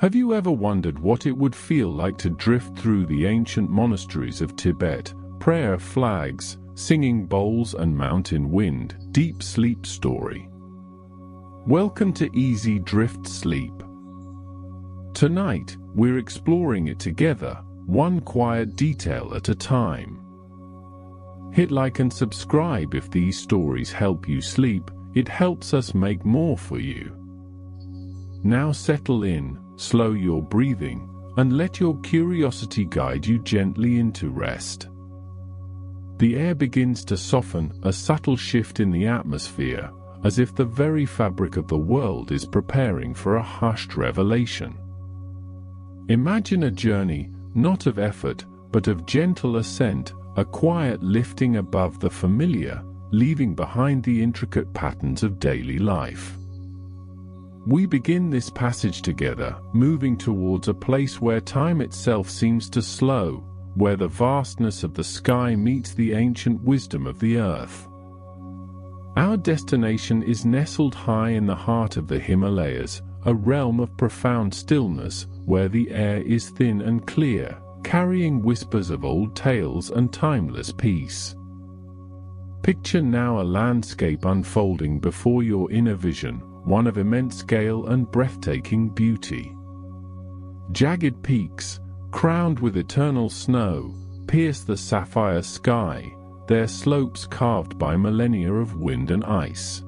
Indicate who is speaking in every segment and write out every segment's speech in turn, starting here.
Speaker 1: Have you ever wondered what it would feel like to drift through the ancient monasteries of Tibet, prayer flags, singing bowls and mountain wind, deep sleep story? Welcome to Easy Drift Sleep. Tonight, we're exploring it together, one quiet detail at a time. Hit like and subscribe if these stories help you sleep. It helps us make more for you. Now settle in, slow your breathing, and let your curiosity guide you gently into rest. The air begins to soften, a subtle shift in the atmosphere, as if the very fabric of the world is preparing for a hushed revelation. Imagine a journey, not of effort, but of gentle ascent, a quiet lifting above the familiar, leaving behind the intricate patterns of daily life. We begin this passage together, moving towards a place where time itself seems to slow, where the vastness of the sky meets the ancient wisdom of the earth. Our destination is nestled high in the heart of the Himalayas, a realm of profound stillness, where the air is thin and clear, carrying whispers of old tales and timeless peace. Picture now a landscape unfolding before your inner vision, one of immense scale and breathtaking beauty. Jagged peaks, crowned with eternal snow, pierce the sapphire sky, their slopes carved by millennia of wind and ice.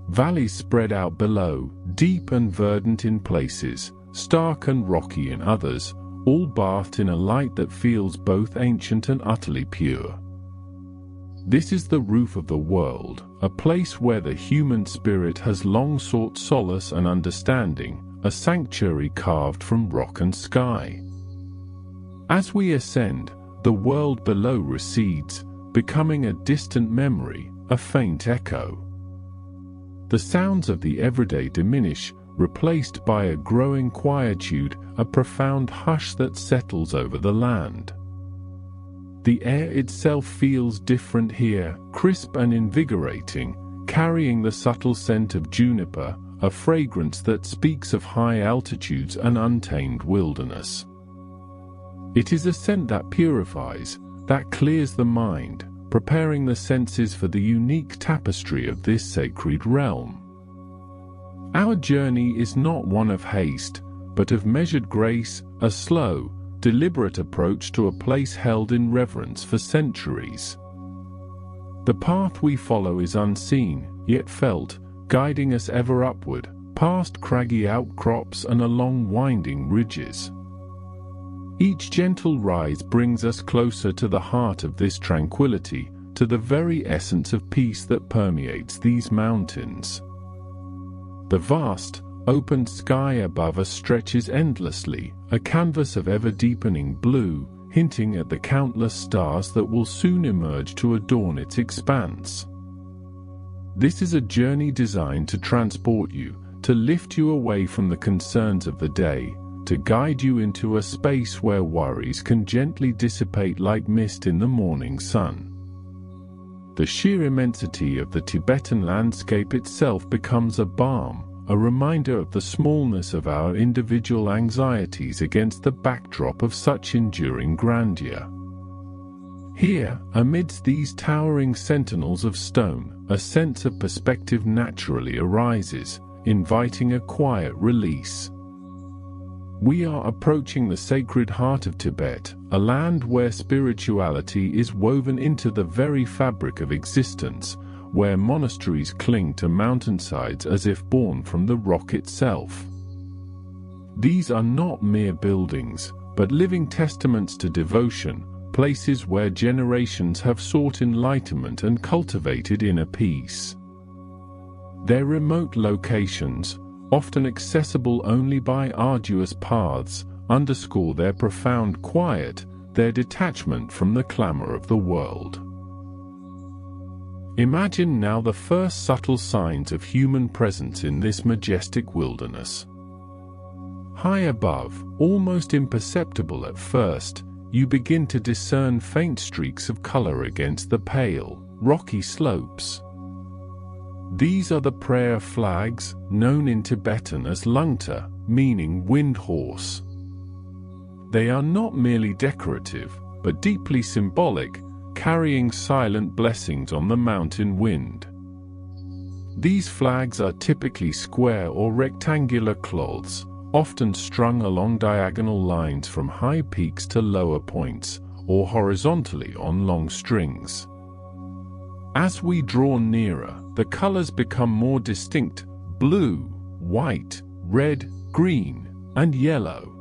Speaker 1: Valleys spread out below, deep and verdant in places, stark and rocky in others, all bathed in a light that feels both ancient and utterly pure. This is the roof of the world, a place where the human spirit has long sought solace and understanding, a sanctuary carved from rock and sky. As we ascend, the world below recedes, becoming a distant memory, a faint echo. The sounds of the everyday diminish, replaced by a growing quietude, a profound hush that settles over the land. The air itself feels different here, crisp and invigorating, carrying the subtle scent of juniper, a fragrance that speaks of high altitudes and untamed wilderness. It is a scent that purifies, that clears the mind, preparing the senses for the unique tapestry of this sacred realm. Our journey is not one of haste, but of measured grace, a slow, deliberate approach to a place held in reverence for centuries. The path we follow is unseen, yet felt, guiding us ever upward, past craggy outcrops and along winding ridges. Each gentle rise brings us closer to the heart of this tranquility, to the very essence of peace that permeates these mountains. The vast, open sky above us stretches endlessly, a canvas of ever-deepening blue, hinting at the countless stars that will soon emerge to adorn its expanse. This is a journey designed to transport you, to lift you away from the concerns of the day, to guide you into a space where worries can gently dissipate like mist in the morning sun. The sheer immensity of the Tibetan landscape itself becomes a balm, a reminder of the smallness of our individual anxieties against the backdrop of such enduring grandeur. Here, amidst these towering sentinels of stone, a sense of perspective naturally arises, inviting a quiet release. We are approaching the sacred heart of Tibet, a land where spirituality is woven into the very fabric of existence, where monasteries cling to mountainsides as if born from the rock itself. These are not mere buildings, but living testaments to devotion, places where generations have sought enlightenment and cultivated inner peace. Their remote locations, often accessible only by arduous paths, underscore their profound quiet, their detachment from the clamor of the world. Imagine now the first subtle signs of human presence in this majestic wilderness. High above, almost imperceptible at first, you begin to discern faint streaks of color against the pale, rocky slopes. These are the prayer flags, known in Tibetan as lungta, meaning wind horse. They are not merely decorative, but deeply symbolic, carrying silent blessings on the mountain wind. These flags are typically square or rectangular cloths, often strung along diagonal lines from high peaks to lower points, or horizontally on long strings. As we draw nearer, the colors become more distinct: blue, white, red, green, and yellow.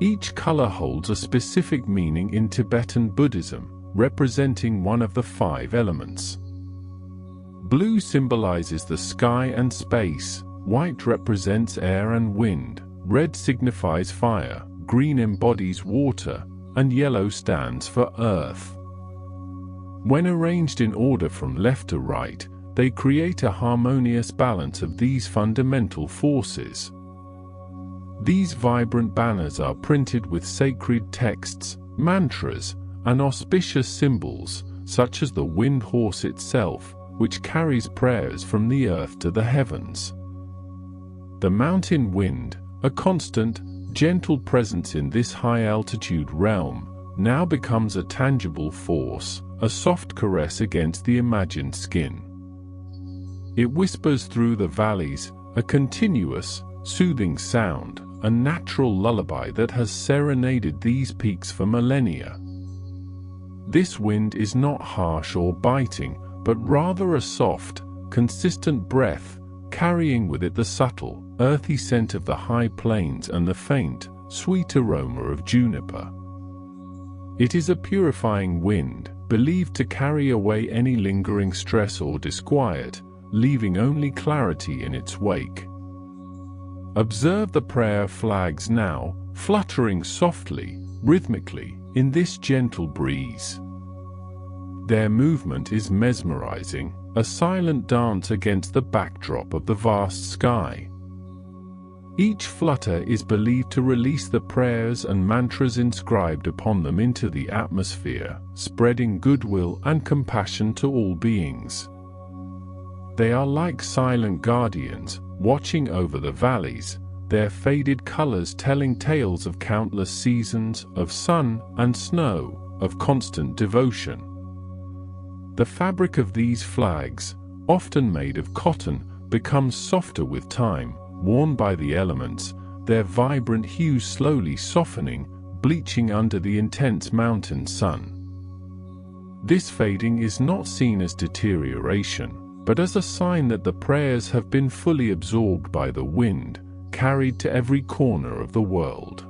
Speaker 1: Each color holds a specific meaning in Tibetan Buddhism, representing one of the 5 elements. Blue symbolizes the sky and space, white represents air and wind, red signifies fire, green embodies water, and yellow stands for earth. When arranged in order from left to right, they create a harmonious balance of these fundamental forces. These vibrant banners are printed with sacred texts, mantras, and auspicious symbols, such as the wind horse itself, which carries prayers from the earth to the heavens. The mountain wind, a constant, gentle presence in this high-altitude realm, now becomes a tangible force, a soft caress against the imagined skin. It whispers through the valleys, a continuous, soothing sound, a natural lullaby that has serenaded these peaks for millennia. This wind is not harsh or biting, but rather a soft, consistent breath, carrying with it the subtle, earthy scent of the high plains and the faint, sweet aroma of juniper. It is a purifying wind, believed to carry away any lingering stress or disquiet, leaving only clarity in its wake. Observe the prayer flags now, fluttering softly, rhythmically, in this gentle breeze. Their movement is mesmerizing, a silent dance against the backdrop of the vast sky. Each flutter is believed to release the prayers and mantras inscribed upon them into the atmosphere, spreading goodwill and compassion to all beings. They are like silent guardians, watching over the valleys, their faded colors telling tales of countless seasons, of sun and snow, of constant devotion. The fabric of these flags, often made of cotton, becomes softer with time, worn by the elements, their vibrant hues slowly softening, bleaching under the intense mountain sun. This fading is not seen as deterioration, but as a sign that the prayers have been fully absorbed by the wind, carried to every corner of the world.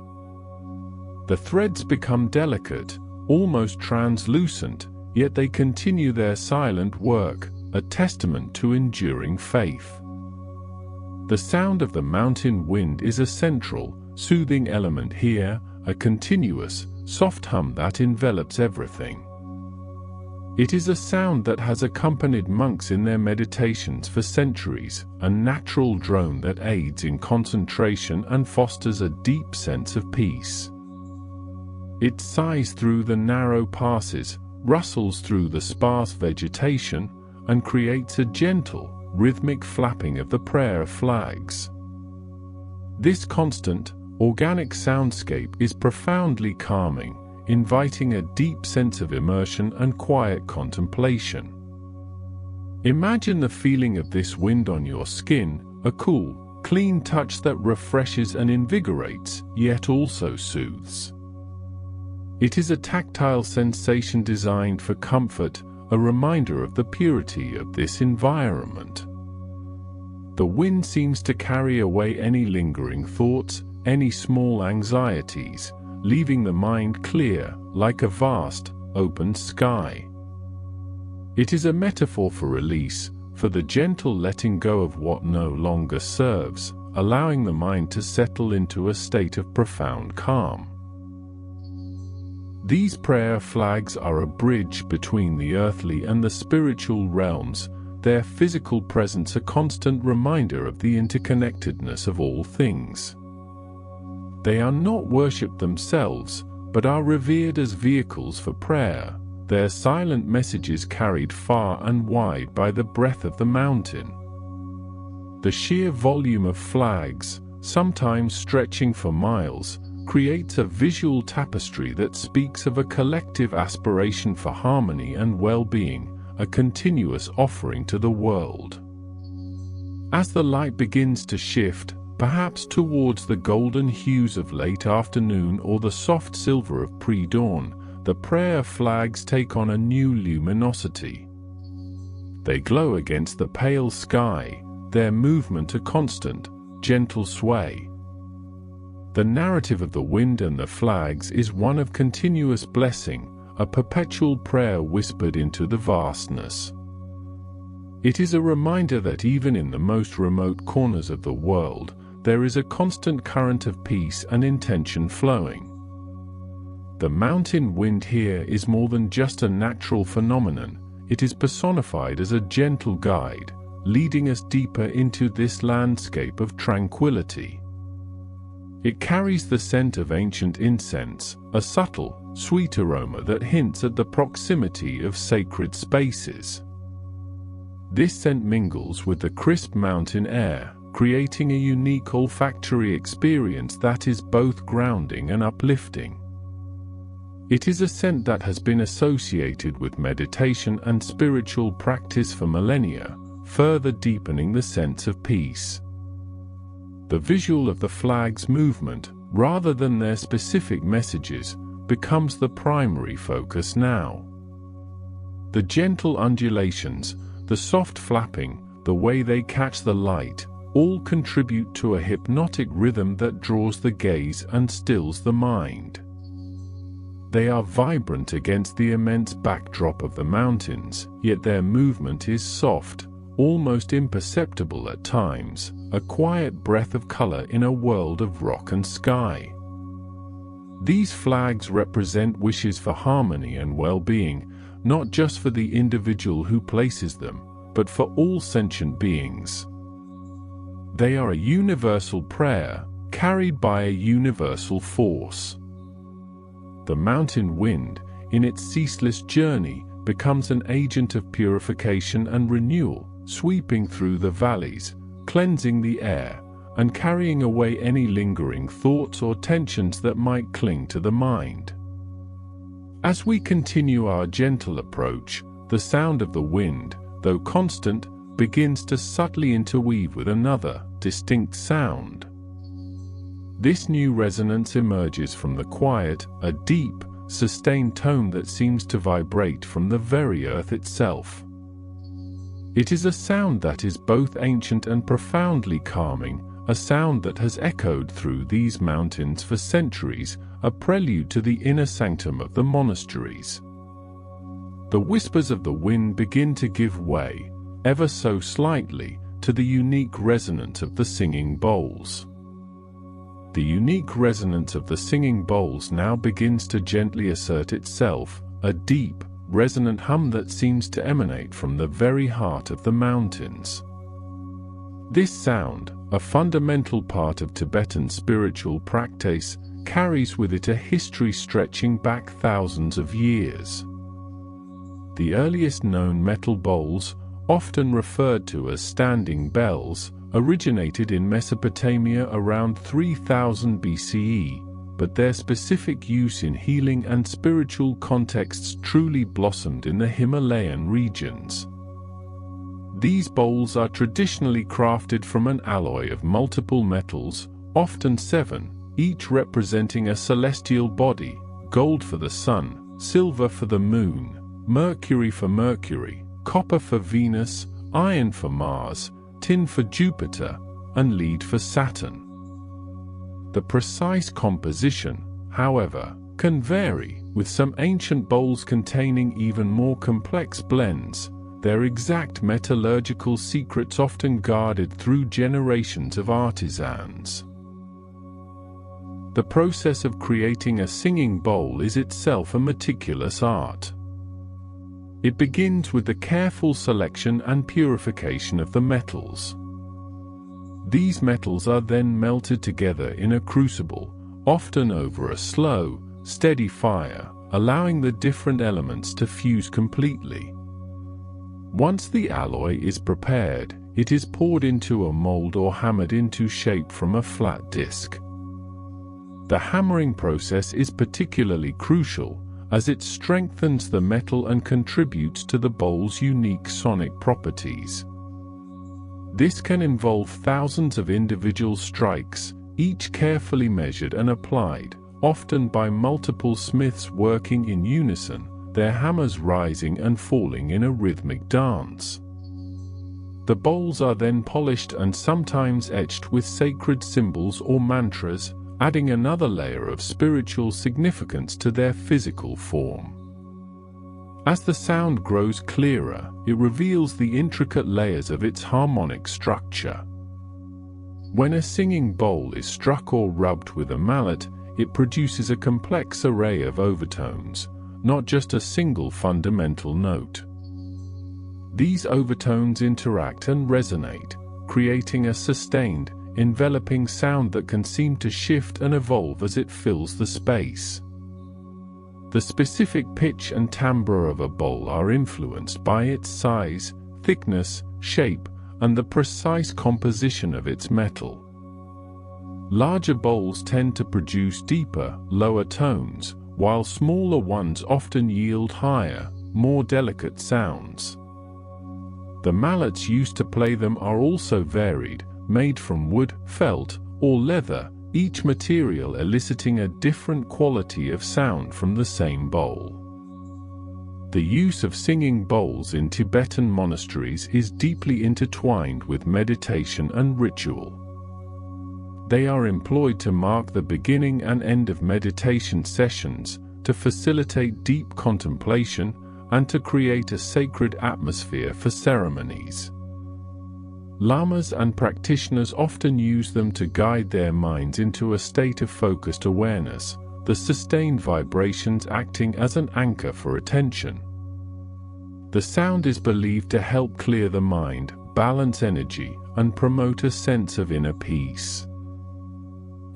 Speaker 1: The threads become delicate, almost translucent, yet they continue their silent work, a testament to enduring faith. The sound of the mountain wind is a central, soothing element here, a continuous, soft hum that envelops everything. It is a sound that has accompanied monks in their meditations for centuries, a natural drone that aids in concentration and fosters a deep sense of peace. It sighs through the narrow passes, rustles through the sparse vegetation, and creates a gentle, rhythmic flapping of the prayer flags. This constant, organic soundscape is profoundly calming, inviting a deep sense of immersion and quiet contemplation. Imagine the feeling of this wind on your skin, a cool, clean touch that refreshes and invigorates, yet also soothes. It is a tactile sensation designed for comfort, a reminder of the purity of this environment. The wind seems to carry away any lingering thoughts, any small anxieties, leaving the mind clear, like a vast, open sky. It is a metaphor for release, for the gentle letting go of what no longer serves, allowing the mind to settle into a state of profound calm. These prayer flags are a bridge between the earthly and the spiritual realms, their physical presence a constant reminder of the interconnectedness of all things. They are not worshipped themselves, but are revered as vehicles for prayer, their silent messages carried far and wide by the breath of the mountain. The sheer volume of flags, sometimes stretching for miles, creates a visual tapestry that speaks of a collective aspiration for harmony and well-being, a continuous offering to the world. As the light begins to shift, perhaps towards the golden hues of late afternoon or the soft silver of pre-dawn, the prayer flags take on a new luminosity. They glow against the pale sky, their movement a constant, gentle sway. The narrative of the wind and the flags is one of continuous blessing, a perpetual prayer whispered into the vastness. It is a reminder that even in the most remote corners of the world, there is a constant current of peace and intention flowing. The mountain wind here is more than just a natural phenomenon, it is personified as a gentle guide, leading us deeper into this landscape of tranquility. It carries the scent of ancient incense, a subtle, sweet aroma that hints at the proximity of sacred spaces. This scent mingles with the crisp mountain air, creating a unique olfactory experience that is both grounding and uplifting. It is a scent that has been associated with meditation and spiritual practice for millennia, further deepening the sense of peace. The visual of the flag's movement, rather than their specific messages, becomes the primary focus now. The gentle undulations, the soft flapping, the way they catch the light, all contribute to a hypnotic rhythm that draws the gaze and stills the mind. They are vibrant against the immense backdrop of the mountains, yet their movement is soft, almost imperceptible at times, a quiet breath of color in a world of rock and sky. These flags represent wishes for harmony and well-being, not just for the individual who places them, but for all sentient beings. They are a universal prayer, carried by a universal force. The mountain wind, in its ceaseless journey, becomes an agent of purification and renewal, sweeping through the valleys, cleansing the air, and carrying away any lingering thoughts or tensions that might cling to the mind. As we continue our gentle approach, the sound of the wind, though constant, begins to subtly interweave with another, distinct sound. This new resonance emerges from the quiet, a deep, sustained tone that seems to vibrate from the very earth itself. It is a sound that is both ancient and profoundly calming, a sound that has echoed through these mountains for centuries, a prelude to the inner sanctum of the monasteries. The whispers of the wind begin to give way, ever so slightly, to the unique resonance of the singing bowls. The unique resonance of the singing bowls now begins to gently assert itself, a deep, resonant hum that seems to emanate from the very heart of the mountains. This sound, a fundamental part of Tibetan spiritual practice, carries with it a history stretching back thousands of years. The earliest known metal bowls, often referred to as standing bells, originated in Mesopotamia around 3000 BCE, but their specific use in healing and spiritual contexts truly blossomed in the Himalayan regions. These bowls are traditionally crafted from an alloy of multiple metals, often 7, each representing a celestial body: gold for the sun, silver for the moon, mercury for Mercury, copper for Venus, iron for Mars, tin for Jupiter, and lead for Saturn. The precise composition, however, can vary, with some ancient bowls containing even more complex blends, their exact metallurgical secrets often guarded through generations of artisans. The process of creating a singing bowl is itself a meticulous art. It begins with the careful selection and purification of the metals. These metals are then melted together in a crucible, often over a slow, steady fire, allowing the different elements to fuse completely. Once the alloy is prepared, it is poured into a mold or hammered into shape from a flat disc. The hammering process is particularly crucial, as it strengthens the metal and contributes to the bowl's unique sonic properties. This can involve thousands of individual strikes, each carefully measured and applied, often by multiple smiths working in unison, their hammers rising and falling in a rhythmic dance. The bowls are then polished and sometimes etched with sacred symbols or mantras, adding another layer of spiritual significance to their physical form. As the sound grows clearer, it reveals the intricate layers of its harmonic structure. When a singing bowl is struck or rubbed with a mallet, it produces a complex array of overtones, not just a single fundamental note. These overtones interact and resonate, creating a sustained, enveloping sound that can seem to shift and evolve as it fills the space. The specific pitch and timbre of a bowl are influenced by its size, thickness, shape, and the precise composition of its metal. Larger bowls tend to produce deeper, lower tones, while smaller ones often yield higher, more delicate sounds. The mallets used to play them are also varied, made from wood, felt, or leather, each material eliciting a different quality of sound from the same bowl. The use of singing bowls in Tibetan monasteries is deeply intertwined with meditation and ritual. They are employed to mark the beginning and end of meditation sessions, to facilitate deep contemplation, and to create a sacred atmosphere for ceremonies. Lamas and practitioners often use them to guide their minds into a state of focused awareness, the sustained vibrations acting as an anchor for attention. The sound is believed to help clear the mind, balance energy, and promote a sense of inner peace.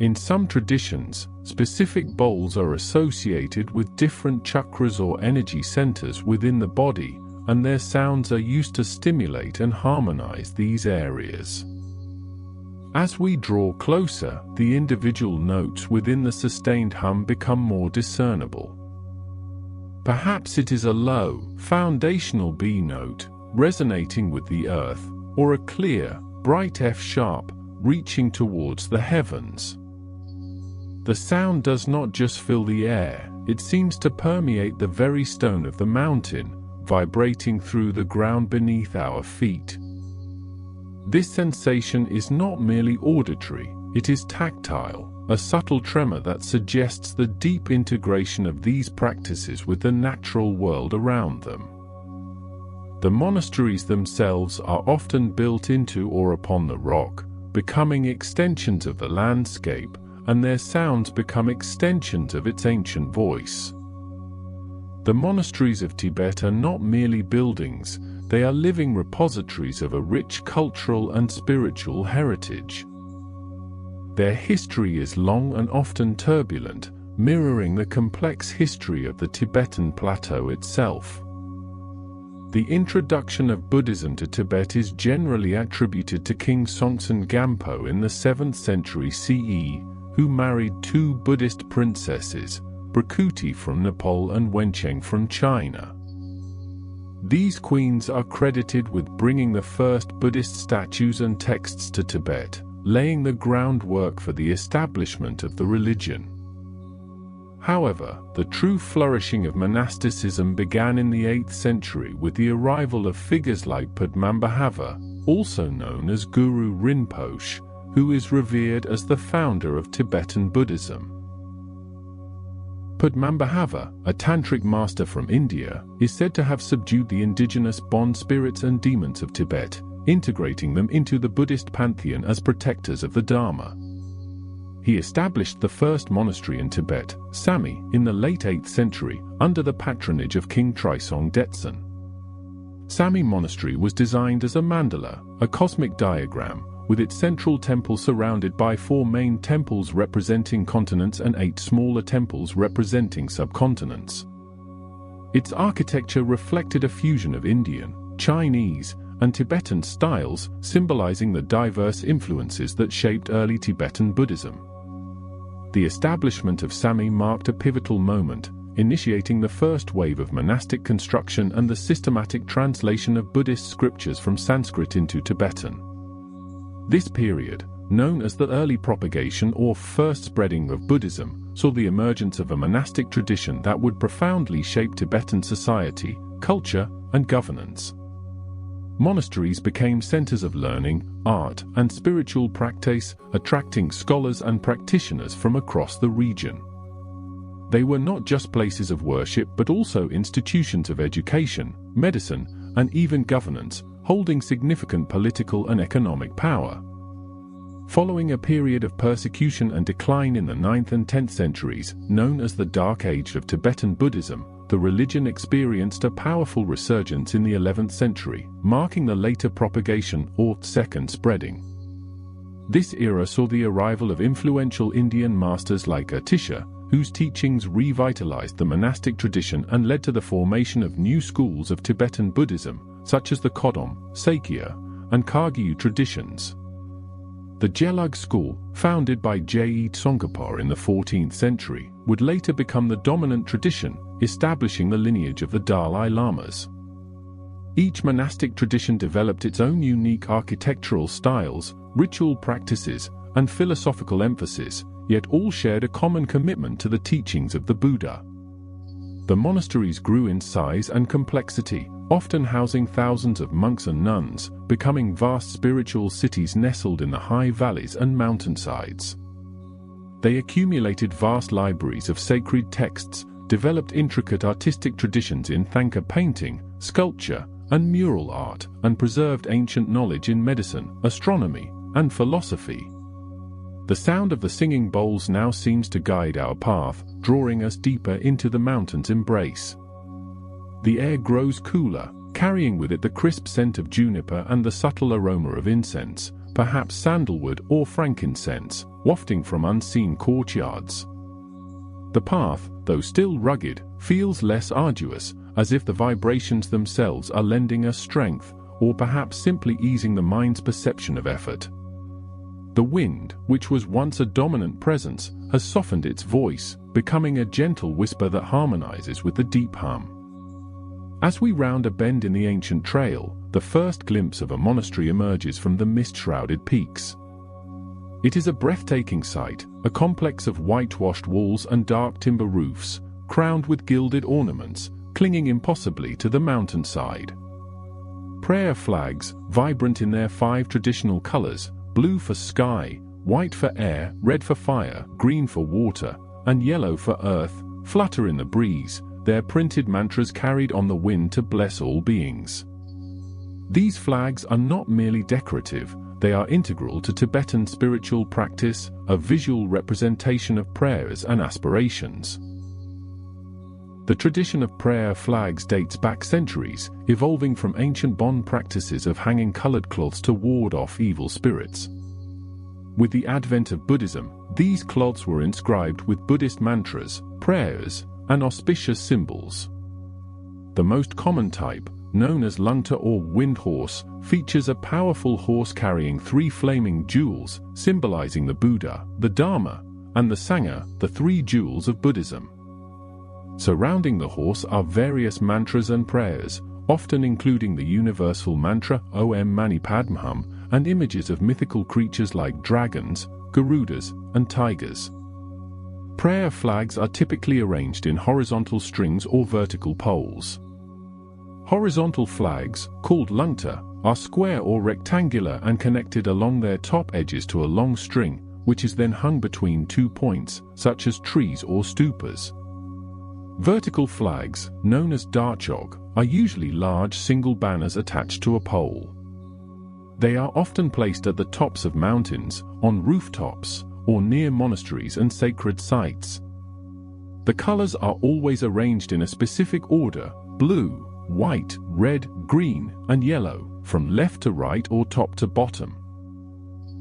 Speaker 1: In some traditions, specific bowls are associated with different chakras or energy centers within the body, and their sounds are used to stimulate and harmonize these areas. As we draw closer, the individual notes within the sustained hum become more discernible. Perhaps it is a low, foundational B note, resonating with the earth, or a clear, bright F sharp, reaching towards the heavens. The sound does not just fill the air, it seems to permeate the very stone of the mountain, vibrating through the ground beneath our feet. This sensation is not merely auditory, it is tactile, a subtle tremor that suggests the deep integration of these practices with the natural world around them. The monasteries themselves are often built into or upon the rock, becoming extensions of the landscape, and their sounds become extensions of its ancient voice. The monasteries of Tibet are not merely buildings, they are living repositories of a rich cultural and spiritual heritage. Their history is long and often turbulent, mirroring the complex history of the Tibetan plateau itself. The introduction of Buddhism to Tibet is generally attributed to King Songtsen Gampo in the 7th century CE, who married two Buddhist princesses, Brakuti from Nepal and Wencheng from China. These queens are credited with bringing the first Buddhist statues and texts to Tibet, laying the groundwork for the establishment of the religion. However, the true flourishing of monasticism began in the 8th century with the arrival of figures like Padmambhava, also known as Guru Rinpoche, who is revered as the founder of Tibetan Buddhism. Padmambhava, a tantric master from India, is said to have subdued the indigenous bond spirits and demons of Tibet, integrating them into the Buddhist pantheon as protectors of the Dharma. He established the first monastery in Tibet, Sami, in the late 8th century, under the patronage of King Trisong Detsen. Sami Monastery was designed as a mandala, a cosmic diagram, with its central temple surrounded by 4 main temples representing continents and 8 smaller temples representing subcontinents. Its architecture reflected a fusion of Indian, Chinese, and Tibetan styles, symbolizing the diverse influences that shaped early Tibetan Buddhism. The establishment of Sami marked a pivotal moment, initiating the first wave of monastic construction and the systematic translation of Buddhist scriptures from Sanskrit into Tibetan. This period, known as the early propagation or first spreading of Buddhism, saw the emergence of a monastic tradition that would profoundly shape Tibetan society, culture, and governance. Monasteries became centers of learning, art, and spiritual practice, attracting scholars and practitioners from across the region. They were not just places of worship but also institutions of education, medicine, and even governance, holding significant political and economic power. Following a period of persecution and decline in the 9th and 10th centuries, known as the Dark Age of Tibetan Buddhism, the religion experienced a powerful resurgence in the 11th century, marking the later propagation or second spreading. This era saw the arrival of influential Indian masters like Atisha, whose teachings revitalized the monastic tradition and led to the formation of new schools of Tibetan Buddhism, such as the Kodom, Sakya, and Kagyu traditions. The Gelug school, founded by Je Tsongkhapa in the 14th century, would later become the dominant tradition, establishing the lineage of the Dalai Lamas. Each monastic tradition developed its own unique architectural styles, ritual practices, and philosophical emphasis, yet all shared a common commitment to the teachings of the Buddha. The monasteries grew in size and complexity, often housing thousands of monks and nuns, becoming vast spiritual cities nestled in the high valleys and mountainsides. They accumulated vast libraries of sacred texts, developed intricate artistic traditions in Thangka painting, sculpture, and mural art, and preserved ancient knowledge in medicine, astronomy, and philosophy. The sound of the singing bowls now seems to guide our path, drawing us deeper into the mountain's embrace. The air grows cooler, carrying with it the crisp scent of juniper and the subtle aroma of incense, perhaps sandalwood or frankincense, wafting from unseen courtyards. The path, though still rugged, feels less arduous, as if the vibrations themselves are lending us strength, or perhaps simply easing the mind's perception of effort. The wind, which was once a dominant presence, has softened its voice, becoming a gentle whisper that harmonizes with the deep hum. As we round a bend in the ancient trail, the first glimpse of a monastery emerges from the mist-shrouded peaks. It is a breathtaking sight, a complex of whitewashed walls and dark timber roofs, crowned with gilded ornaments, clinging impossibly to the mountainside. Prayer flags, vibrant in their 5 traditional colors, blue for sky, white for air, red for fire, green for water, and yellow for earth, flutter in the breeze, their printed mantras carried on the wind to bless all beings. These flags are not merely decorative, they are integral to Tibetan spiritual practice, a visual representation of prayers and aspirations. The tradition of prayer flags dates back centuries, evolving from ancient Bon practices of hanging colored cloths to ward off evil spirits. With the advent of Buddhism, these cloths were inscribed with Buddhist mantras, prayers, and auspicious symbols. The most common type, known as lungta or wind horse, features a powerful horse carrying 3 flaming jewels, symbolizing the Buddha, the Dharma, and the Sangha, the 3 jewels of Buddhism. Surrounding the horse are various mantras and prayers, often including the universal mantra Om Mani Padme Hum, and images of mythical creatures like dragons, garudas, and tigers. Prayer flags are typically arranged in horizontal strings or vertical poles. Horizontal flags, called lungta, are square or rectangular and connected along their top edges to a long string, which is then hung between 2 points, such as trees or stupas. Vertical flags, known as darchog, are usually large single banners attached to a pole. They are often placed at the tops of mountains, on rooftops, or near monasteries and sacred sites. The colors are always arranged in a specific order: blue, white, red, green, and yellow, from left to right or top to bottom.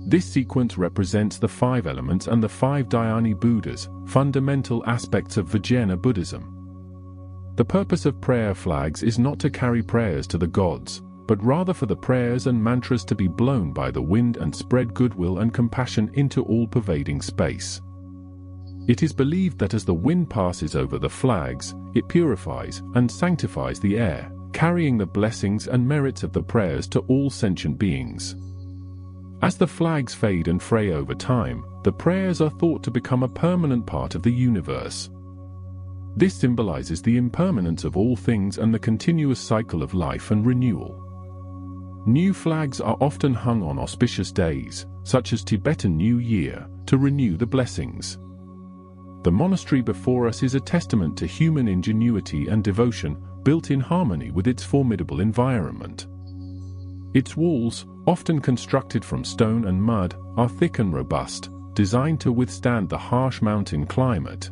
Speaker 1: This sequence represents the 5 elements and the 5 dhyani Buddhas, fundamental aspects of Vajrayana Buddhism. The purpose of prayer flags is not to carry prayers to the gods, but rather for the prayers and mantras to be blown by the wind and spread goodwill and compassion into all-pervading space. It is believed that as the wind passes over the flags, it purifies and sanctifies the air, carrying the blessings and merits of the prayers to all sentient beings. As the flags fade and fray over time, the prayers are thought to become a permanent part of the universe. This symbolizes the impermanence of all things and the continuous cycle of life and renewal. New flags are often hung on auspicious days, such as Tibetan New Year, to renew the blessings. The monastery before us is a testament to human ingenuity and devotion, built in harmony with its formidable environment. Its walls, often constructed from stone and mud, are thick and robust, designed to withstand the harsh mountain climate.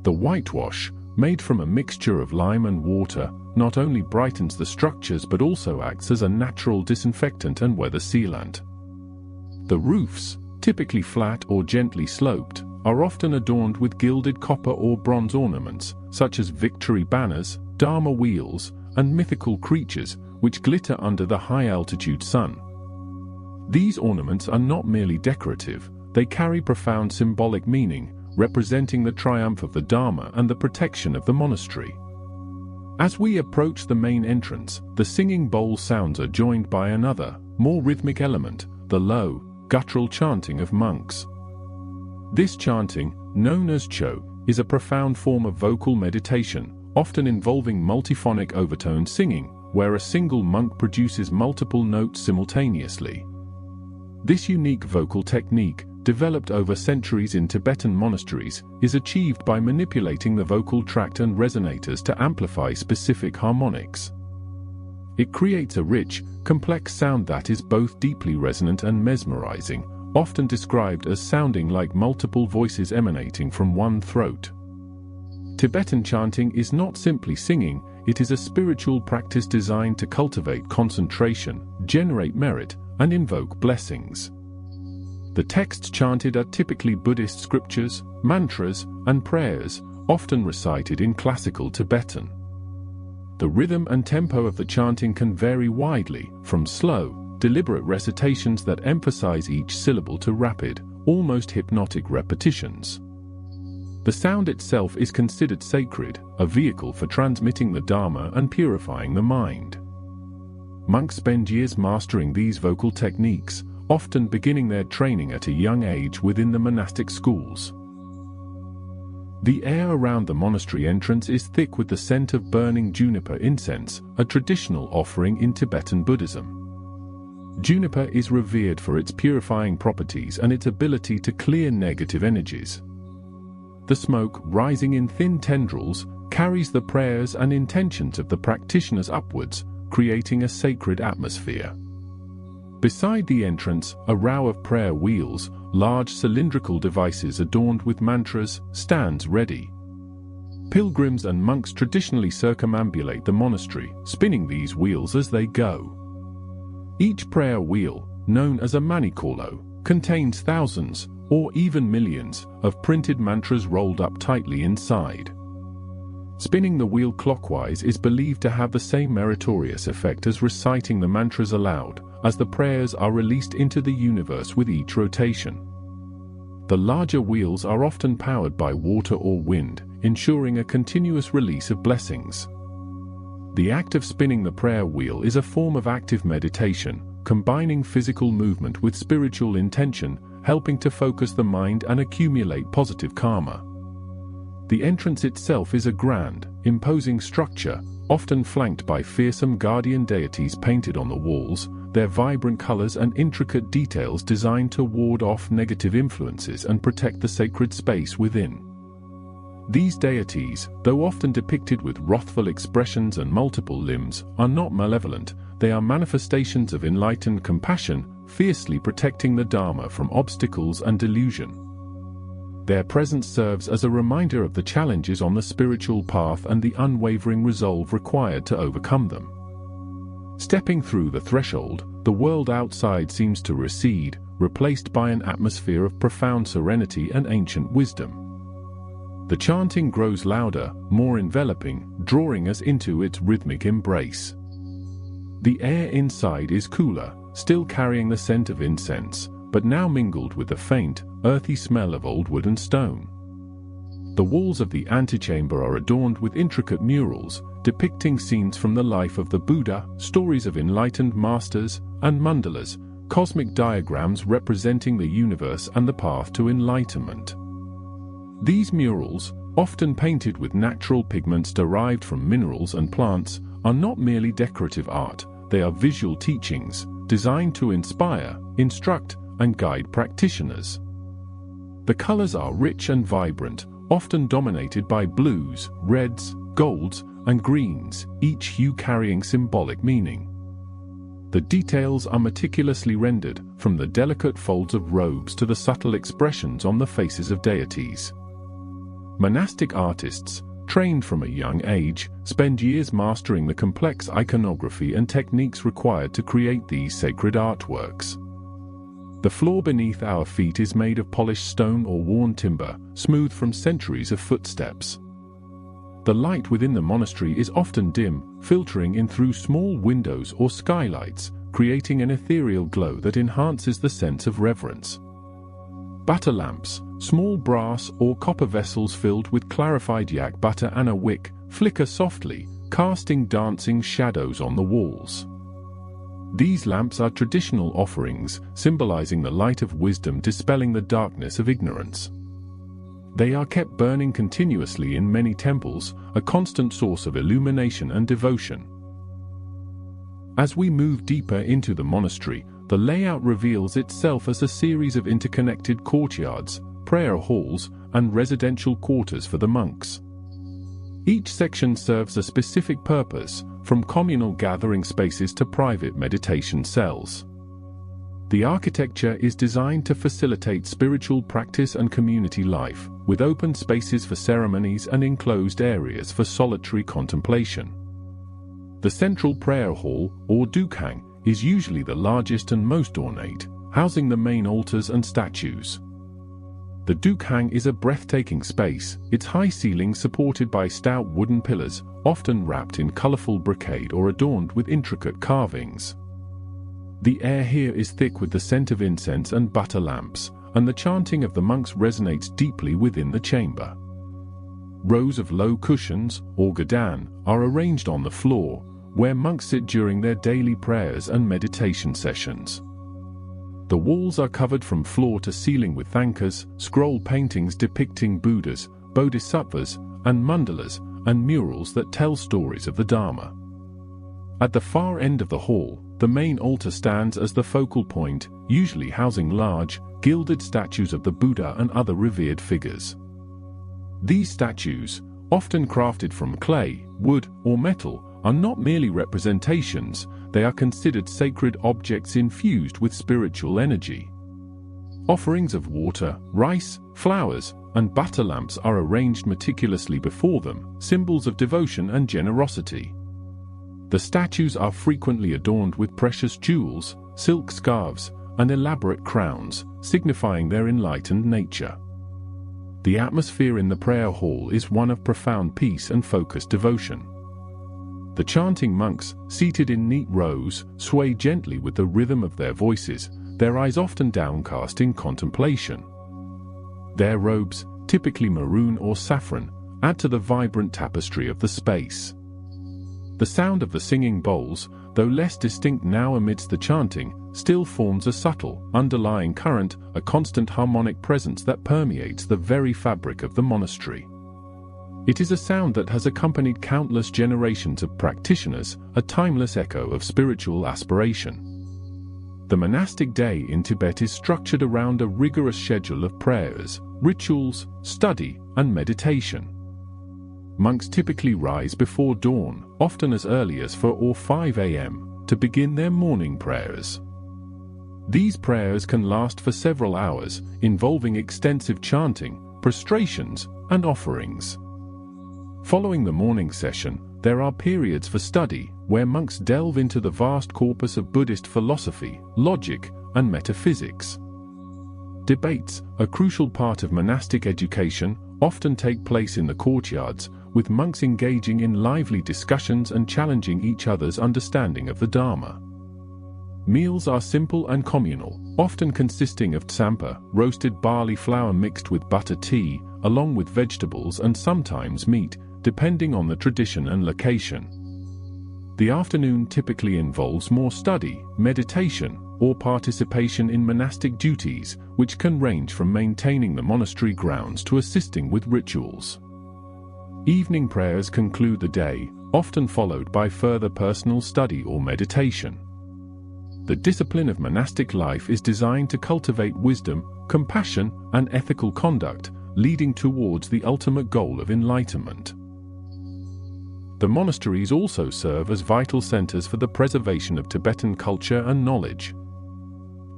Speaker 1: The whitewash, made from a mixture of lime and water, not only brightens the structures but also acts as a natural disinfectant and weather sealant. The roofs, typically flat or gently sloped, are often adorned with gilded copper or bronze ornaments, such as victory banners, dharma wheels, and mythical creatures, which glitter under the high-altitude sun. These ornaments are not merely decorative, they carry profound symbolic meaning, representing the triumph of the Dharma and the protection of the monastery. As we approach the main entrance, the singing bowl sounds are joined by another, more rhythmic element, the low, guttural chanting of monks. This chanting, known as cho, is a profound form of vocal meditation, often involving multiphonic overtone singing, where a single monk produces multiple notes simultaneously. This unique vocal technique, developed over centuries in Tibetan monasteries, is achieved by manipulating the vocal tract and resonators to amplify specific harmonics. It creates a rich, complex sound that is both deeply resonant and mesmerizing, often described as sounding like multiple voices emanating from one throat. Tibetan chanting is not simply singing, it is a spiritual practice designed to cultivate concentration, generate merit, and invoke blessings. The texts chanted are typically Buddhist scriptures, mantras, and prayers, often recited in classical Tibetan. The rhythm and tempo of the chanting can vary widely, from slow, deliberate recitations that emphasize each syllable to rapid, almost hypnotic repetitions. The sound itself is considered sacred, a vehicle for transmitting the Dharma and purifying the mind. Monks spend years mastering these vocal techniques, often beginning their training at a young age within the monastic schools. The air around the monastery entrance is thick with the scent of burning juniper incense, a traditional offering in Tibetan Buddhism. Juniper is revered for its purifying properties and its ability to clear negative energies. The smoke, rising in thin tendrils, carries the prayers and intentions of the practitioners upwards, creating a sacred atmosphere. Beside the entrance, a row of prayer wheels, large cylindrical devices adorned with mantras, stands ready. Pilgrims and monks traditionally circumambulate the monastery, spinning these wheels as they go. Each prayer wheel, known as a manikolo, contains thousands, or even millions, of printed mantras rolled up tightly inside. Spinning the wheel clockwise is believed to have the same meritorious effect as reciting the mantras aloud, as the prayers are released into the universe with each rotation. The larger wheels are often powered by water or wind, ensuring a continuous release of blessings. The act of spinning the prayer wheel is a form of active meditation, combining physical movement with spiritual intention, helping to focus the mind and accumulate positive karma. The entrance itself is a grand, imposing structure, often flanked by fearsome guardian deities painted on the walls, their vibrant colors and intricate details designed to ward off negative influences and protect the sacred space within. These deities, though often depicted with wrathful expressions and multiple limbs, are not malevolent, they are manifestations of enlightened compassion, fiercely protecting the Dharma from obstacles and delusion. Their presence serves as a reminder of the challenges on the spiritual path and the unwavering resolve required to overcome them. Stepping through the threshold, the world outside seems to recede, replaced by an atmosphere of profound serenity and ancient wisdom. The chanting grows louder, more enveloping, drawing us into its rhythmic embrace. The air inside is cooler, still carrying the scent of incense, but now mingled with the faint, earthy smell of old wood and stone. The walls of the antechamber are adorned with intricate murals, depicting scenes from the life of the Buddha, stories of enlightened masters, and mandalas, cosmic diagrams representing the universe and the path to enlightenment. These murals, often painted with natural pigments derived from minerals and plants, are not merely decorative art, they are visual teachings, designed to inspire, instruct, and guide practitioners. The colors are rich and vibrant, often dominated by blues, reds, golds, and greens, each hue carrying symbolic meaning. The details are meticulously rendered, from the delicate folds of robes to the subtle expressions on the faces of deities. Monastic artists, trained from a young age, spend years mastering the complex iconography and techniques required to create these sacred artworks. The floor beneath our feet is made of polished stone or worn timber, smooth from centuries of footsteps. The light within the monastery is often dim, filtering in through small windows or skylights, creating an ethereal glow that enhances the sense of reverence. Butter lamps, small brass or copper vessels filled with clarified yak butter and a wick, flicker softly, casting dancing shadows on the walls. These lamps are traditional offerings, symbolizing the light of wisdom dispelling the darkness of ignorance. They are kept burning continuously in many temples, a constant source of illumination and devotion. As we move deeper into the monastery, the layout reveals itself as a series of interconnected courtyards, prayer halls, and residential quarters for the monks. Each section serves a specific purpose, from communal gathering spaces to private meditation cells. The architecture is designed to facilitate spiritual practice and community life, with open spaces for ceremonies and enclosed areas for solitary contemplation. The central prayer hall, or dukhang, is usually the largest and most ornate, housing the main altars and statues. The dukhang is a breathtaking space, its high ceiling supported by stout wooden pillars, often wrapped in colorful brocade or adorned with intricate carvings. The air here is thick with the scent of incense and butter lamps, and the chanting of the monks resonates deeply within the chamber. Rows of low cushions, or gadan, are arranged on the floor, where monks sit during their daily prayers and meditation sessions. The walls are covered from floor to ceiling with thankas, scroll paintings depicting Buddhas, bodhisattvas, and mandalas, and murals that tell stories of the Dharma. At the far end of the hall, the main altar stands as the focal point, usually housing large, gilded statues of the Buddha and other revered figures. These statues, often crafted from clay, wood, or metal, are not merely representations, they are considered sacred objects infused with spiritual energy. Offerings of water, rice, flowers, and butter lamps are arranged meticulously before them, symbols of devotion and generosity. The statues are frequently adorned with precious jewels, silk scarves, and elaborate crowns, signifying their enlightened nature. The atmosphere in the prayer hall is one of profound peace and focused devotion. The chanting monks, seated in neat rows, sway gently with the rhythm of their voices, their eyes often downcast in contemplation. Their robes, typically maroon or saffron, add to the vibrant tapestry of the space. The sound of the singing bowls, though less distinct now amidst the chanting, still forms a subtle, underlying current, a constant harmonic presence that permeates the very fabric of the monastery. It is a sound that has accompanied countless generations of practitioners, a timeless echo of spiritual aspiration. The monastic day in Tibet is structured around a rigorous schedule of prayers, rituals, study, and meditation. Monks typically rise before dawn, often as early as 4 or 5 a.m., to begin their morning prayers. These prayers can last for several hours, involving extensive chanting, prostrations, and offerings. Following the morning session, there are periods for study, where monks delve into the vast corpus of Buddhist philosophy, logic, and metaphysics. Debates, a crucial part of monastic education, often take place in the courtyards, with monks engaging in lively discussions and challenging each other's understanding of the Dharma. Meals are simple and communal, often consisting of tsampa, roasted barley flour mixed with butter tea, along with vegetables and sometimes meat, depending on the tradition and location. The afternoon typically involves more study, meditation, or participation in monastic duties, which can range from maintaining the monastery grounds to assisting with rituals. Evening prayers conclude the day, often followed by further personal study or meditation. The discipline of monastic life is designed to cultivate wisdom, compassion, and ethical conduct, leading towards the ultimate goal of enlightenment. The monasteries also serve as vital centers for the preservation of Tibetan culture and knowledge.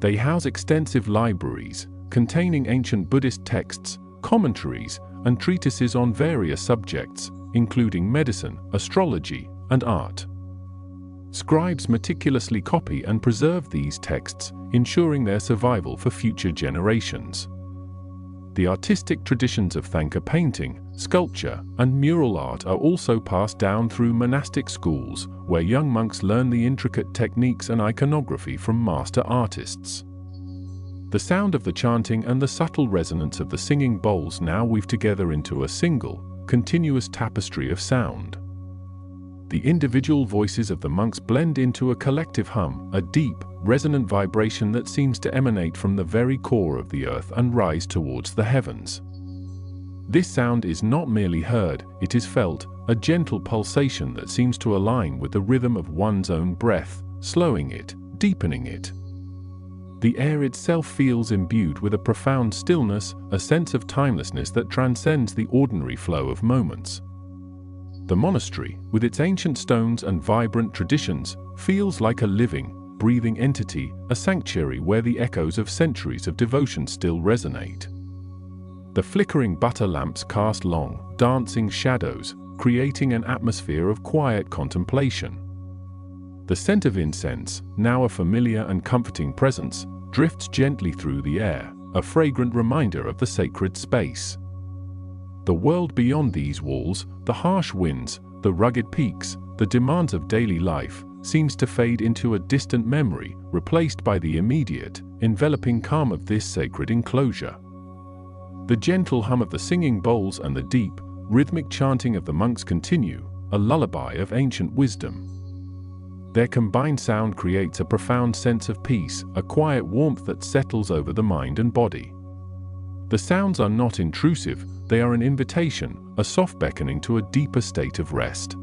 Speaker 1: They house extensive libraries, containing ancient Buddhist texts, commentaries, and treatises on various subjects, including medicine, astrology, and art. Scribes meticulously copy and preserve these texts, ensuring their survival for future generations. The artistic traditions of Thangka painting, sculpture, and mural art are also passed down through monastic schools, where young monks learn the intricate techniques and iconography from master artists. The sound of the chanting and the subtle resonance of the singing bowls now weave together into a single, continuous tapestry of sound. The individual voices of the monks blend into a collective hum, a deep, resonant vibration that seems to emanate from the very core of the earth and rise towards the heavens. This sound is not merely heard, it is felt, a gentle pulsation that seems to align with the rhythm of one's own breath, slowing it, deepening it. The air itself feels imbued with a profound stillness, a sense of timelessness that transcends the ordinary flow of moments. The monastery, with its ancient stones and vibrant traditions, feels like a living, breathing entity, a sanctuary where the echoes of centuries of devotion still resonate. The flickering butter lamps cast long, dancing shadows, creating an atmosphere of quiet contemplation. The scent of incense, now a familiar and comforting presence, drifts gently through the air, a fragrant reminder of the sacred space. The world beyond these walls, the harsh winds, the rugged peaks, the demands of daily life, seems to fade into a distant memory, replaced by the immediate, enveloping calm of this sacred enclosure. The gentle hum of the singing bowls and the deep, rhythmic chanting of the monks continue, a lullaby of ancient wisdom. Their combined sound creates a profound sense of peace, a quiet warmth that settles over the mind and body. The sounds are not intrusive, they are an invitation, a soft beckoning to a deeper state of rest.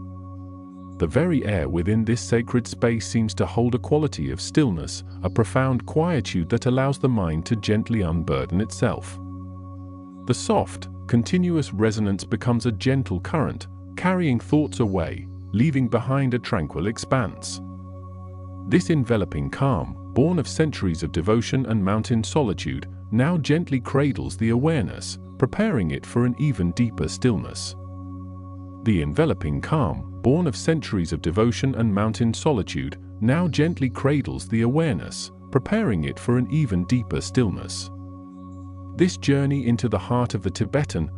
Speaker 1: The very air within this sacred space seems to hold a quality of stillness, a profound quietude that allows the mind to gently unburden itself. The soft, continuous resonance becomes a gentle current, carrying thoughts away, leaving behind a tranquil expanse. This enveloping calm, born of centuries of devotion and mountain solitude, now gently cradles the awareness, preparing it for an even deeper stillness. The enveloping calm, born of centuries of devotion and mountain solitude, now gently cradles the awareness, preparing it for an even deeper stillness. This journey into the heart of the Tibetan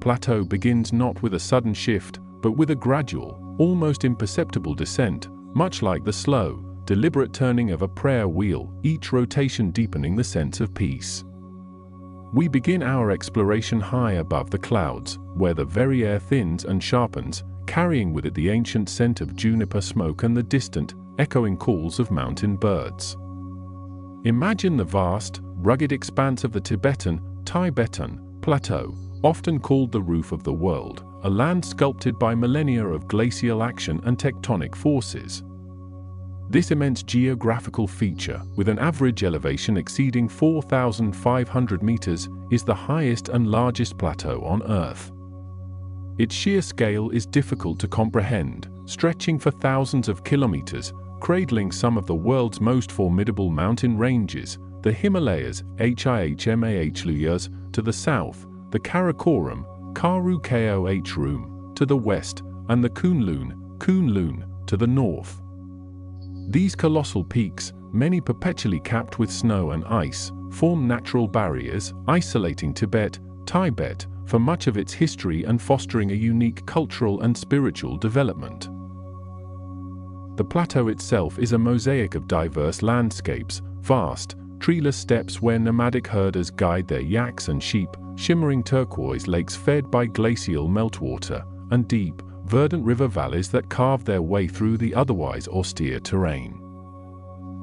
Speaker 1: plateau begins not with a sudden shift, but with a gradual, almost imperceptible descent, much like the slow, deliberate turning of a prayer wheel, each rotation deepening the sense of peace. We begin our exploration high above the clouds, where the very air thins and sharpens, carrying with it the ancient scent of juniper smoke and the distant, echoing calls of mountain birds. Imagine the vast, rugged expanse of the Tibetan plateau, often called the roof of the world, a land sculpted by millennia of glacial action and tectonic forces. This immense geographical feature, with an average elevation exceeding 4,500 meters, is the highest and largest plateau on Earth. Its sheer scale is difficult to comprehend, stretching for thousands of kilometers, cradling some of the world's most formidable mountain ranges, the Himalayas, to the south, the Karakoram, to the west, and the Kunlun, to the north. These colossal peaks, many perpetually capped with snow and ice, form natural barriers, isolating Tibet for much of its history and fostering a unique cultural and spiritual development. The plateau itself is a mosaic of diverse landscapes, vast, treeless steppes where nomadic herders guide their yaks and sheep, shimmering turquoise lakes fed by glacial meltwater, and deep, verdant river valleys that carve their way through the otherwise austere terrain.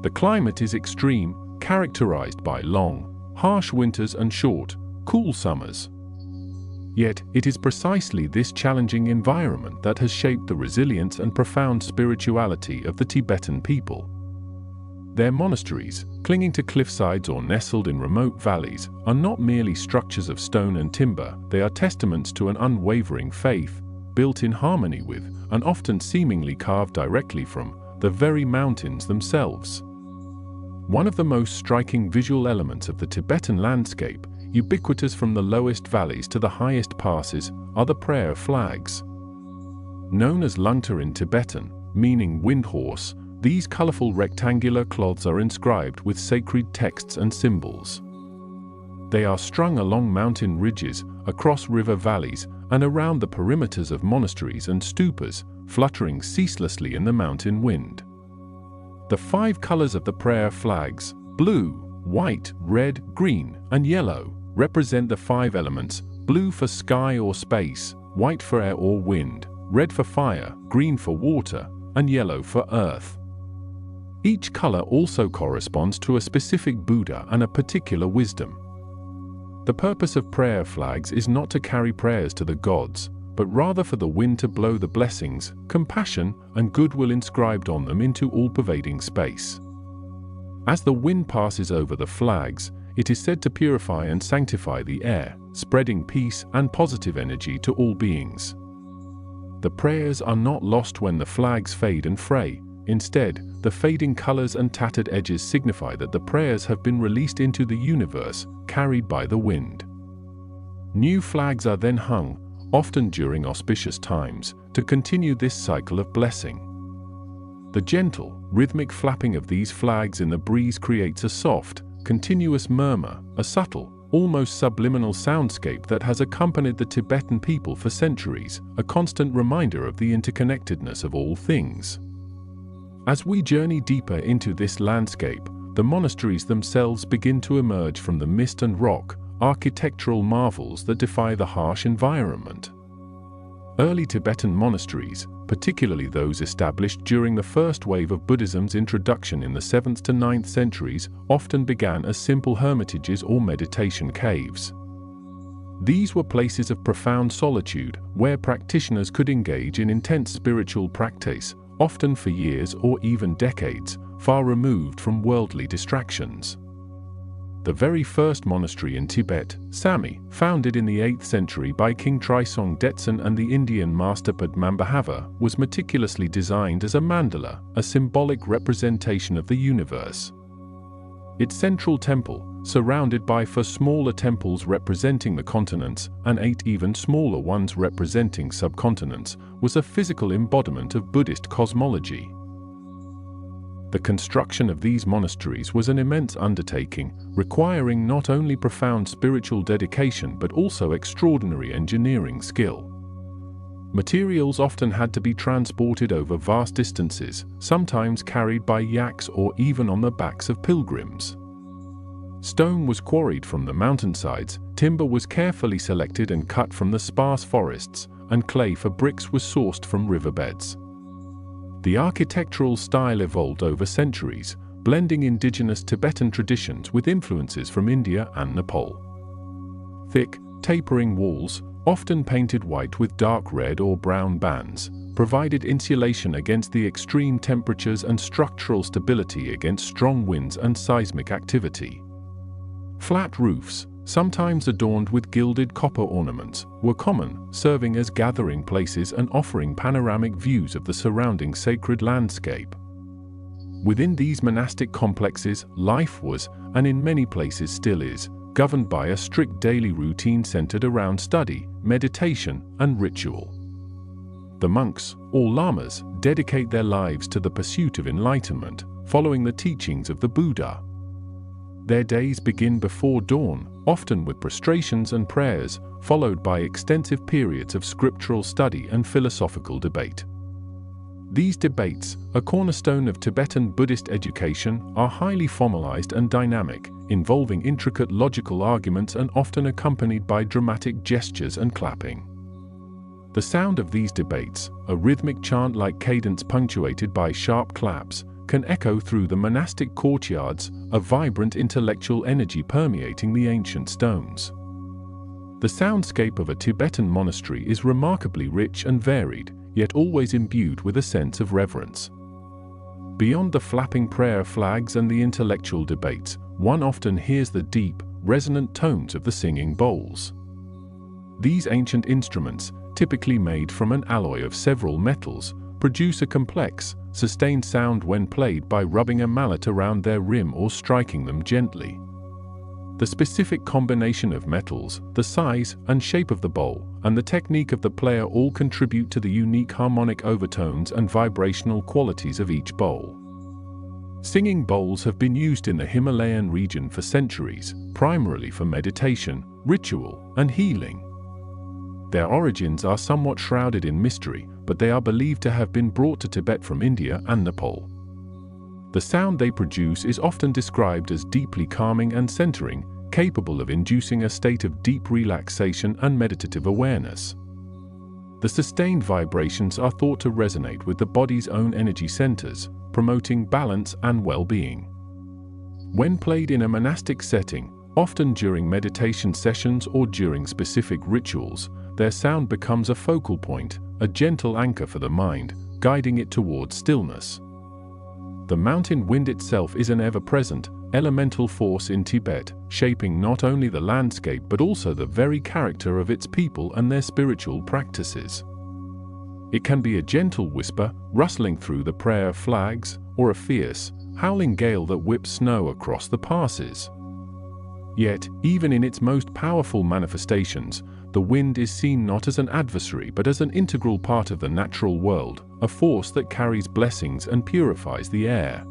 Speaker 1: The climate is extreme, characterized by long, harsh winters and short, cool summers. Yet, it is precisely this challenging environment that has shaped the resilience and profound spirituality of the Tibetan people. Their monasteries, clinging to cliffsides or nestled in remote valleys, are not merely structures of stone and timber, they are testaments to an unwavering faith, built in harmony with, and often seemingly carved directly from, the very mountains themselves. One of the most striking visual elements of the Tibetan landscape, ubiquitous from the lowest valleys to the highest passes, are the prayer flags. Known as lungta in Tibetan, meaning wind horse, these colorful rectangular cloths are inscribed with sacred texts and symbols. They are strung along mountain ridges, across river valleys, and around the perimeters of monasteries and stupas, fluttering ceaselessly in the mountain wind. The 5 colors of the prayer flags, blue, white, red, green, and yellow, represent the 5 elements: blue for sky or space, white for air or wind, red for fire, green for water, and yellow for earth. Each color also corresponds to a specific Buddha and a particular wisdom. The purpose of prayer flags is not to carry prayers to the gods, but rather for the wind to blow the blessings, compassion, and goodwill inscribed on them into all-pervading space. As the wind passes over the flags, it is said to purify and sanctify the air, spreading peace and positive energy to all beings. The prayers are not lost when the flags fade and fray. Instead, the fading colors and tattered edges signify that the prayers have been released into the universe, carried by the wind. New flags are then hung, often during auspicious times, to continue this cycle of blessing. The gentle, rhythmic flapping of these flags in the breeze creates a soft, continuous murmur, a subtle, almost subliminal soundscape that has accompanied the Tibetan people for centuries, a constant reminder of the interconnectedness of all things. As we journey deeper into this landscape, the monasteries themselves begin to emerge from the mist and rock, architectural marvels that defy the harsh environment. Early Tibetan monasteries, particularly those established during the first wave of Buddhism's introduction in the 7th to 9th centuries, often began as simple hermitages or meditation caves. These were places of profound solitude, where practitioners could engage in intense spiritual practice, often for years or even decades, far removed from worldly distractions. The very first monastery in Tibet, Sami, founded in the 8th century by King Trisong Detsen and the Indian master Padmambhava, was meticulously designed as a mandala, a symbolic representation of the universe. Its central temple, surrounded by 4 smaller temples representing the continents and 8 even smaller ones representing subcontinents, was a physical embodiment of Buddhist cosmology. The construction of these monasteries was an immense undertaking, requiring not only profound spiritual dedication but also extraordinary engineering skill. Materials often had to be transported over vast distances, sometimes carried by yaks or even on the backs of pilgrims. Stone was quarried from the mountainsides, timber was carefully selected and cut from the sparse forests, and clay for bricks was sourced from riverbeds. The architectural style evolved over centuries, blending indigenous Tibetan traditions with influences from India and Nepal. Thick, tapering walls, often painted white with dark red or brown bands, provided insulation against the extreme temperatures and structural stability against strong winds and seismic activity. Flat roofs, sometimes adorned with gilded copper ornaments, were common, serving as gathering places and offering panoramic views of the surrounding sacred landscape. Within these monastic complexes, life was, and in many places still is, governed by a strict daily routine centered around study, meditation, and ritual. The monks, or lamas, dedicate their lives to the pursuit of enlightenment, following the teachings of the Buddha. Their days begin before dawn, often with prostrations and prayers, followed by extensive periods of scriptural study and philosophical debate. These debates, a cornerstone of Tibetan Buddhist education, are highly formalized and dynamic, involving intricate logical arguments and often accompanied by dramatic gestures and clapping. The sound of these debates, a rhythmic chant-like cadence punctuated by sharp claps, can echo through the monastic courtyards, a vibrant intellectual energy permeating the ancient stones. The soundscape of a Tibetan monastery is remarkably rich and varied, yet always imbued with a sense of reverence. Beyond the flapping prayer flags and the intellectual debates, one often hears the deep, resonant tones of the singing bowls. These ancient instruments, typically made from an alloy of several metals, produce a complex, sustained sound when played by rubbing a mallet around their rim or striking them gently. The specific combination of metals, the size and shape of the bowl, and the technique of the player all contribute to the unique harmonic overtones and vibrational qualities of each bowl. Singing bowls have been used in the Himalayan region for centuries, primarily for meditation, ritual, and healing. Their origins are somewhat shrouded in mystery, but they are believed to have been brought to Tibet from India and Nepal. The sound they produce is often described as deeply calming and centering, capable of inducing a state of deep relaxation and meditative awareness. The sustained vibrations are thought to resonate with the body's own energy centers, promoting balance and well-being. When played in a monastic setting, often during meditation sessions or during specific rituals, their sound becomes a focal point, a gentle anchor for the mind, guiding it towards stillness. The mountain wind itself is an ever-present, elemental force in Tibet, shaping not only the landscape but also the very character of its people and their spiritual practices. It can be a gentle whisper, rustling through the prayer flags, or a fierce, howling gale that whips snow across the passes. Yet, even in its most powerful manifestations, the wind is seen not as an adversary but as an integral part of the natural world, a force that carries blessings and purifies the air.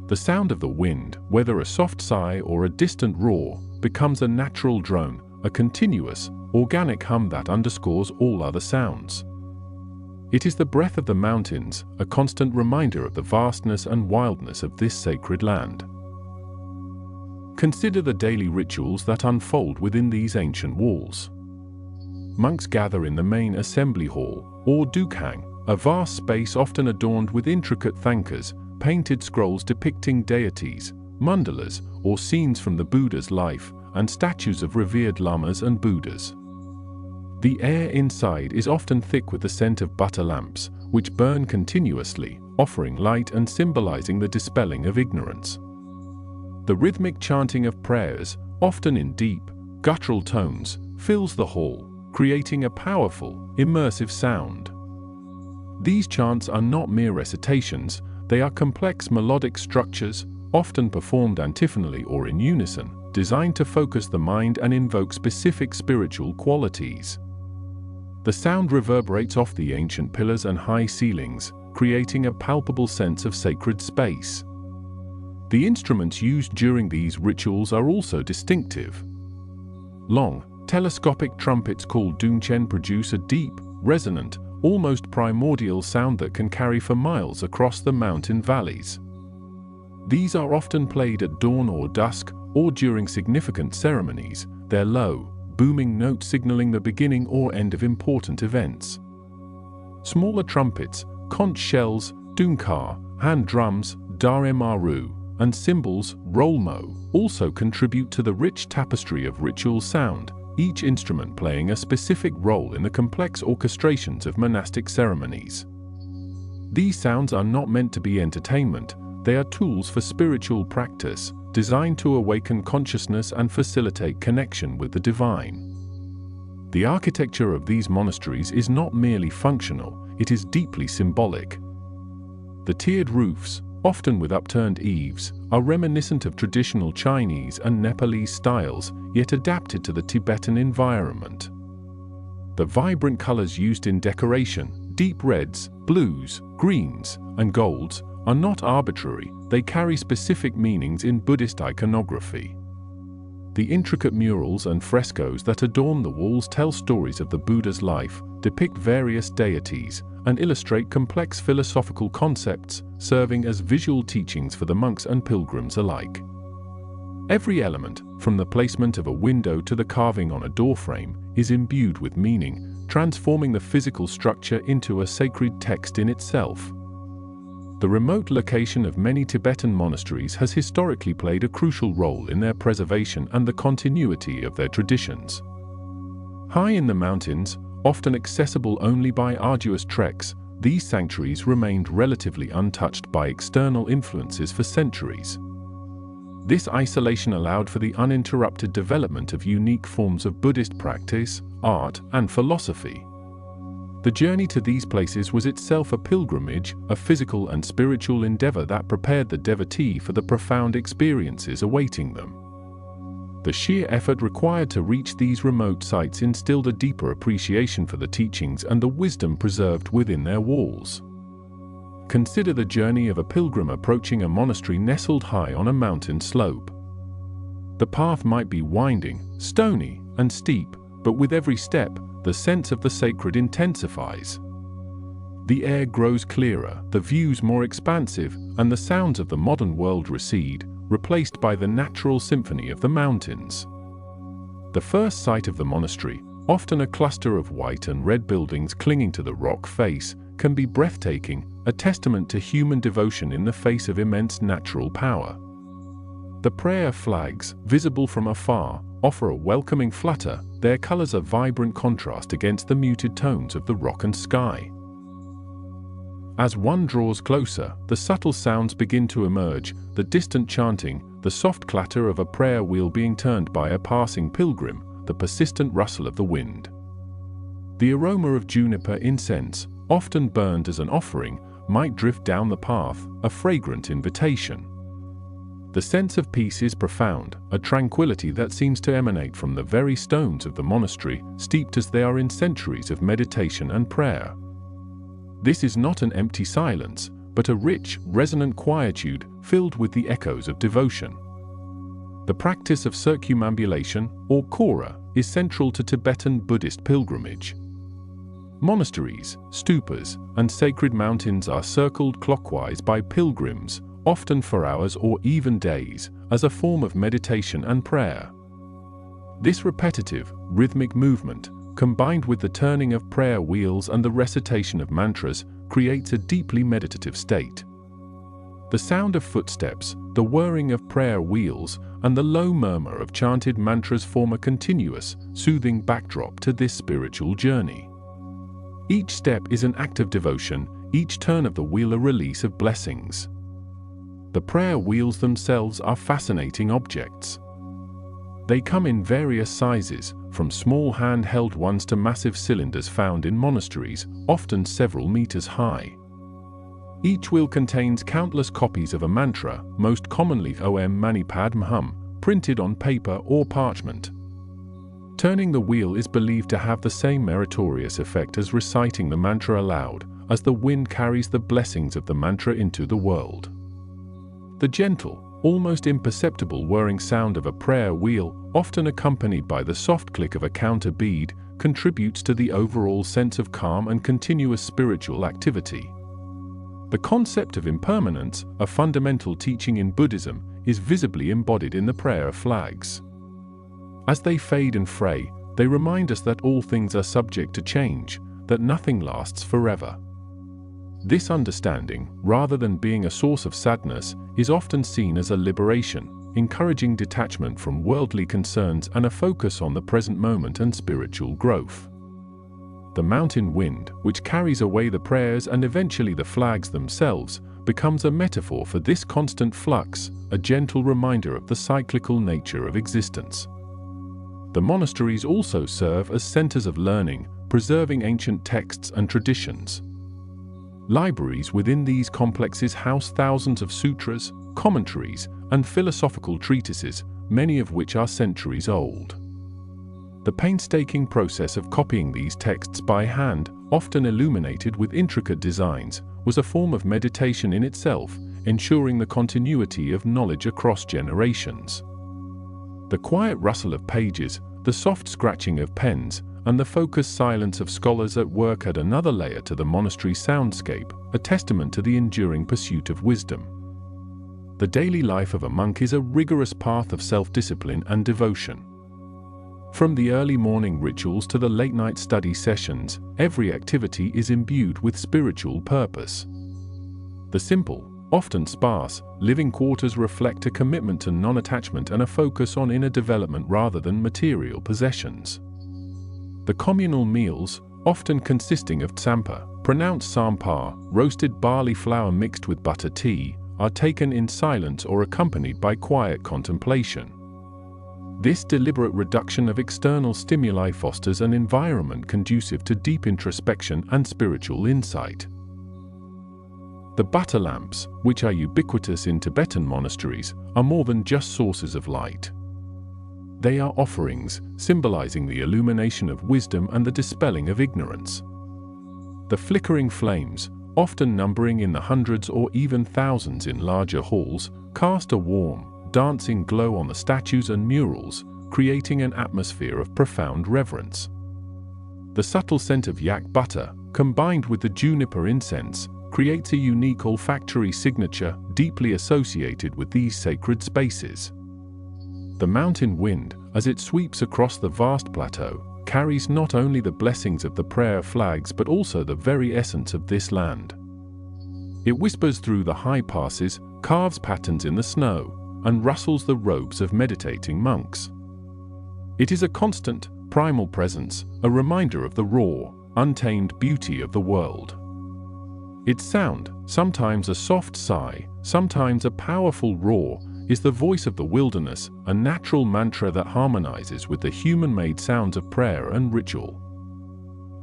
Speaker 1: The sound of the wind, whether a soft sigh or a distant roar, becomes a natural drone, a continuous, organic hum that underscores all other sounds. It is the breath of the mountains, a constant reminder of the vastness and wildness of this sacred land. Consider the daily rituals that unfold within these ancient walls. Monks gather in the main assembly hall, or dukhang, a vast space often adorned with intricate thankas, painted scrolls depicting deities, mandalas, or scenes from the Buddha's life, and statues of revered lamas and Buddhas. The air inside is often thick with the scent of butter lamps, which burn continuously, offering light and symbolizing the dispelling of ignorance. The rhythmic chanting of prayers, often in deep, guttural tones, fills the hall, creating a powerful, immersive sound. These chants are not mere recitations, they are complex melodic structures, often performed antiphonally or in unison, designed to focus the mind and invoke specific spiritual qualities. The sound reverberates off the ancient pillars and high ceilings, creating a palpable sense of sacred space. The instruments used during these rituals are also distinctive. Long, telescopic trumpets called dungchen produce a deep, resonant, almost primordial sound that can carry for miles across the mountain valleys. These are often played at dawn or dusk, or during significant ceremonies, their low, booming note signaling the beginning or end of important events. Smaller trumpets, conch shells, dungkar, hand drums, daremaru, and cymbals, rolmo, also contribute to the rich tapestry of ritual sound, each instrument playing a specific role in the complex orchestrations of monastic ceremonies. These sounds are not meant to be entertainment, they are tools for spiritual practice, designed to awaken consciousness and facilitate connection with the divine. The architecture of these monasteries is not merely functional, it is deeply symbolic. The tiered roofs, often with upturned eaves, are reminiscent of traditional Chinese and Nepalese styles, yet adapted to the Tibetan environment. The vibrant colors used in decoration, deep reds, blues, greens, and golds, are not arbitrary, they carry specific meanings in Buddhist iconography. The intricate murals and frescoes that adorn the walls tell stories of the Buddha's life, depict various deities, and illustrate complex philosophical concepts, serving as visual teachings for the monks and pilgrims alike. Every element, from the placement of a window to the carving on a doorframe, is imbued with meaning, transforming the physical structure into a sacred text in itself. The remote location of many Tibetan monasteries has historically played a crucial role in their preservation and the continuity of their traditions. High in the mountains, often accessible only by arduous treks, these sanctuaries remained relatively untouched by external influences for centuries. This isolation allowed for the uninterrupted development of unique forms of Buddhist practice, art, and philosophy. The journey to these places was itself a pilgrimage, a physical and spiritual endeavor that prepared the devotee for the profound experiences awaiting them. The sheer effort required to reach these remote sites instilled a deeper appreciation for the teachings and the wisdom preserved within their walls. Consider the journey of a pilgrim approaching a monastery nestled high on a mountain slope. The path might be winding, stony, and steep, but with every step, the sense of the sacred intensifies. The air grows clearer, the views more expansive, and the sounds of the modern world recede, replaced by the natural symphony of the mountains. The first sight of the monastery, often a cluster of white and red buildings clinging to the rock face, can be breathtaking, a testament to human devotion in the face of immense natural power. The prayer flags, visible from afar, offer a welcoming flutter, their colors a vibrant contrast against the muted tones of the rock and sky. As one draws closer, the subtle sounds begin to emerge, the distant chanting, the soft clatter of a prayer wheel being turned by a passing pilgrim, the persistent rustle of the wind. The aroma of juniper incense, often burned as an offering, might drift down the path, a fragrant invitation. The sense of peace is profound, a tranquility that seems to emanate from the very stones of the monastery, steeped as they are in centuries of meditation and prayer. This is not an empty silence, but a rich, resonant quietude filled with the echoes of devotion. The practice of circumambulation, or kora, is central to Tibetan Buddhist pilgrimage. Monasteries, stupas, and sacred mountains are circled clockwise by pilgrims, often for hours or even days, as a form of meditation and prayer. This repetitive, rhythmic movement, combined with the turning of prayer wheels and the recitation of mantras, creates a deeply meditative state. The sound of footsteps, the whirring of prayer wheels, and the low murmur of chanted mantras form a continuous, soothing backdrop to this spiritual journey. Each step is an act of devotion, each turn of the wheel a release of blessings. The prayer wheels themselves are fascinating objects. They come in various sizes, from small hand-held ones to massive cylinders found in monasteries, often several meters high. Each wheel contains countless copies of a mantra, most commonly Om Mani Padme Hum, printed on paper or parchment. Turning the wheel is believed to have the same meritorious effect as reciting the mantra aloud, as the wind carries the blessings of the mantra into the world. The gentle, almost imperceptible whirring sound of a prayer wheel, often accompanied by the soft click of a counter bead, contributes to the overall sense of calm and continuous spiritual activity. The concept of impermanence, a fundamental teaching in Buddhism, is visibly embodied in the prayer flags. As they fade and fray, they remind us that all things are subject to change, that nothing lasts forever. This understanding, rather than being a source of sadness, is often seen as a liberation, encouraging detachment from worldly concerns and a focus on the present moment and spiritual growth. The mountain wind, which carries away the prayers and eventually the flags themselves, becomes a metaphor for this constant flux, a gentle reminder of the cyclical nature of existence. The monasteries also serve as centers of learning, preserving ancient texts and traditions. Libraries within these complexes house thousands of sutras, commentaries, and philosophical treatises, many of which are centuries old. The painstaking process of copying these texts by hand, often illuminated with intricate designs, was a form of meditation in itself, ensuring the continuity of knowledge across generations. The quiet rustle of pages, the soft scratching of pens, and the focused silence of scholars at work add another layer to the monastery soundscape, a testament to the enduring pursuit of wisdom. The daily life of a monk is a rigorous path of self-discipline and devotion. From the early morning rituals to the late-night study sessions, every activity is imbued with spiritual purpose. The simple, often sparse, living quarters reflect a commitment to non-attachment and a focus on inner development rather than material possessions. The communal meals, often consisting of tsampa, pronounced sampar, roasted barley flour mixed with butter tea, are taken in silence or accompanied by quiet contemplation. This deliberate reduction of external stimuli fosters an environment conducive to deep introspection and spiritual insight. The butter lamps, which are ubiquitous in Tibetan monasteries, are more than just sources of light. They are offerings, symbolizing the illumination of wisdom and the dispelling of ignorance. The flickering flames, often numbering in the hundreds or even thousands in larger halls, cast a warm, dancing glow on the statues and murals, creating an atmosphere of profound reverence. The subtle scent of yak butter, combined with the juniper incense, creates a unique olfactory signature deeply associated with these sacred spaces. The mountain wind, as it sweeps across the vast plateau, carries not only the blessings of the prayer flags but also the very essence of this land. It whispers through the high passes, carves patterns in the snow, and rustles the robes of meditating monks. It is a constant, primal presence, a reminder of the raw, untamed beauty of the world. Its sound, sometimes a soft sigh, sometimes a powerful roar, is the voice of the wilderness, a natural mantra that harmonizes with the human-made sounds of prayer and ritual.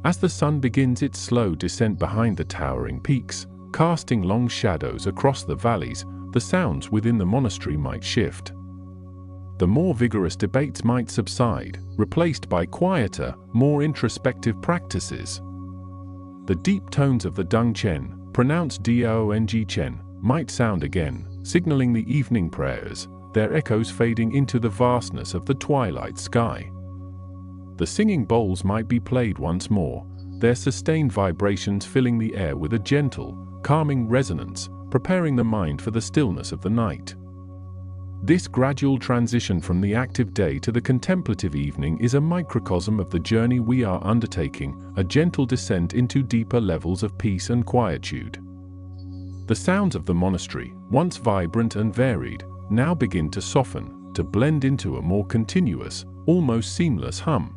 Speaker 1: As the sun begins its slow descent behind the towering peaks, casting long shadows across the valleys, the sounds within the monastery might shift. The more vigorous debates might subside, replaced by quieter, more introspective practices. The deep tones of the Dung Chen, pronounced Dong Chen, might sound again, signaling the evening prayers, their echoes fading into the vastness of the twilight sky. The singing bowls might be played once more, their sustained vibrations filling the air with a gentle, calming resonance, preparing the mind for the stillness of the night. This gradual transition from the active day to the contemplative evening is a microcosm of the journey we are undertaking, a gentle descent into deeper levels of peace and quietude. The sounds of the monastery, once vibrant and varied, now begin to soften, to blend into a more continuous, almost seamless hum.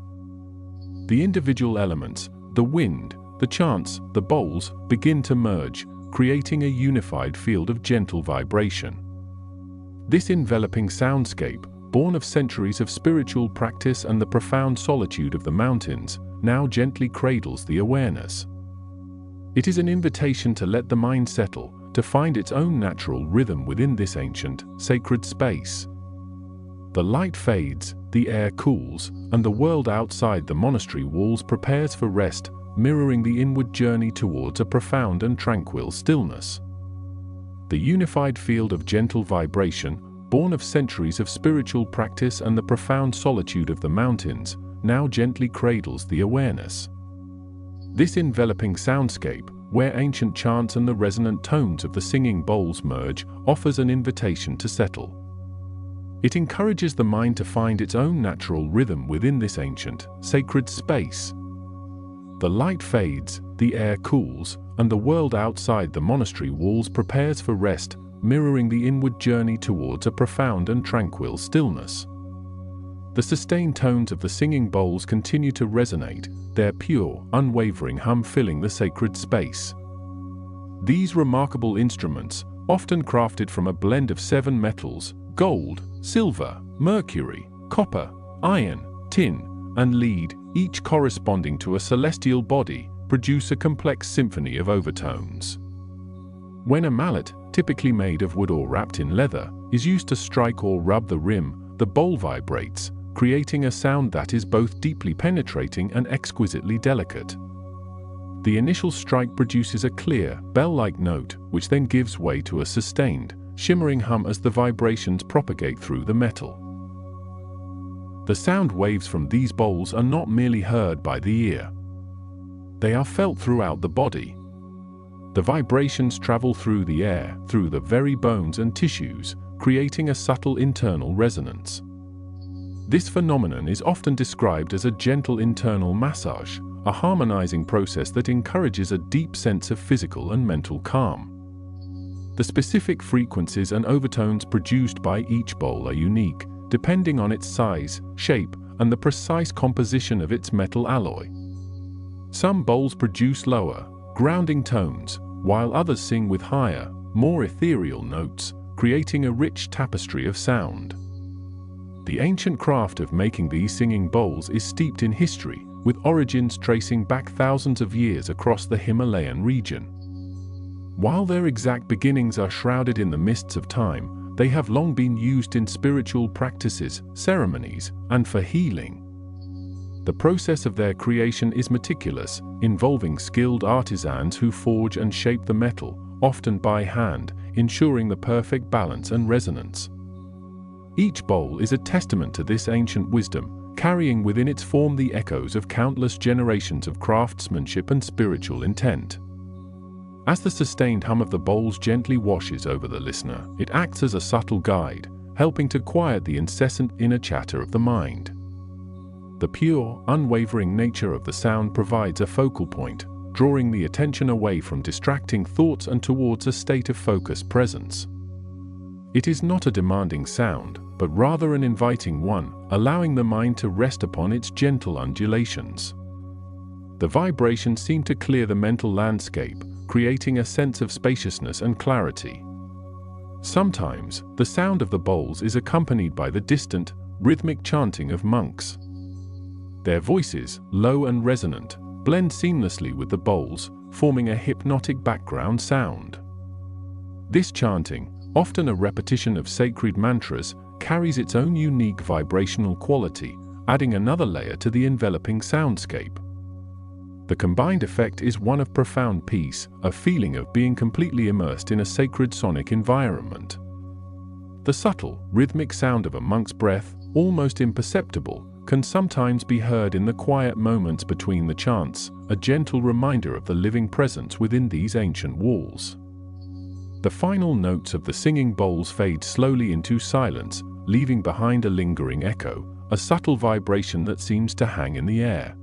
Speaker 1: The individual elements, the wind, the chants, the bowls, begin to merge, creating a unified field of gentle vibration. This enveloping soundscape, born of centuries of spiritual practice and the profound solitude of the mountains, now gently cradles the awareness. It is an invitation to let the mind settle, to find its own natural rhythm within this ancient, sacred space. The light fades, the air cools, and the world outside the monastery walls prepares for rest, mirroring the inward journey towards a profound and tranquil stillness. The unified field of gentle vibration, born of centuries of spiritual practice and the profound solitude of the mountains, now gently cradles the awareness. This enveloping soundscape, where ancient chants and the resonant tones of the singing bowls merge, offers an invitation to settle. It encourages the mind to find its own natural rhythm within this ancient, sacred space. The light fades, the air cools, and the world outside the monastery walls prepares for rest, mirroring the inward journey towards a profound and tranquil stillness. The sustained tones of the singing bowls continue to resonate, their pure, unwavering hum filling the sacred space. These remarkable instruments, often crafted from a blend of 7 metals, gold, silver, mercury, copper, iron, tin, and lead, each corresponding to a celestial body, produce a complex symphony of overtones. When a mallet, typically made of wood or wrapped in leather, is used to strike or rub the rim, the bowl vibrates, creating a sound that is both deeply penetrating and exquisitely delicate. The initial strike produces a clear, bell-like note, which then gives way to a sustained, shimmering hum as the vibrations propagate through the metal. The sound waves from these bowls are not merely heard by the ear. They are felt throughout the body. The vibrations travel through the air, through the very bones and tissues, creating a subtle internal resonance. This phenomenon is often described as a gentle internal massage, a harmonizing process that encourages a deep sense of physical and mental calm. The specific frequencies and overtones produced by each bowl are unique, depending on its size, shape, and the precise composition of its metal alloy. Some bowls produce lower, grounding tones, while others sing with higher, more ethereal notes, creating a rich tapestry of sound. The ancient craft of making these singing bowls is steeped in history, with origins tracing back thousands of years across the Himalayan region. While their exact beginnings are shrouded in the mists of time, they have long been used in spiritual practices, ceremonies, and for healing. The process of their creation is meticulous, involving skilled artisans who forge and shape the metal, often by hand, ensuring the perfect balance and resonance. Each bowl is a testament to this ancient wisdom, carrying within its form the echoes of countless generations of craftsmanship and spiritual intent. As the sustained hum of the bowls gently washes over the listener, it acts as a subtle guide, helping to quiet the incessant inner chatter of the mind. The pure, unwavering nature of the sound provides a focal point, drawing the attention away from distracting thoughts and towards a state of focused presence. It is not a demanding sound, but rather an inviting one, allowing the mind to rest upon its gentle undulations. The vibrations seem to clear the mental landscape, creating a sense of spaciousness and clarity. Sometimes, the sound of the bowls is accompanied by the distant, rhythmic chanting of monks. Their voices, low and resonant, blend seamlessly with the bowls, forming a hypnotic background sound. This chanting, often a repetition of sacred mantras, carries its own unique vibrational quality, adding another layer to the enveloping soundscape. The combined effect is one of profound peace, a feeling of being completely immersed in a sacred sonic environment. The subtle, rhythmic sound of a monk's breath, almost imperceptible, can sometimes be heard in the quiet moments between the chants, a gentle reminder of the living presence within these ancient walls. The final notes of the singing bowls fade slowly into silence, leaving behind a lingering echo, a subtle vibration that seems to hang in the air.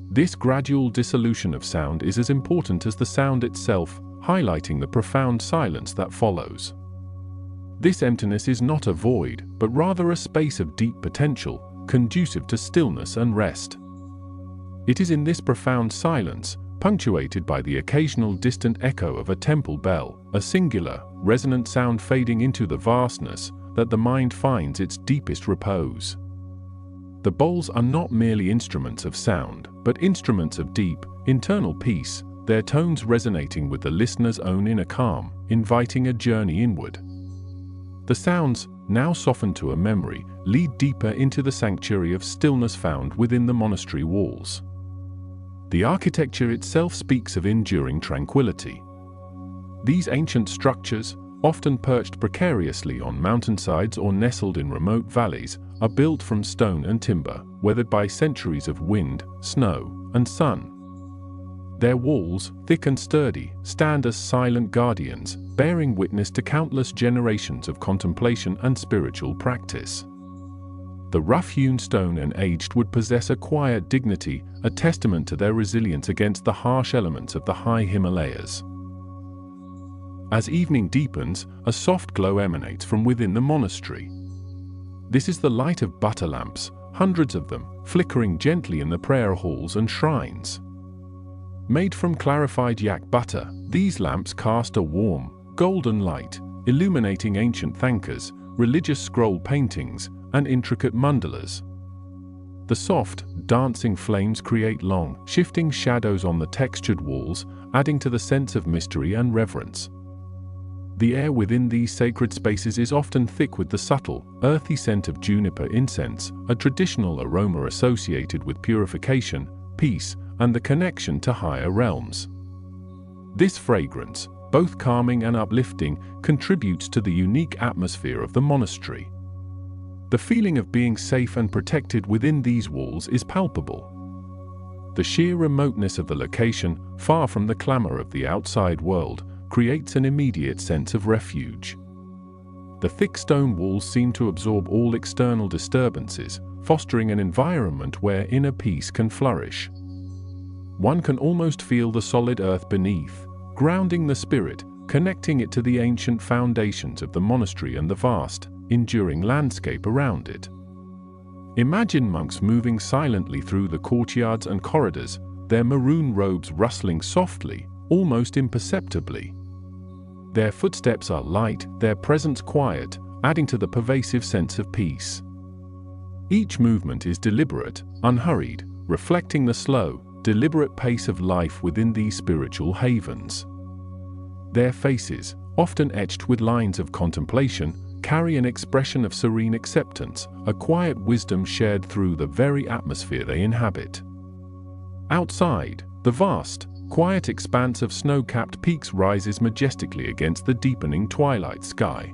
Speaker 1: This gradual dissolution of sound is as important as the sound itself, highlighting the profound silence that follows. This emptiness is not a void, but rather a space of deep potential, conducive to stillness and rest. It is in this profound silence, punctuated by the occasional distant echo of a temple bell, a singular, resonant sound fading into the vastness, that the mind finds its deepest repose. The bowls are not merely instruments of sound, but instruments of deep, internal peace, their tones resonating with the listener's own inner calm, inviting a journey inward. The sounds, now softened to a memory, lead deeper into the sanctuary of stillness found within the monastery walls. The architecture itself speaks of enduring tranquility. These ancient structures, often perched precariously on mountainsides or nestled in remote valleys, are built from stone and timber, weathered by centuries of wind, snow, and sun. Their walls, thick and sturdy, stand as silent guardians, bearing witness to countless generations of contemplation and spiritual practice. The rough-hewn stone and aged wood possess a quiet dignity, a testament to their resilience against the harsh elements of the high Himalayas. As evening deepens, a soft glow emanates from within the monastery. This is the light of butter lamps, hundreds of them, flickering gently in the prayer halls and shrines. Made from clarified yak butter, these lamps cast a warm, golden light, illuminating ancient thankas, religious scroll paintings, and intricate mandalas. The soft, dancing flames create long, shifting shadows on the textured walls, adding to the sense of mystery and reverence. The air within these sacred spaces is often thick with the subtle, earthy scent of juniper incense, a traditional aroma associated with purification, peace, and the connection to higher realms. This fragrance, both calming and uplifting, contributes to the unique atmosphere of the monastery. The feeling of being safe and protected within these walls is palpable. The sheer remoteness of the location, far from the clamor of the outside world, creates an immediate sense of refuge. The thick stone walls seem to absorb all external disturbances, fostering an environment where inner peace can flourish. One can almost feel the solid earth beneath, grounding the spirit, connecting it to the ancient foundations of the monastery and the vast, enduring landscape around it. Imagine monks moving silently through the courtyards and corridors, their maroon robes rustling softly, almost imperceptibly. Their footsteps are light, their presence quiet, adding to the pervasive sense of peace. Each movement is deliberate, unhurried, reflecting the slow, deliberate pace of life within these spiritual havens. Their faces, often etched with lines of contemplation, carry an expression of serene acceptance, a quiet wisdom shared through the very atmosphere they inhabit. Outside, the vast, quiet expanse of snow-capped peaks rises majestically against the deepening twilight sky.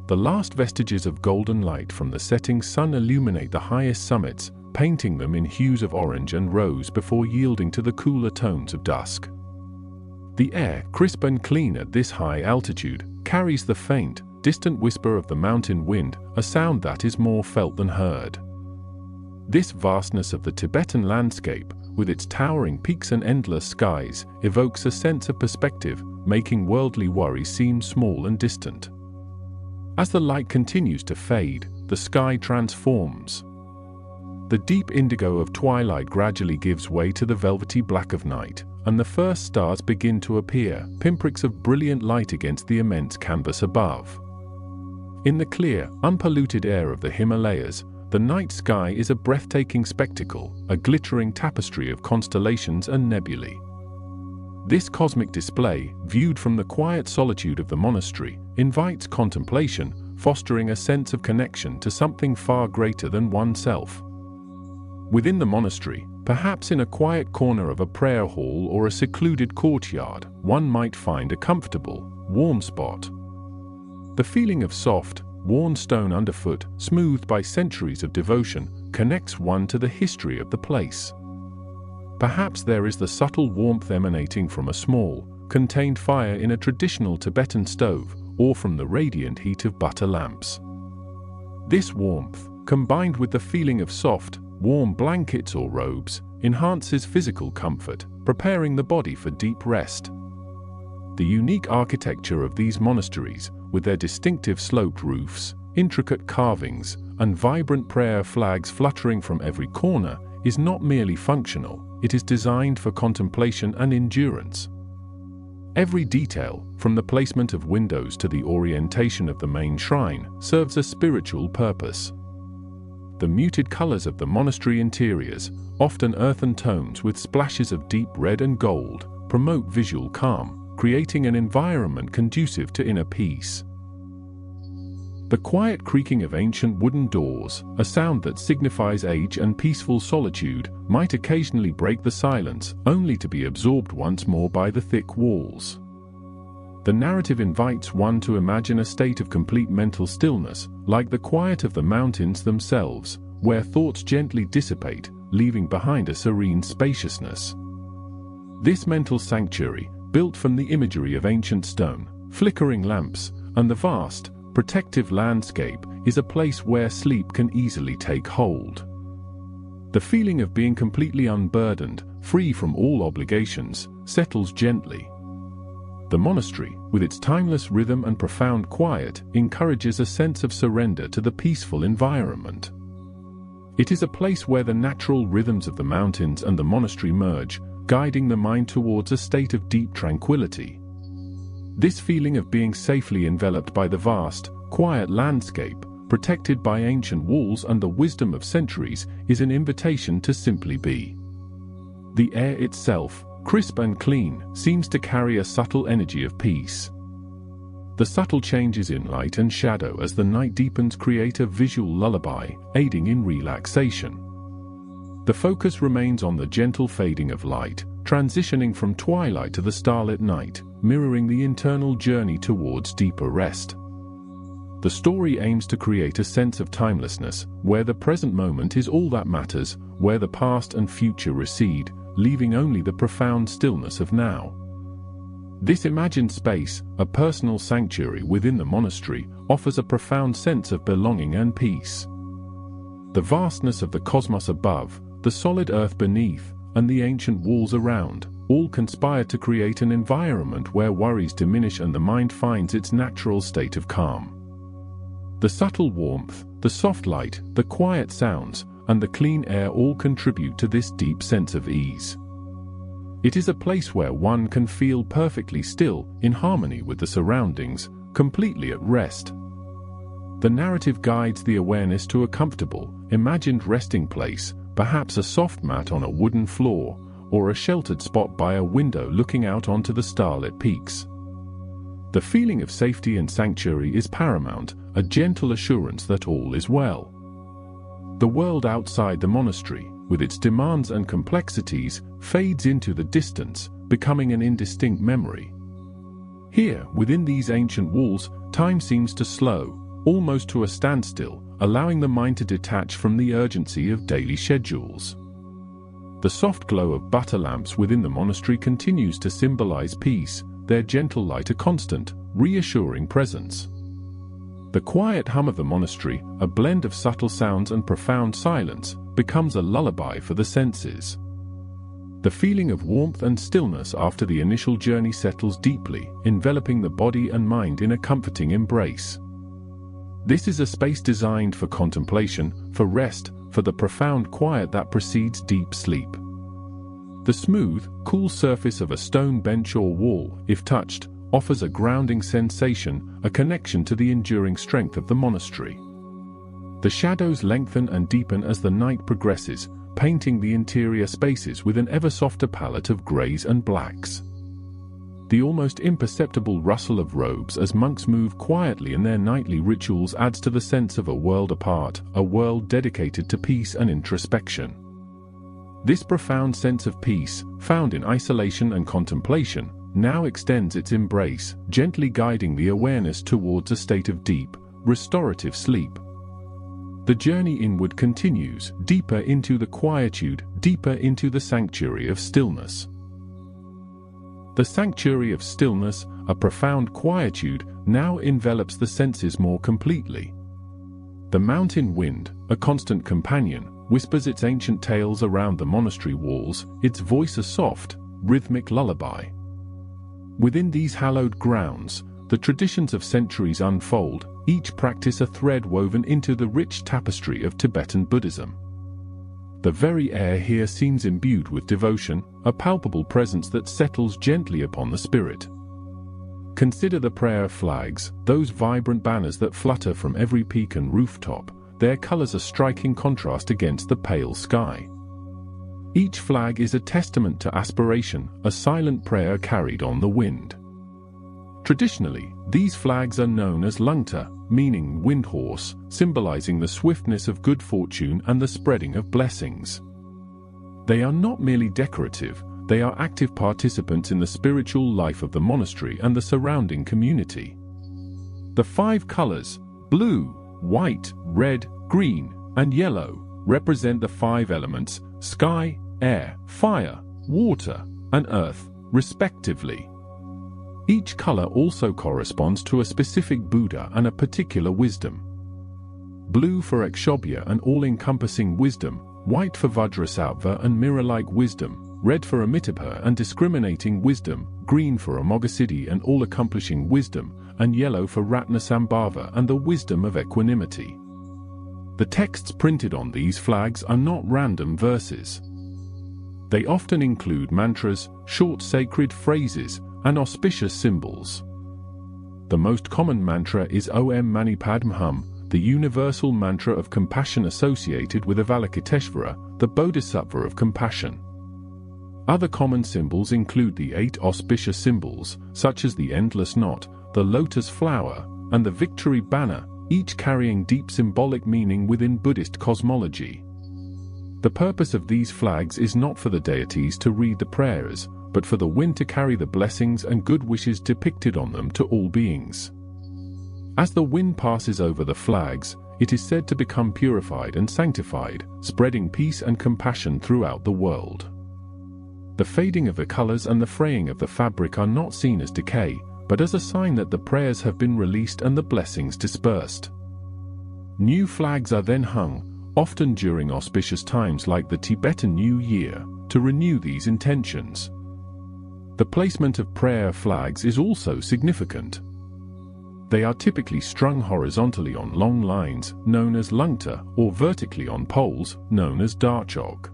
Speaker 1: The last vestiges of golden light from the setting sun illuminate the highest summits, painting them in hues of orange and rose before yielding to the cooler tones of dusk. The air, crisp and clean at this high altitude, carries the faint, distant whisper of the mountain wind, a sound that is more felt than heard. This vastness of the Tibetan landscape, with its towering peaks and endless skies, evokes a sense of perspective, making worldly worries seem small and distant. As the light continues to fade, the sky transforms. The deep indigo of twilight gradually gives way to the velvety black of night, and the first stars begin to appear, pinpricks of brilliant light against the immense canvas above. In the clear, unpolluted air of the Himalayas, the night sky is a breathtaking spectacle, a glittering tapestry of constellations and nebulae. This cosmic display, viewed from the quiet solitude of the monastery, invites contemplation, fostering a sense of connection to something far greater than oneself. Within the monastery, perhaps in a quiet corner of a prayer hall or a secluded courtyard, one might find a comfortable, warm spot. The feeling of soft, worn stone underfoot, smoothed by centuries of devotion, connects one to the history of the place. Perhaps there is the subtle warmth emanating from a small, contained fire in a traditional Tibetan stove, or from the radiant heat of butter lamps. This warmth, combined with the feeling of soft, warm blankets or robes, enhances physical comfort, preparing the body for deep rest. The unique architecture of these monasteries, with their distinctive sloped roofs, intricate carvings, and vibrant prayer flags fluttering from every corner, is not merely functional, it is designed for contemplation and endurance. Every detail, from the placement of windows to the orientation of the main shrine, serves a spiritual purpose. The muted colors of the monastery interiors, often earthen tones with splashes of deep red and gold, promote visual calm, creating an environment conducive to inner peace. The quiet creaking of ancient wooden doors, a sound that signifies age and peaceful solitude, might occasionally break the silence, only to be absorbed once more by the thick walls. The narrative invites one to imagine a state of complete mental stillness, like the quiet of the mountains themselves, where thoughts gently dissipate, leaving behind a serene spaciousness. This mental sanctuary, built from the imagery of ancient stone, flickering lamps, and the vast, protective landscape, is a place where sleep can easily take hold. The feeling of being completely unburdened, free from all obligations, settles gently. The monastery, with its timeless rhythm and profound quiet, encourages a sense of surrender to the peaceful environment. It is a place where the natural rhythms of the mountains and the monastery merge, guiding the mind towards a state of deep tranquility. This feeling of being safely enveloped by the vast, quiet landscape, protected by ancient walls and the wisdom of centuries, is an invitation to simply be. The air itself, crisp and clean, seems to carry a subtle energy of peace. The subtle changes in light and shadow as the night deepens create a visual lullaby, aiding in relaxation. The focus remains on the gentle fading of light, transitioning from twilight to the starlit night, mirroring the internal journey towards deeper rest. The story aims to create a sense of timelessness, where the present moment is all that matters, where the past and future recede, leaving only the profound stillness of now. This imagined space, a personal sanctuary within the monastery, offers a profound sense of belonging and peace. The vastness of the cosmos above, the solid earth beneath, and the ancient walls around, all conspire to create an environment where worries diminish and the mind finds its natural state of calm. The subtle warmth, the soft light, the quiet sounds, and the clean air all contribute to this deep sense of ease. It is a place where one can feel perfectly still, in harmony with the surroundings, completely at rest. The narrative guides the awareness to a comfortable, imagined resting place, perhaps a soft mat on a wooden floor, or a sheltered spot by a window looking out onto the starlit peaks. The feeling of safety and sanctuary is paramount, a gentle assurance that all is well. The world outside the monastery, with its demands and complexities, fades into the distance, becoming an indistinct memory. Here, within these ancient walls, time seems to slow, almost to a standstill, allowing the mind to detach from the urgency of daily schedules. The soft glow of butter lamps within the monastery continues to symbolize peace, their gentle light a constant, reassuring presence. The quiet hum of the monastery, a blend of subtle sounds and profound silence, becomes a lullaby for the senses. The feeling of warmth and stillness after the initial journey settles deeply, enveloping the body and mind in a comforting embrace. This is a space designed for contemplation, for rest, for the profound quiet that precedes deep sleep. The smooth, cool surface of a stone bench or wall, if touched, offers a grounding sensation, a connection to the enduring strength of the monastery. The shadows lengthen and deepen as the night progresses, painting the interior spaces with an ever softer palette of greys and blacks. The almost imperceptible rustle of robes as monks move quietly in their nightly rituals adds to the sense of a world apart, a world dedicated to peace and introspection. This profound sense of peace, found in isolation and contemplation, now extends its embrace, gently guiding the awareness towards a state of deep, restorative sleep. The journey inward continues, deeper into the quietude, deeper into the sanctuary of stillness. The sanctuary of stillness, a profound quietude, now envelops the senses more completely. The mountain wind, a constant companion, whispers its ancient tales around the monastery walls, its voice a soft, rhythmic lullaby. Within these hallowed grounds, the traditions of centuries unfold, each practice a thread woven into the rich tapestry of Tibetan Buddhism. The very air here seems imbued with devotion, a palpable presence that settles gently upon the spirit. Consider the prayer flags, those vibrant banners that flutter from every peak and rooftop, their colors a striking contrast against the pale sky. Each flag is a testament to aspiration, a silent prayer carried on the wind. Traditionally, these flags are known as lungta, meaning wind horse, symbolizing the swiftness of good fortune and the spreading of blessings. They are not merely decorative, they are active participants in the spiritual life of the monastery and the surrounding community. The 5 colors, blue, white, red, green, and yellow, represent the 5 elements, sky, air, fire, water, and earth, respectively. Each color also corresponds to a specific Buddha and a particular wisdom. Blue for Akshobhya and all-encompassing wisdom, white for Vajrasattva and mirror-like wisdom, red for Amitabha and discriminating wisdom, green for Amoghasiddhi and all-accomplishing wisdom, and yellow for Ratnasambhava and the wisdom of equanimity. The texts printed on these flags are not random verses. They often include mantras, short sacred phrases, and auspicious symbols. The most common mantra is Om Mani Padme Hum, the universal mantra of compassion associated with Avalokiteshvara, the Bodhisattva of compassion. Other common symbols include the 8 auspicious symbols, such as the endless knot, the lotus flower, and the victory banner, each carrying deep symbolic meaning within Buddhist cosmology. The purpose of these flags is not for the deities to read the prayers, but for the wind to carry the blessings and good wishes depicted on them to all beings. As the wind passes over the flags, it is said to become purified and sanctified, spreading peace and compassion throughout the world. The fading of the colors and the fraying of the fabric are not seen as decay, but as a sign that the prayers have been released and the blessings dispersed. New flags are then hung, often during auspicious times like the Tibetan New Year, to renew these intentions. The placement of prayer flags is also significant. They are typically strung horizontally on long lines, known as lungta, or vertically on poles, known as darchog.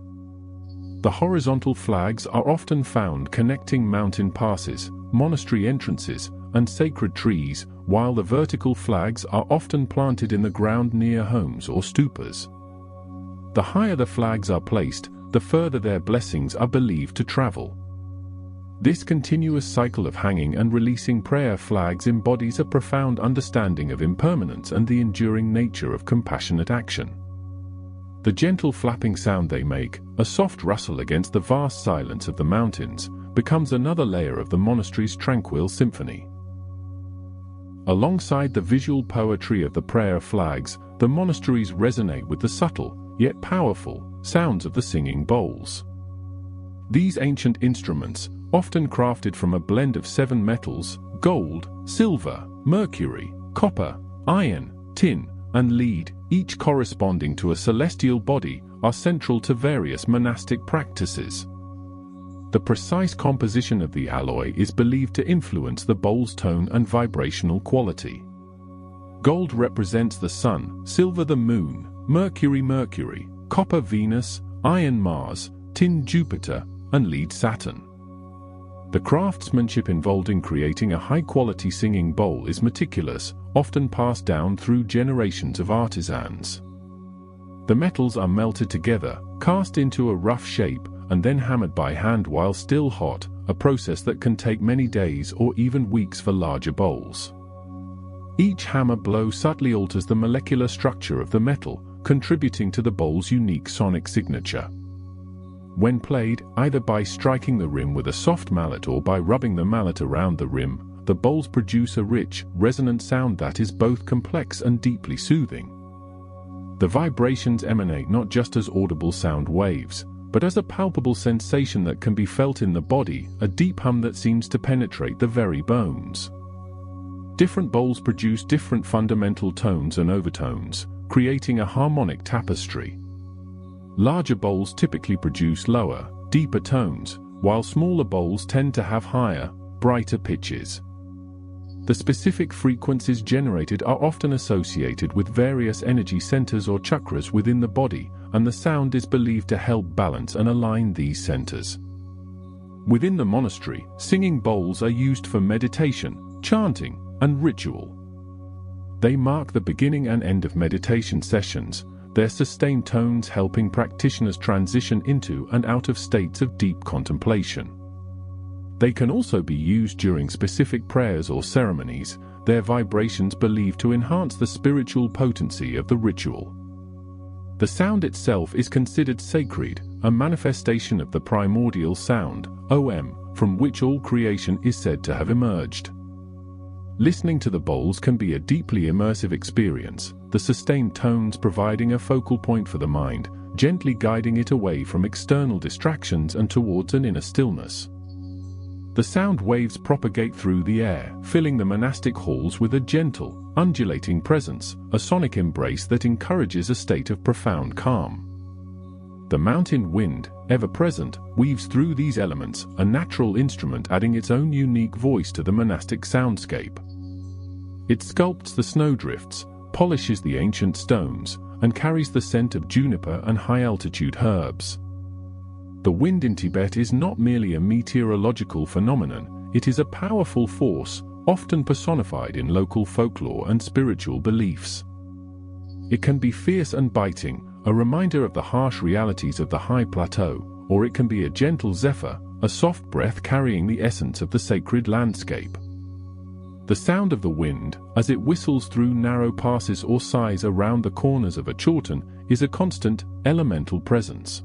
Speaker 1: The horizontal flags are often found connecting mountain passes, monastery entrances, and sacred trees, while the vertical flags are often planted in the ground near homes or stupas. The higher the flags are placed, the further their blessings are believed to travel. This continuous cycle of hanging and releasing prayer flags embodies a profound understanding of impermanence and the enduring nature of compassionate action. The gentle flapping sound they make, a soft rustle against the vast silence of the mountains, becomes another layer of the monastery's tranquil symphony. Alongside the visual poetry of the prayer flags, the monasteries resonate with the subtle, yet powerful, sounds of the singing bowls. These ancient instruments, often crafted from a blend of 7 metals, gold, silver, mercury, copper, iron, tin, and lead, each corresponding to a celestial body, are central to various monastic practices. The precise composition of the alloy is believed to influence the bowl's tone and vibrational quality. Gold represents the sun, silver the moon, Mercury, copper Venus, iron Mars, tin Jupiter, and lead Saturn. The craftsmanship involved in creating a high-quality singing bowl is meticulous, often passed down through generations of artisans. The metals are melted together, cast into a rough shape, and then hammered by hand while still hot, a process that can take many days or even weeks for larger bowls. Each hammer blow subtly alters the molecular structure of the metal, contributing to the bowl's unique sonic signature. When played, either by striking the rim with a soft mallet or by rubbing the mallet around the rim, the bowls produce a rich, resonant sound that is both complex and deeply soothing. The vibrations emanate not just as audible sound waves, but as a palpable sensation that can be felt in the body, a deep hum that seems to penetrate the very bones. Different bowls produce different fundamental tones and overtones, creating a harmonic tapestry. Larger bowls typically produce lower, deeper tones, while smaller bowls tend to have higher, brighter pitches. The specific frequencies generated are often associated with various energy centers or chakras within the body, and the sound is believed to help balance and align these centers. Within the monastery, singing bowls are used for meditation, chanting, and ritual. They mark the beginning and end of meditation sessions, their sustained tones helping practitioners transition into and out of states of deep contemplation. They can also be used during specific prayers or ceremonies, their vibrations believed to enhance the spiritual potency of the ritual. The sound itself is considered sacred, a manifestation of the primordial sound, Om, from which all creation is said to have emerged. Listening to the bowls can be a deeply immersive experience, the sustained tones providing a focal point for the mind, gently guiding it away from external distractions and towards an inner stillness. The sound waves propagate through the air, filling the monastic halls with a gentle, undulating presence, a sonic embrace that encourages a state of profound calm. The mountain wind, ever present, weaves through these elements, a natural instrument adding its own unique voice to the monastic soundscape. It sculpts the snowdrifts, polishes the ancient stones, and carries the scent of juniper and high-altitude herbs. The wind in Tibet is not merely a meteorological phenomenon, it is a powerful force, often personified in local folklore and spiritual beliefs. It can be fierce and biting, a reminder of the harsh realities of the high plateau, or it can be a gentle zephyr, a soft breath carrying the essence of the sacred landscape. The sound of the wind, as it whistles through narrow passes or sighs around the corners of a chorten, is a constant, elemental presence.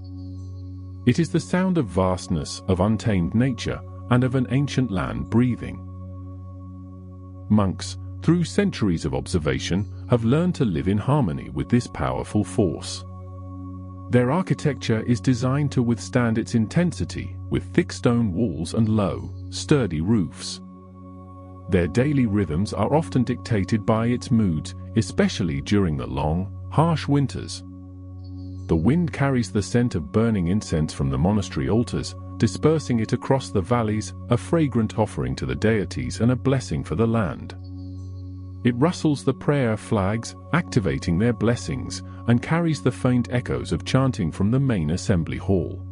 Speaker 1: It is the sound of vastness, of untamed nature, and of an ancient land breathing. Monks, through centuries of observation, have learned to live in harmony with this powerful force. Their architecture is designed to withstand its intensity, with thick stone walls and low, sturdy roofs. Their daily rhythms are often dictated by its moods, especially during the long, harsh winters. The wind carries the scent of burning incense from the monastery altars, dispersing it across the valleys, a fragrant offering to the deities and a blessing for the land. It rustles the prayer flags, activating their blessings, and carries the faint echoes of chanting from the main assembly hall.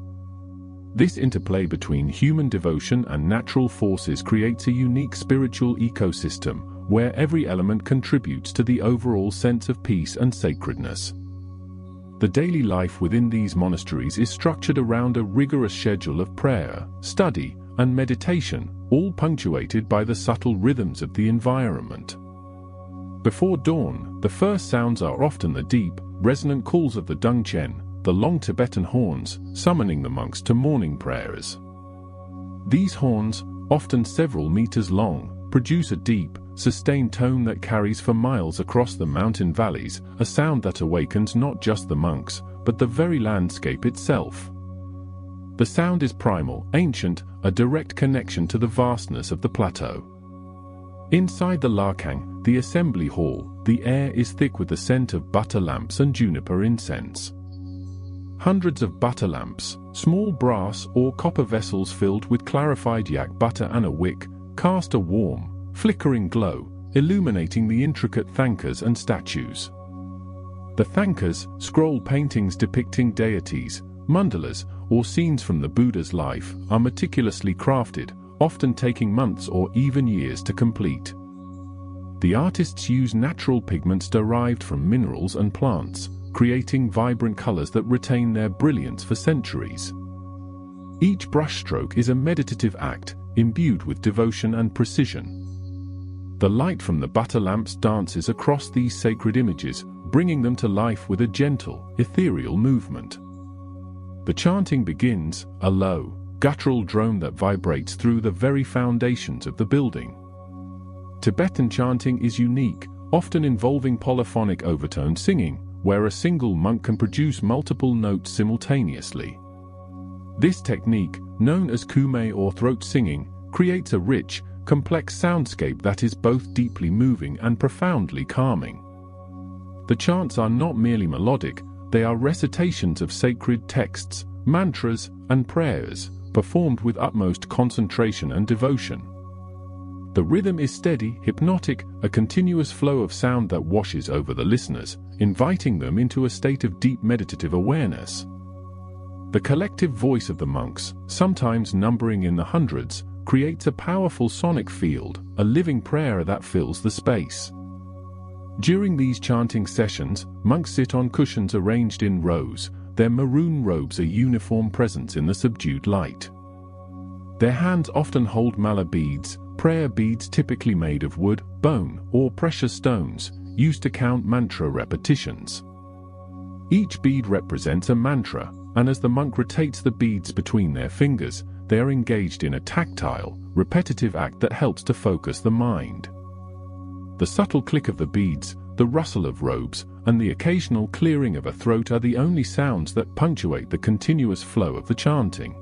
Speaker 1: This interplay between human devotion and natural forces creates a unique spiritual ecosystem, where every element contributes to the overall sense of peace and sacredness. The daily life within these monasteries is structured around a rigorous schedule of prayer, study, and meditation, all punctuated by the subtle rhythms of the environment. Before dawn, the first sounds are often the deep, resonant calls of the dungchen, the long Tibetan horns, summoning the monks to morning prayers. These horns, often several meters long, produce a deep, sustained tone that carries for miles across the mountain valleys, a sound that awakens not just the monks, but the very landscape itself. The sound is primal, ancient, a direct connection to the vastness of the plateau. Inside the Larkang, the assembly hall, the air is thick with the scent of butter lamps and juniper incense. Hundreds of butter lamps, small brass or copper vessels filled with clarified yak butter and a wick, cast a warm, flickering glow, illuminating the intricate thankas and statues. The thankas, scroll paintings depicting deities, mandalas, or scenes from the Buddha's life, are meticulously crafted, often taking months or even years to complete. The artists use natural pigments derived from minerals and plants, creating vibrant colors that retain their brilliance for centuries. Each brushstroke is a meditative act, imbued with devotion and precision. The light from the butter lamps dances across these sacred images, bringing them to life with a gentle, ethereal movement. The chanting begins, a low, guttural drone that vibrates through the very foundations of the building. Tibetan chanting is unique, often involving polyphonic overtone singing, where a single monk can produce multiple notes simultaneously. This technique, known as kume or throat singing, creates a rich, complex soundscape that is both deeply moving and profoundly calming. The chants are not merely melodic, they are recitations of sacred texts, mantras, and prayers, performed with utmost concentration and devotion. The rhythm is steady, hypnotic, a continuous flow of sound that washes over the listeners, inviting them into a state of deep meditative awareness. The collective voice of the monks, sometimes numbering in the hundreds, creates a powerful sonic field, a living prayer that fills the space. During these chanting sessions, monks sit on cushions arranged in rows, their maroon robes a uniform presence in the subdued light. Their hands often hold mala beads, prayer beads typically made of wood, bone, or precious stones, used to count mantra repetitions. Each bead represents a mantra, and as the monk rotates the beads between their fingers, they are engaged in a tactile, repetitive act that helps to focus the mind. The subtle click of the beads, the rustle of robes, and the occasional clearing of a throat are the only sounds that punctuate the continuous flow of the chanting.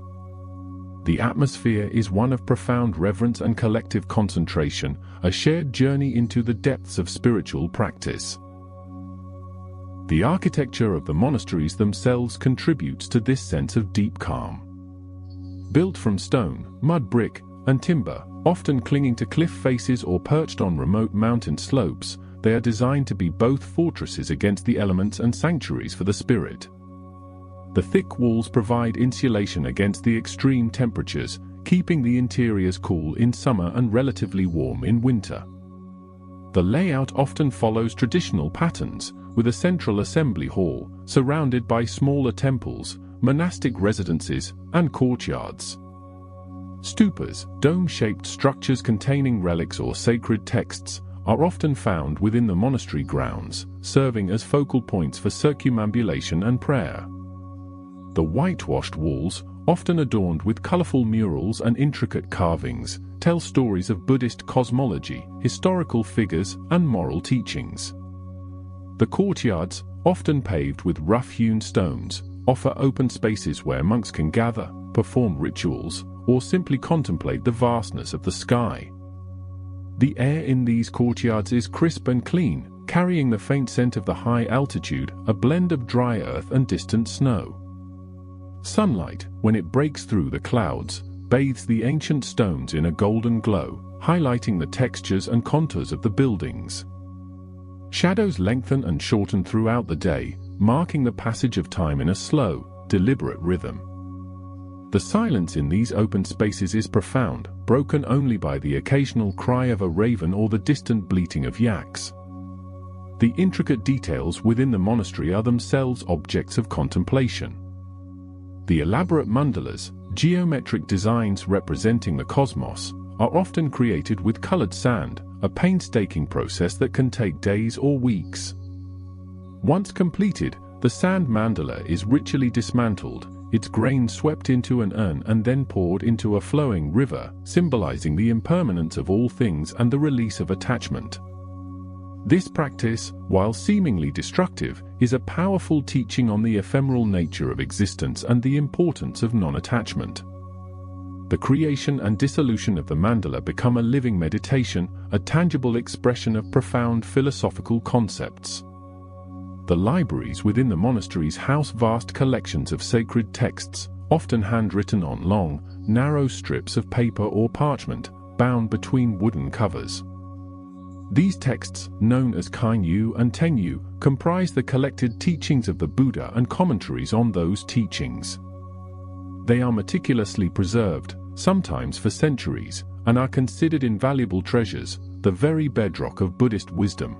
Speaker 1: The atmosphere is one of profound reverence and collective concentration, a shared journey into the depths of spiritual practice. The architecture of the monasteries themselves contributes to this sense of deep calm. Built from stone, mud brick, and timber, often clinging to cliff faces or perched on remote mountain slopes, they are designed to be both fortresses against the elements and sanctuaries for the spirit. The thick walls provide insulation against the extreme temperatures, keeping the interiors cool in summer and relatively warm in winter. The layout often follows traditional patterns, with a central assembly hall, surrounded by smaller temples, monastic residences, and courtyards. Stupas, dome-shaped structures containing relics or sacred texts, are often found within the monastery grounds, serving as focal points for circumambulation and prayer. The whitewashed walls, often adorned with colorful murals and intricate carvings, tell stories of Buddhist cosmology, historical figures, and moral teachings. The courtyards, often paved with rough-hewn stones, offer open spaces where monks can gather, perform rituals, or simply contemplate the vastness of the sky. The air in these courtyards is crisp and clean, carrying the faint scent of the high altitude, a blend of dry earth and distant snow. Sunlight, when it breaks through the clouds, bathes the ancient stones in a golden glow, highlighting the textures and contours of the buildings. Shadows lengthen and shorten throughout the day, marking the passage of time in a slow, deliberate rhythm. The silence in these open spaces is profound, broken only by the occasional cry of a raven or the distant bleating of yaks. The intricate details within the monastery are themselves objects of contemplation. The elaborate mandalas, geometric designs representing the cosmos, are often created with colored sand, a painstaking process that can take days or weeks. Once completed, the sand mandala is ritually dismantled, its grains swept into an urn and then poured into a flowing river, symbolizing the impermanence of all things and the release of attachment. This practice, while seemingly destructive, is a powerful teaching on the ephemeral nature of existence and the importance of non-attachment. The creation and dissolution of the mandala become a living meditation, a tangible expression of profound philosophical concepts. The libraries within the monasteries house vast collections of sacred texts, often handwritten on long, narrow strips of paper or parchment, bound between wooden covers. These texts, known as Kainyu and Tenyu, comprise the collected teachings of the Buddha and commentaries on those teachings. They are meticulously preserved, sometimes for centuries, and are considered invaluable treasures, the very bedrock of Buddhist wisdom.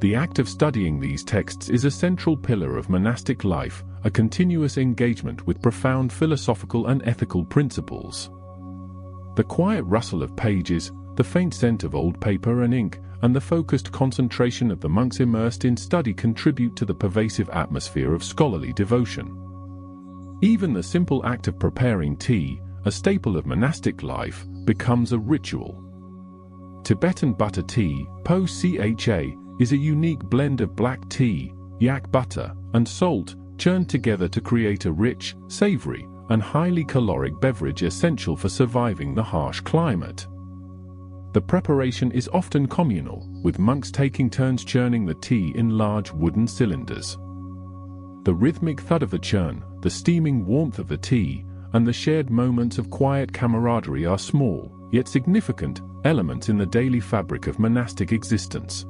Speaker 1: The act of studying these texts is a central pillar of monastic life, a continuous engagement with profound philosophical and ethical principles. The quiet rustle of pages, the faint scent of old paper and ink, and the focused concentration of the monks immersed in study contribute to the pervasive atmosphere of scholarly devotion. Even the simple act of preparing tea, a staple of monastic life, becomes a ritual. Tibetan butter tea, po cha, is a unique blend of black tea, yak butter, and salt, churned together to create a rich, savory, and highly caloric beverage essential for surviving the harsh climate. The preparation is often communal, with monks taking turns churning the tea in large wooden cylinders. The rhythmic thud of the churn, the steaming warmth of the tea, and the shared moments of quiet camaraderie are small, yet significant, elements in the daily fabric of monastic existence.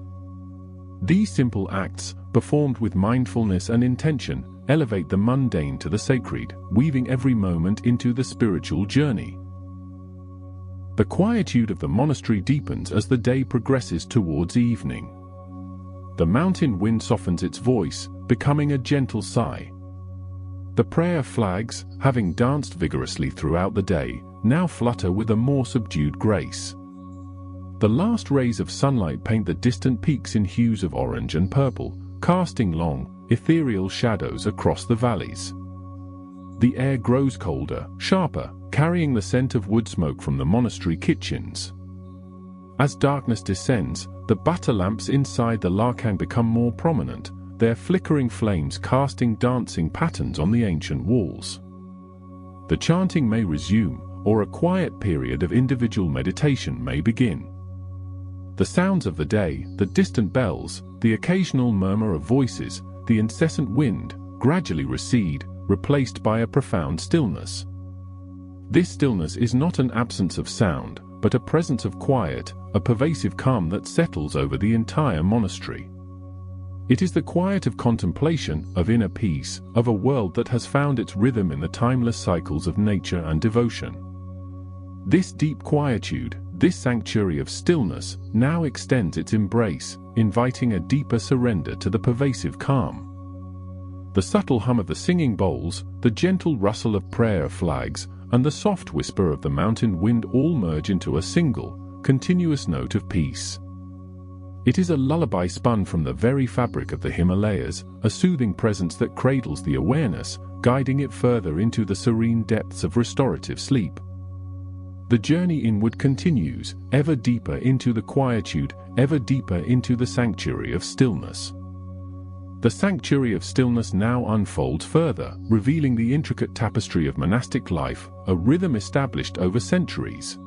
Speaker 1: These simple acts, performed with mindfulness and intention, elevate the mundane to the sacred, weaving every moment into the spiritual journey. The quietude of the monastery deepens as the day progresses towards evening. The mountain wind softens its voice, becoming a gentle sigh. The prayer flags, having danced vigorously throughout the day, now flutter with a more subdued grace. The last rays of sunlight paint the distant peaks in hues of orange and purple, casting long, ethereal shadows across the valleys. The air grows colder, sharper, carrying the scent of wood smoke from the monastery kitchens. As darkness descends, the butter lamps inside the lakang become more prominent, their flickering flames casting dancing patterns on the ancient walls. The chanting may resume, or a quiet period of individual meditation may begin. The sounds of the day, the distant bells, the occasional murmur of voices, the incessant wind, gradually recede, replaced by a profound stillness. This stillness is not an absence of sound, but a presence of quiet, a pervasive calm that settles over the entire monastery. It is the quiet of contemplation, of inner peace, of a world that has found its rhythm in the timeless cycles of nature and devotion. This deep quietude, this sanctuary of stillness, now extends its embrace, inviting a deeper surrender to the pervasive calm. The subtle hum of the singing bowls, the gentle rustle of prayer flags, and the soft whisper of the mountain wind all merge into a single, continuous note of peace. It is a lullaby spun from the very fabric of the Himalayas, a soothing presence that cradles the awareness, guiding it further into the serene depths of restorative sleep. The journey inward continues, ever deeper into the quietude, ever deeper into the sanctuary of stillness. The sanctuary of stillness now unfolds further, revealing the intricate tapestry of monastic life, a rhythm established over centuries.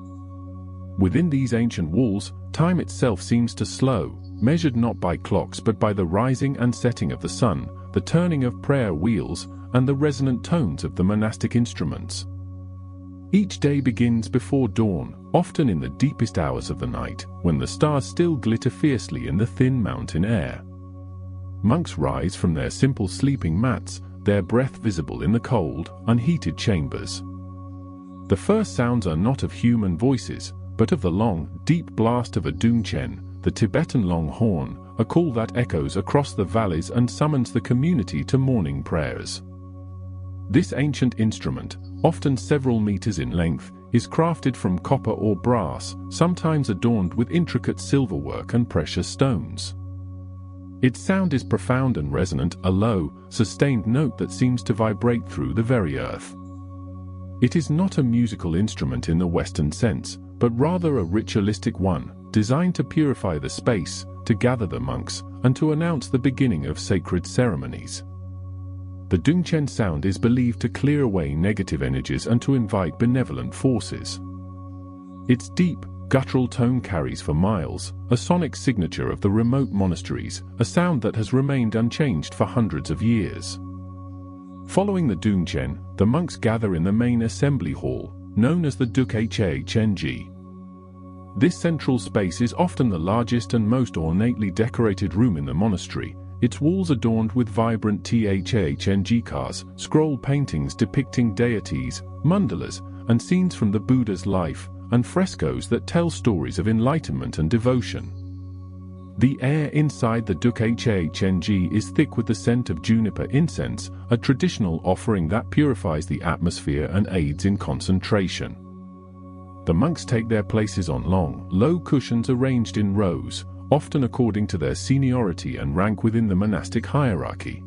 Speaker 1: Within these ancient walls, time itself seems to slow, measured not by clocks but by the rising and setting of the sun, the turning of prayer wheels, and the resonant tones of the monastic instruments. Each day begins before dawn, often in the deepest hours of the night, when the stars still glitter fiercely in the thin mountain air. Monks rise from their simple sleeping mats, their breath visible in the cold, unheated chambers. The first sounds are not of human voices, but of the long, deep blast of a dungchen, the Tibetan long horn, a call that echoes across the valleys and summons the community to morning prayers. This ancient instrument, often several meters in length, is crafted from copper or brass, sometimes adorned with intricate silverwork and precious stones. Its sound is profound and resonant, a low, sustained note that seems to vibrate through the very earth. It is not a musical instrument in the Western sense, but rather a ritualistic one, designed to purify the space, to gather the monks, and to announce the beginning of sacred ceremonies. The dungchen sound is believed to clear away negative energies and to invite benevolent forces. Its deep, guttural tone carries for miles, a sonic signature of the remote monasteries, a sound that has remained unchanged for hundreds of years. Following the dungchen, the monks gather in the main assembly hall, known as the Dukheng. This central space is often the largest and most ornately decorated room in the monastery, its walls adorned with vibrant Thengkas, scroll paintings depicting deities, mandalas, and scenes from the Buddha's life, and frescoes that tell stories of enlightenment and devotion. The air inside the Dukheng is thick with the scent of juniper incense, a traditional offering that purifies the atmosphere and aids in concentration. The monks take their places on long, low cushions arranged in rows, often according to their seniority and rank within the monastic hierarchy.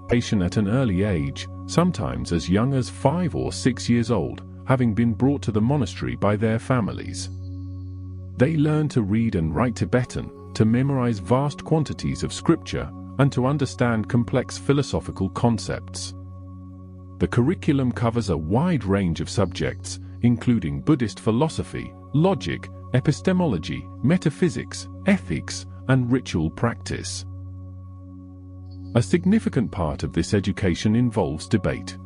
Speaker 1: Patient at an early age, sometimes as young as 5 or 6 years old, having been brought to the monastery by their families. They learn to read and write Tibetan, to memorize vast quantities of scripture, and to understand complex philosophical concepts. The curriculum covers a wide range of subjects, including Buddhist philosophy, logic, epistemology, metaphysics, ethics, and ritual practice. A significant part of this education involves debate.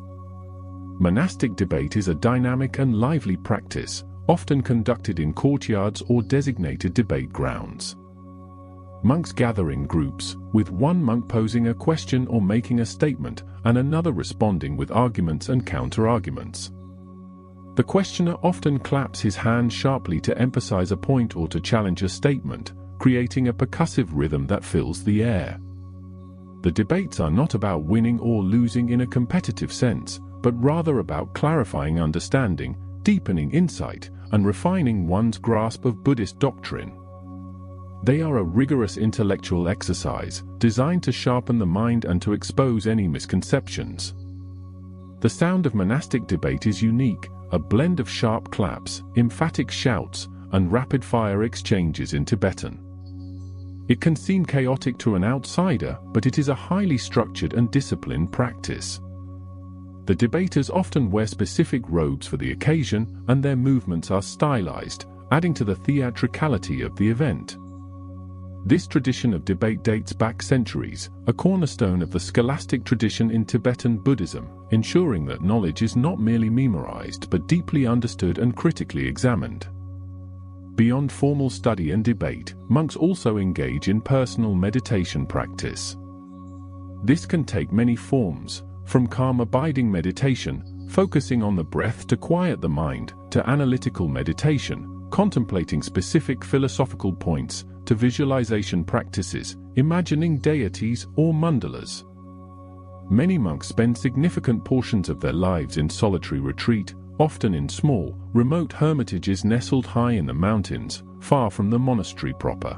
Speaker 1: Monastic debate is a dynamic and lively practice, often conducted in courtyards or designated debate grounds. Monks gather in groups, with one monk posing a question or making a statement, and another responding with arguments and counter-arguments. The questioner often claps his hand sharply to emphasize a point or to challenge a statement, creating a percussive rhythm that fills the air. The debates are not about winning or losing in a competitive sense, but rather about clarifying understanding, deepening insight, and refining one's grasp of Buddhist doctrine. They are a rigorous intellectual exercise, designed to sharpen the mind and to expose any misconceptions. The sound of monastic debate is unique, a blend of sharp claps, emphatic shouts, and rapid-fire exchanges in Tibetan. It can seem chaotic to an outsider, but it is a highly structured and disciplined practice. The debaters often wear specific robes for the occasion, and their movements are stylized, adding to the theatricality of the event. This tradition of debate dates back centuries, a cornerstone of the scholastic tradition in Tibetan Buddhism, ensuring that knowledge is not merely memorized but deeply understood and critically examined. Beyond formal study and debate, monks also engage in personal meditation practice. This can take many forms, from calm abiding meditation, focusing on the breath to quiet the mind, to analytical meditation, contemplating specific philosophical points, to visualization practices, imagining deities or mandalas. Many monks spend significant portions of their lives in solitary retreat, often in small, remote hermitages nestled high in the mountains, far from the monastery proper.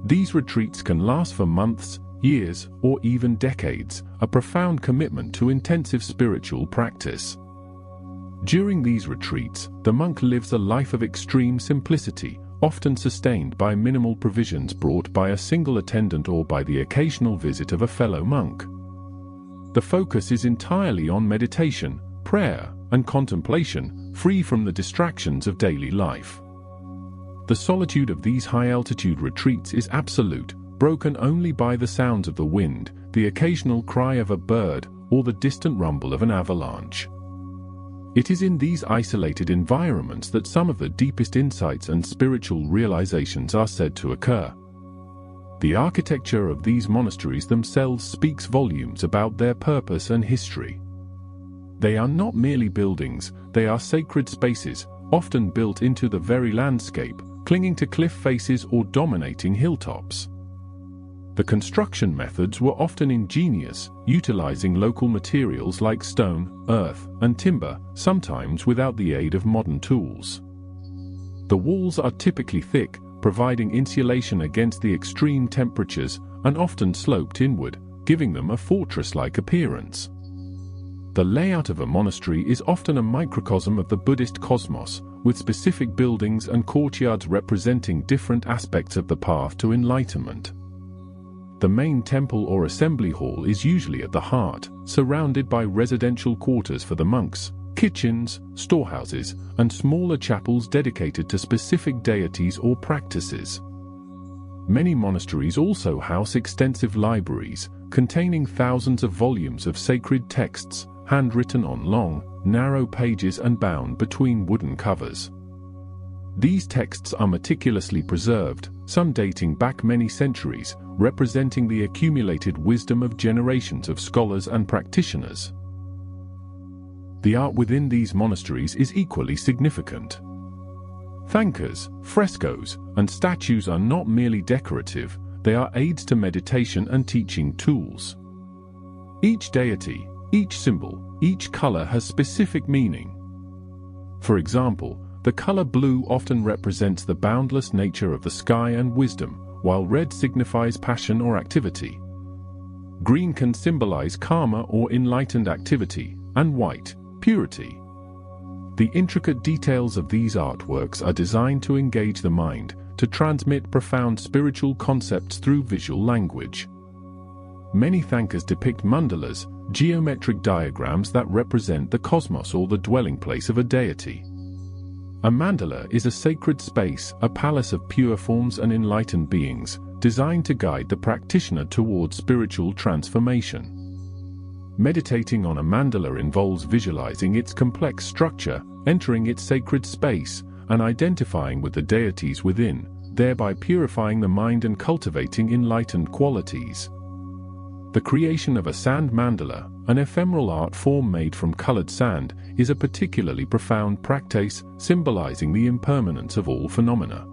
Speaker 1: These retreats can last for months, years, or even decades, a profound commitment to intensive spiritual practice. During these retreats, the monk lives a life of extreme simplicity, often sustained by minimal provisions brought by a single attendant or by the occasional visit of a fellow monk. The focus is entirely on meditation, prayer, and contemplation, free from the distractions of daily life. The solitude of these high-altitude retreats is absolute, broken only by the sounds of the wind, the occasional cry of a bird, or the distant rumble of an avalanche. It is in these isolated environments that some of the deepest insights and spiritual realizations are said to occur. The architecture of these monasteries themselves speaks volumes about their purpose and history. They are not merely buildings, they are sacred spaces, often built into the very landscape, clinging to cliff faces or dominating hilltops. The construction methods were often ingenious, utilizing local materials like stone, earth, and timber, sometimes without the aid of modern tools. The walls are typically thick, providing insulation against the extreme temperatures, and often sloped inward, giving them a fortress-like appearance. The layout of a monastery is often a microcosm of the Buddhist cosmos, with specific buildings and courtyards representing different aspects of the path to enlightenment. The main temple or assembly hall is usually at the heart, surrounded by residential quarters for the monks, kitchens, storehouses, and smaller chapels dedicated to specific deities or practices. Many monasteries also house extensive libraries, containing thousands of volumes of sacred texts, handwritten on long, narrow pages and bound between wooden covers. These texts are meticulously preserved, some dating back many centuries, representing the accumulated wisdom of generations of scholars and practitioners. The art within these monasteries is equally significant. Thangkas, frescoes, and statues are not merely decorative, they are aids to meditation and teaching tools. Each deity, each symbol, each color has specific meaning. For example, the color blue often represents the boundless nature of the sky and wisdom, while red signifies passion or activity. Green can symbolize karma or enlightened activity, and white, purity. The intricate details of these artworks are designed to engage the mind, to transmit profound spiritual concepts through visual language. Many thangkas depict mandalas, geometric diagrams that represent the cosmos or the dwelling place of a deity. A mandala is a sacred space, a palace of pure forms and enlightened beings, designed to guide the practitioner towards spiritual transformation. Meditating on a mandala involves visualizing its complex structure, entering its sacred space, and identifying with the deities within, thereby purifying the mind and cultivating enlightened qualities. The creation of a sand mandala, an ephemeral art form made from colored sand, is a particularly profound practice, symbolizing the impermanence of all phenomena.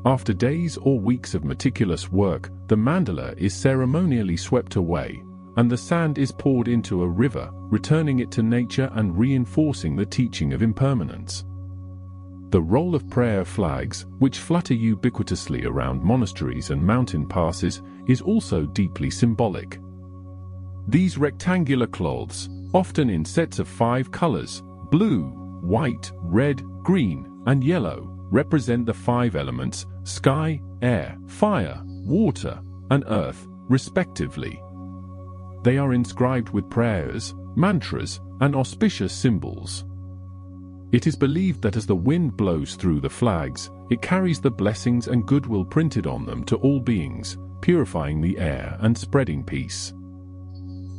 Speaker 1: After days or weeks of meticulous work, the mandala is ceremonially swept away, and the sand is poured into a river, returning it to nature and reinforcing the teaching of impermanence. The role of prayer flags, which flutter ubiquitously around monasteries and mountain passes, is also deeply symbolic. These rectangular cloths, often in sets of 5 colors, blue, white, red, green, and yellow, represent the 5 elements, sky, air, fire, water, and earth, respectively. They are inscribed with prayers, mantras, and auspicious symbols. It is believed that as the wind blows through the flags, it carries the blessings and goodwill printed on them to all beings, purifying the air and spreading peace.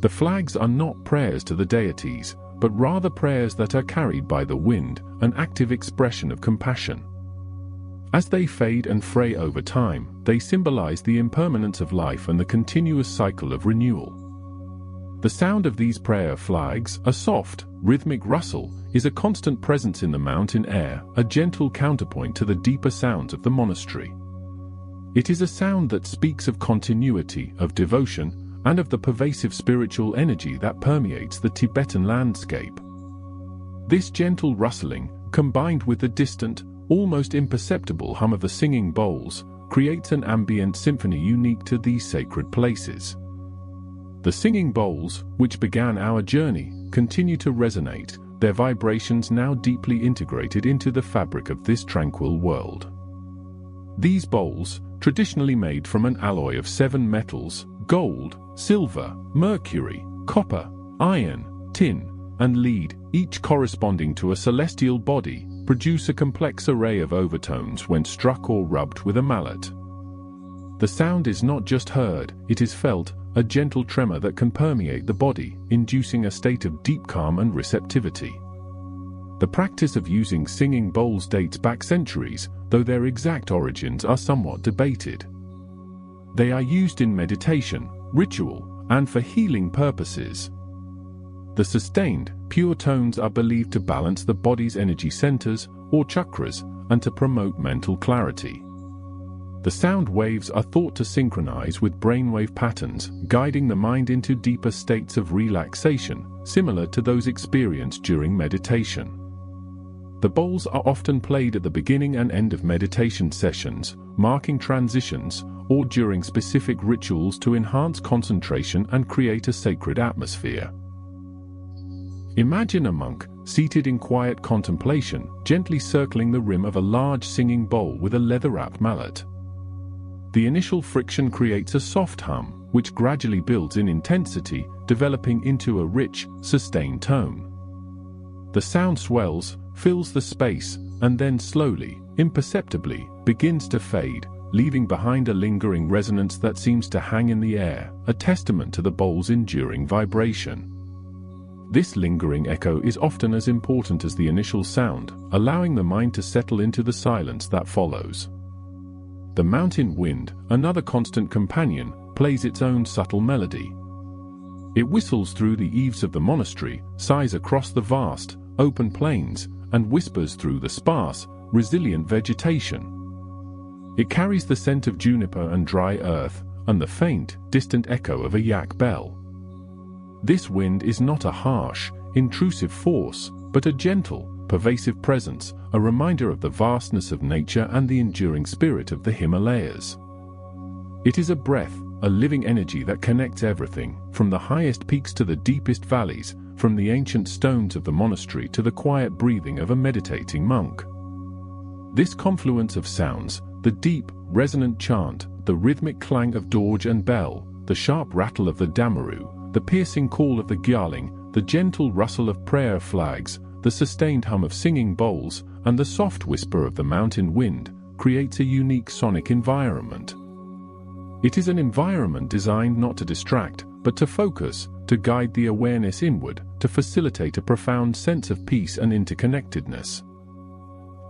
Speaker 1: The flags are not prayers to the deities, but rather prayers that are carried by the wind, an active expression of compassion. As they fade and fray over time, they symbolize the impermanence of life and the continuous cycle of renewal. The sound of these prayer flags, a soft, rhythmic rustle, is a constant presence in the mountain air, a gentle counterpoint to the deeper sounds of the monastery. It is a sound that speaks of continuity, of devotion, and of the pervasive spiritual energy that permeates the Tibetan landscape. This gentle rustling, combined with the distant, almost imperceptible hum of the singing bowls, creates an ambient symphony unique to these sacred places. The singing bowls, which began our journey, continue to resonate, their vibrations now deeply integrated into the fabric of this tranquil world. These bowls, traditionally made from an alloy of 7 metals, gold, silver, mercury, copper, iron, tin, and lead, each corresponding to a celestial body, produce a complex array of overtones when struck or rubbed with a mallet. The sound is not just heard, it is felt, a gentle tremor that can permeate the body, inducing a state of deep calm and receptivity. The practice of using singing bowls dates back centuries, though their exact origins are somewhat debated. They are used in meditation, ritual, and for healing purposes. The sustained, pure tones are believed to balance the body's energy centers, or chakras, and to promote mental clarity. The sound waves are thought to synchronize with brainwave patterns, guiding the mind into deeper states of relaxation, similar to those experienced during meditation. The bowls are often played at the beginning and end of meditation sessions, marking transitions, or during specific rituals to enhance concentration and create a sacred atmosphere. Imagine a monk, seated in quiet contemplation, gently circling the rim of a large singing bowl with a leather-wrapped mallet. The initial friction creates a soft hum, which gradually builds in intensity, developing into a rich, sustained tone. The sound swells, fills the space, and then slowly, imperceptibly, begins to fade, leaving behind a lingering resonance that seems to hang in the air, a testament to the bowl's enduring vibration. This lingering echo is often as important as the initial sound, allowing the mind to settle into the silence that follows. The mountain wind, another constant companion, plays its own subtle melody. It whistles through the eaves of the monastery, sighs across the vast, open plains, and whispers through the sparse, resilient vegetation. It carries the scent of juniper and dry earth, and the faint, distant echo of a yak bell. This wind is not a harsh, intrusive force, but a gentle, pervasive presence, a reminder of the vastness of nature and the enduring spirit of the Himalayas. It is a breath, a living energy that connects everything, from the highest peaks to the deepest valleys, from the ancient stones of the monastery to the quiet breathing of a meditating monk. This confluence of sounds, the deep, resonant chant, the rhythmic clang of dorje and bell, the sharp rattle of the damaru, the piercing call of the gyarling, the gentle rustle of prayer flags, the sustained hum of singing bowls, and the soft whisper of the mountain wind, creates a unique sonic environment. It is an environment designed not to distract, but to focus, to guide the awareness inward, to facilitate a profound sense of peace and interconnectedness.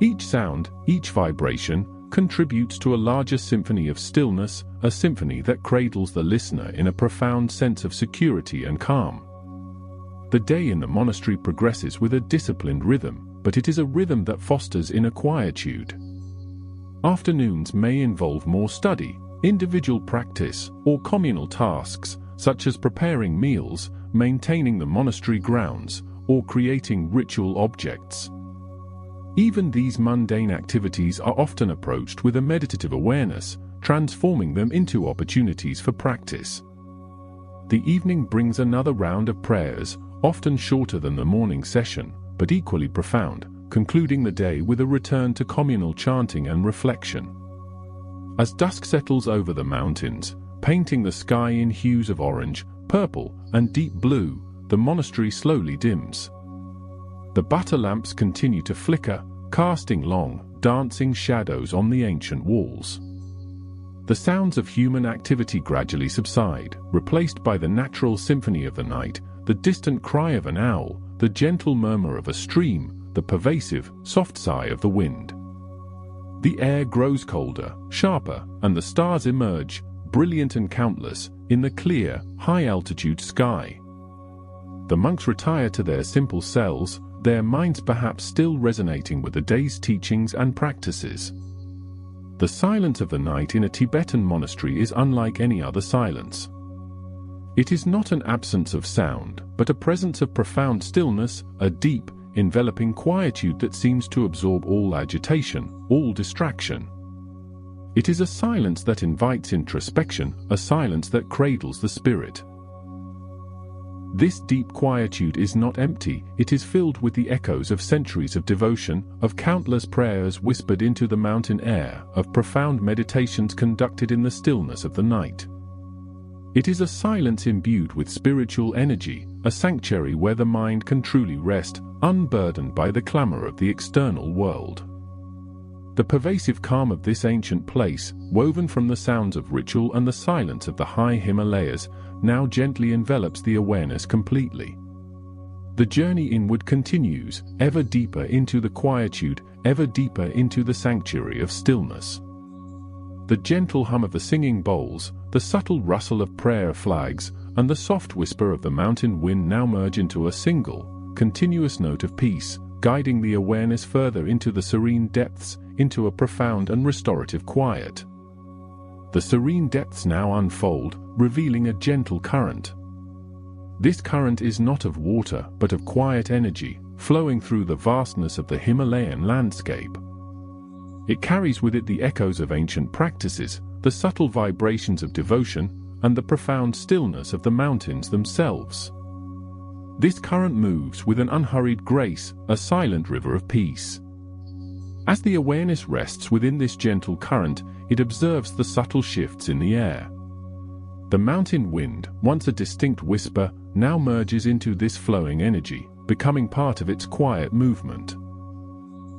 Speaker 1: Each sound, each vibration, contributes to a larger symphony of stillness, a symphony that cradles the listener in a profound sense of security and calm. The day in the monastery progresses with a disciplined rhythm, but it is a rhythm that fosters inner quietude. Afternoons may involve more study, individual practice, or communal tasks, such as preparing meals, maintaining the monastery grounds, or creating ritual objects. Even these mundane activities are often approached with a meditative awareness, transforming them into opportunities for practice. The evening brings another round of prayers, often shorter than the morning session, but equally profound, concluding the day with a return to communal chanting and reflection. As dusk settles over the mountains, painting the sky in hues of orange, purple, and deep blue, the monastery slowly dims. The butter lamps continue to flicker, casting long, dancing shadows on the ancient walls. The sounds of human activity gradually subside, replaced by the natural symphony of the night, the distant cry of an owl, the gentle murmur of a stream, the pervasive, soft sigh of the wind. The air grows colder, sharper, and the stars emerge, brilliant and countless, in the clear, high-altitude sky. The monks retire to their simple cells, their minds perhaps still resonating with the day's teachings and practices. The silence of the night in a Tibetan monastery is unlike any other silence. It is not an absence of sound, but a presence of profound stillness, a deep, enveloping quietude that seems to absorb all agitation, all distraction. It is a silence that invites introspection, a silence that cradles the spirit. This deep quietude is not empty, it is filled with the echoes of centuries of devotion, of countless prayers whispered into the mountain air, of profound meditations conducted in the stillness of the night. It is a silence imbued with spiritual energy, a sanctuary where the mind can truly rest, unburdened by the clamor of the external world. The pervasive calm of this ancient place, woven from the sounds of ritual and the silence of the high Himalayas, now gently envelops the awareness completely. The journey inward continues, ever deeper into the quietude, ever deeper into the sanctuary of stillness. The gentle hum of the singing bowls, the subtle rustle of prayer flags, and the soft whisper of the mountain wind now merge into a single, continuous note of peace, guiding the awareness further into the serene depths, into a profound and restorative quiet. The serene depths now unfold, revealing a gentle current. This current is not of water, but of quiet energy, flowing through the vastness of the Himalayan landscape. It carries with it the echoes of ancient practices, the subtle vibrations of devotion, and the profound stillness of the mountains themselves. This current moves with an unhurried grace, a silent river of peace. As the awareness rests within this gentle current, it observes the subtle shifts in the air. The mountain wind, once a distinct whisper, now merges into this flowing energy, becoming part of its quiet movement.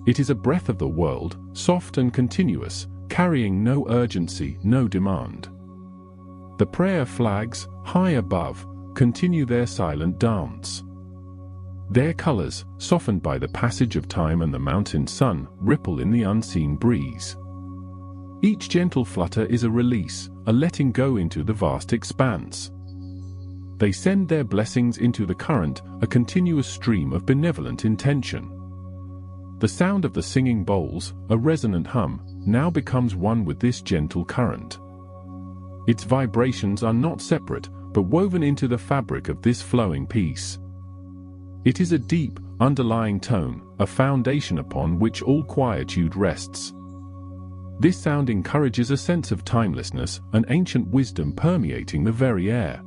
Speaker 1: It is a breath of the world, soft and continuous, carrying no urgency, no demand. The prayer flags, high above, continue their silent dance. Their colors, softened by the passage of time and the mountain sun, ripple in the unseen breeze. Each gentle flutter is a release, a letting go into the vast expanse. They send their blessings into the current, a continuous stream of benevolent intention. The sound of the singing bowls, a resonant hum, now becomes one with this gentle current. Its vibrations are not separate, but woven into the fabric of this flowing peace. It is a deep, underlying tone, a foundation upon which all quietude rests. This sound encourages a sense of timelessness, an ancient wisdom permeating the very air.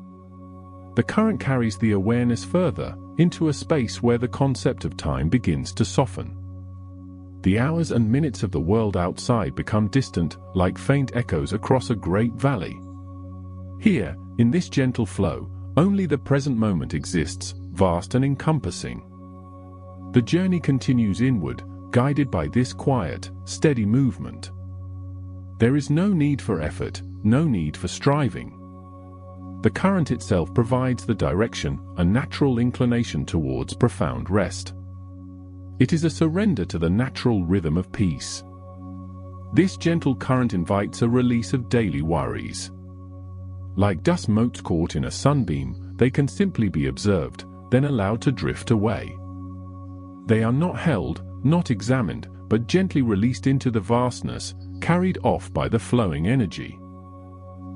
Speaker 1: The current carries the awareness further, into a space where the concept of time begins to soften. The hours and minutes of the world outside become distant, like faint echoes across a great valley. Here, in this gentle flow, only the present moment exists, vast and encompassing. The journey continues inward, guided by this quiet, steady movement. There is no need for effort, no need for striving. The current itself provides the direction, a natural inclination towards profound rest. It is a surrender to the natural rhythm of peace. This gentle current invites a release of daily worries. Like dust motes caught in a sunbeam, they can simply be observed, then allowed to drift away. They are not held, not examined, but gently released into the vastness, carried off by the flowing energy.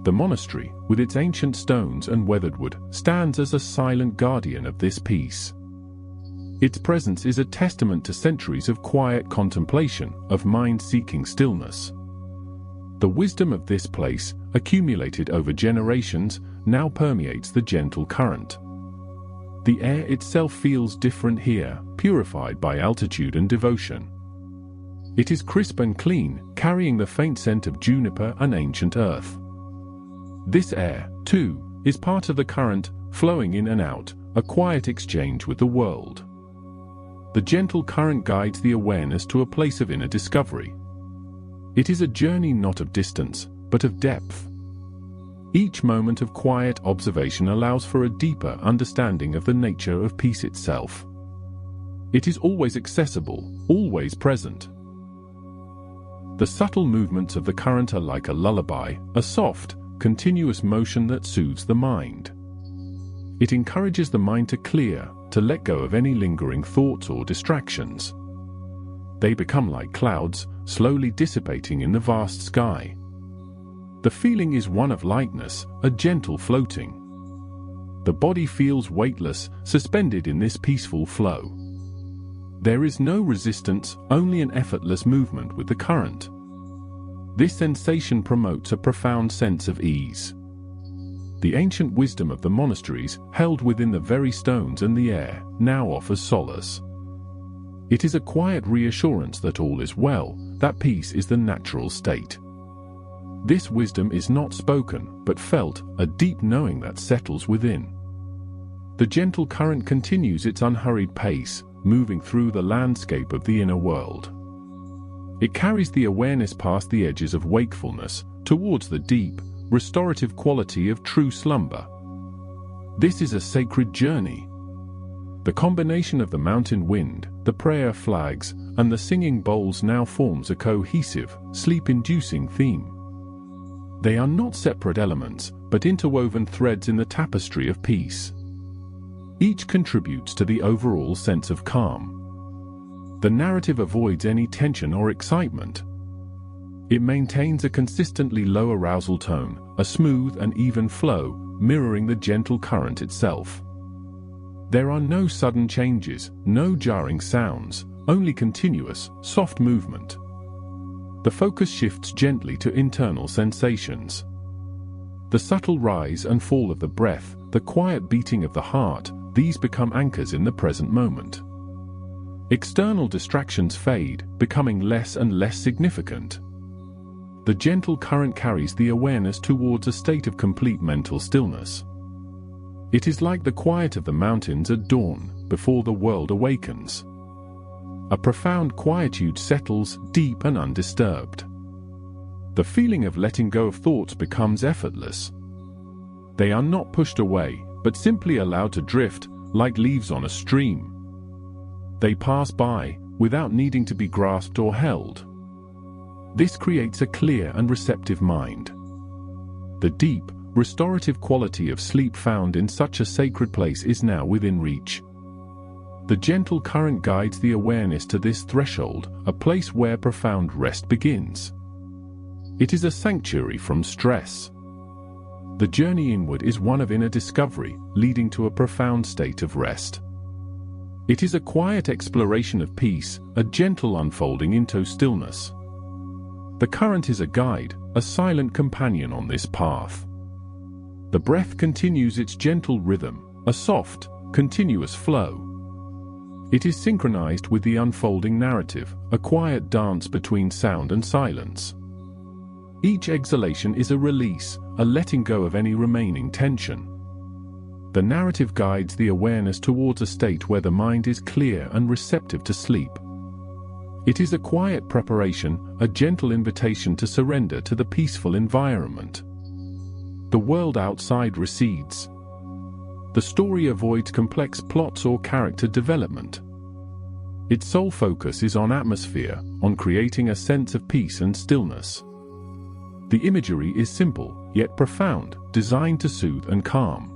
Speaker 1: The monastery, with its ancient stones and weathered wood, stands as a silent guardian of this peace. Its presence is a testament to centuries of quiet contemplation, of mind-seeking stillness. The wisdom of this place, accumulated over generations, now permeates the gentle current. The air itself feels different here, purified by altitude and devotion. It is crisp and clean, carrying the faint scent of juniper and ancient earth. This air, too, is part of the current, flowing in and out, a quiet exchange with the world. The gentle current guides the awareness to a place of inner discovery. It is a journey not of distance, but of depth. Each moment of quiet observation allows for a deeper understanding of the nature of peace itself. It is always accessible, always present. The subtle movements of the current are like a lullaby, a soft, continuous motion that soothes the mind. It encourages the mind to clear, to let go of any lingering thoughts or distractions. They become like clouds, slowly dissipating in the vast sky. The feeling is one of lightness, a gentle floating. The body feels weightless, suspended in this peaceful flow. There is no resistance, only an effortless movement with the current. This sensation promotes a profound sense of ease. The ancient wisdom of the monasteries, held within the very stones and the air, now offers solace. It is a quiet reassurance that all is well, that peace is the natural state. This wisdom is not spoken, but felt, a deep knowing that settles within. The gentle current continues its unhurried pace, moving through the landscape of the inner world. It carries the awareness past the edges of wakefulness, towards the deep, restorative quality of true slumber. This is a sacred journey. The combination of the mountain wind, the prayer flags, and the singing bowls now forms a cohesive, sleep-inducing theme. They are not separate elements, but interwoven threads in the tapestry of peace. Each contributes to the overall sense of calm. The narrative avoids any tension or excitement. It maintains a consistently low arousal tone, a smooth and even flow, mirroring the gentle current itself. There are no sudden changes, no jarring sounds, only continuous, soft movement. The focus shifts gently to internal sensations. The subtle rise and fall of the breath, the quiet beating of the heart, these become anchors in the present moment. External distractions fade, becoming less and less significant. The gentle current carries the awareness towards a state of complete mental stillness. It is like the quiet of the mountains at dawn, before the world awakens. A profound quietude settles, deep and undisturbed. The feeling of letting go of thoughts becomes effortless. They are not pushed away, but simply allowed to drift, like leaves on a stream. They pass by, without needing to be grasped or held. This creates a clear and receptive mind. The deep, restorative quality of sleep found in such a sacred place is now within reach. The gentle current guides the awareness to this threshold, a place where profound rest begins. It is a sanctuary from stress. The journey inward is one of inner discovery, leading to a profound state of rest. It is a quiet exploration of peace, a gentle unfolding into stillness. The current is a guide, a silent companion on this path. The breath continues its gentle rhythm, a soft, continuous flow. It is synchronized with the unfolding narrative, a quiet dance between sound and silence. Each exhalation is a release, a letting go of any remaining tension. The narrative guides the awareness towards a state where the mind is clear and receptive to sleep. It is a quiet preparation, a gentle invitation to surrender to the peaceful environment. The world outside recedes. The story avoids complex plots or character development. Its sole focus is on atmosphere, on creating a sense of peace and stillness. The imagery is simple, yet profound, designed to soothe and calm.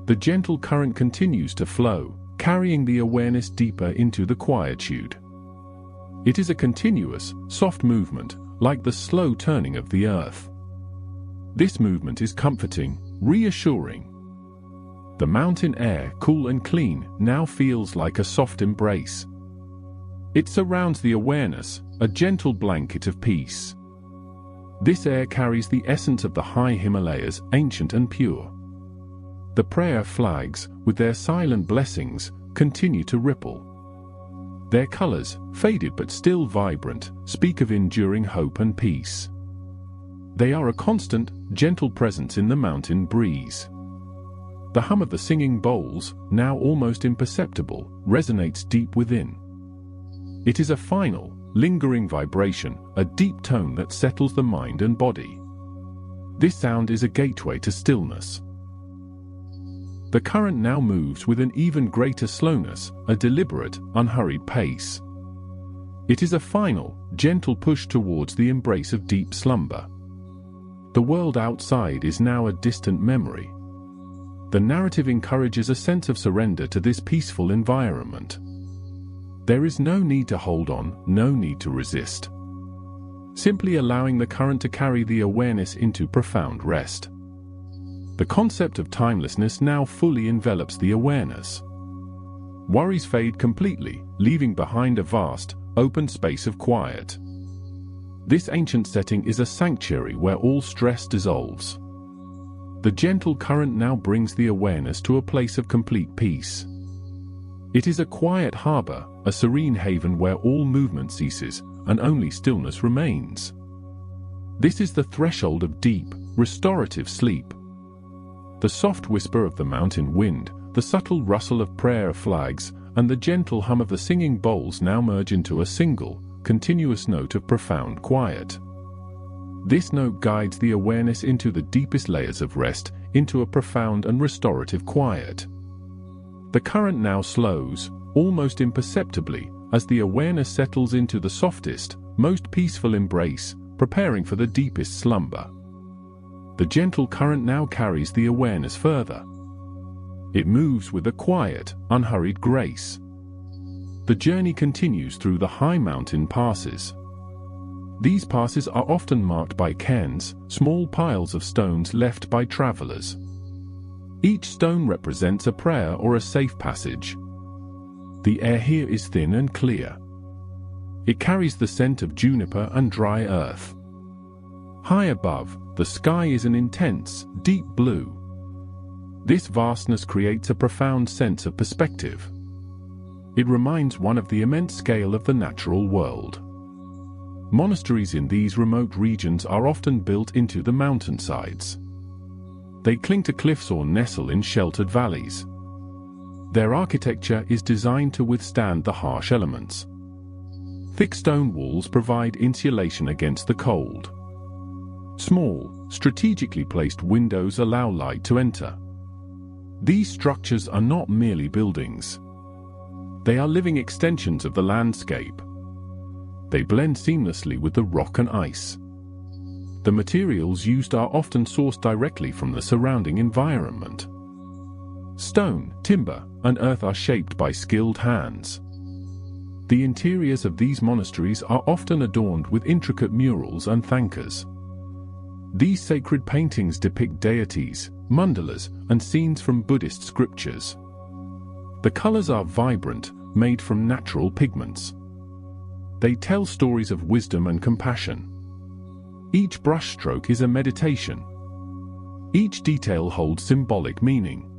Speaker 1: The gentle current continues to flow, carrying the awareness deeper into the quietude. It is a continuous, soft movement, like the slow turning of the earth. This movement is comforting, reassuring. The mountain air, cool and clean, now feels like a soft embrace. It surrounds the awareness, a gentle blanket of peace. This air carries the essence of the high Himalayas, ancient and pure. The prayer flags, with their silent blessings, continue to ripple. Their colors, faded but still vibrant, speak of enduring hope and peace. They are a constant, gentle presence in the mountain breeze. The hum of the singing bowls, now almost imperceptible, resonates deep within. It is a final, lingering vibration, a deep tone that settles the mind and body. This sound is a gateway to stillness. The current now moves with an even greater slowness, a deliberate, unhurried pace. It is a final, gentle push towards the embrace of deep slumber. The world outside is now a distant memory. The narrative encourages a sense of surrender to this peaceful environment. There is no need to hold on, no need to resist. Simply allowing the current to carry the awareness into profound rest. The concept of timelessness now fully envelops the awareness. Worries fade completely, leaving behind a vast, open space of quiet. This ancient setting is a sanctuary where all stress dissolves. The gentle current now brings the awareness to a place of complete peace. It is a quiet harbor, a serene haven where all movement ceases and only stillness remains. This is the threshold of deep, restorative sleep. The soft whisper of the mountain wind, the subtle rustle of prayer flags, and the gentle hum of the singing bowls now merge into a single, continuous note of profound quiet. This note guides the awareness into the deepest layers of rest, into a profound and restorative quiet. The current now slows, almost imperceptibly, as the awareness settles into the softest, most peaceful embrace, preparing for the deepest slumber. The gentle current now carries the awareness further. It moves with a quiet, unhurried grace. The journey continues through the high mountain passes. These passes are often marked by cairns, small piles of stones left by travelers. Each stone represents a prayer or a safe passage. The air here is thin and clear. It carries the scent of juniper and dry earth. High above, the sky is an intense, deep blue. This vastness creates a profound sense of perspective. It reminds one of the immense scale of the natural world. Monasteries in these remote regions are often built into the mountainsides. They cling to cliffs or nestle in sheltered valleys. Their architecture is designed to withstand the harsh elements. Thick stone walls provide insulation against the cold. Small, strategically placed windows allow light to enter. These structures are not merely buildings. They are living extensions of the landscape. They blend seamlessly with the rock and ice. The materials used are often sourced directly from the surrounding environment. Stone, timber, and earth are shaped by skilled hands. The interiors of these monasteries are often adorned with intricate murals and thankas. These sacred paintings depict deities, mandalas, and scenes from Buddhist scriptures. The colors are vibrant, made from natural pigments. They tell stories of wisdom and compassion. Each brushstroke is a meditation. Each detail holds symbolic meaning.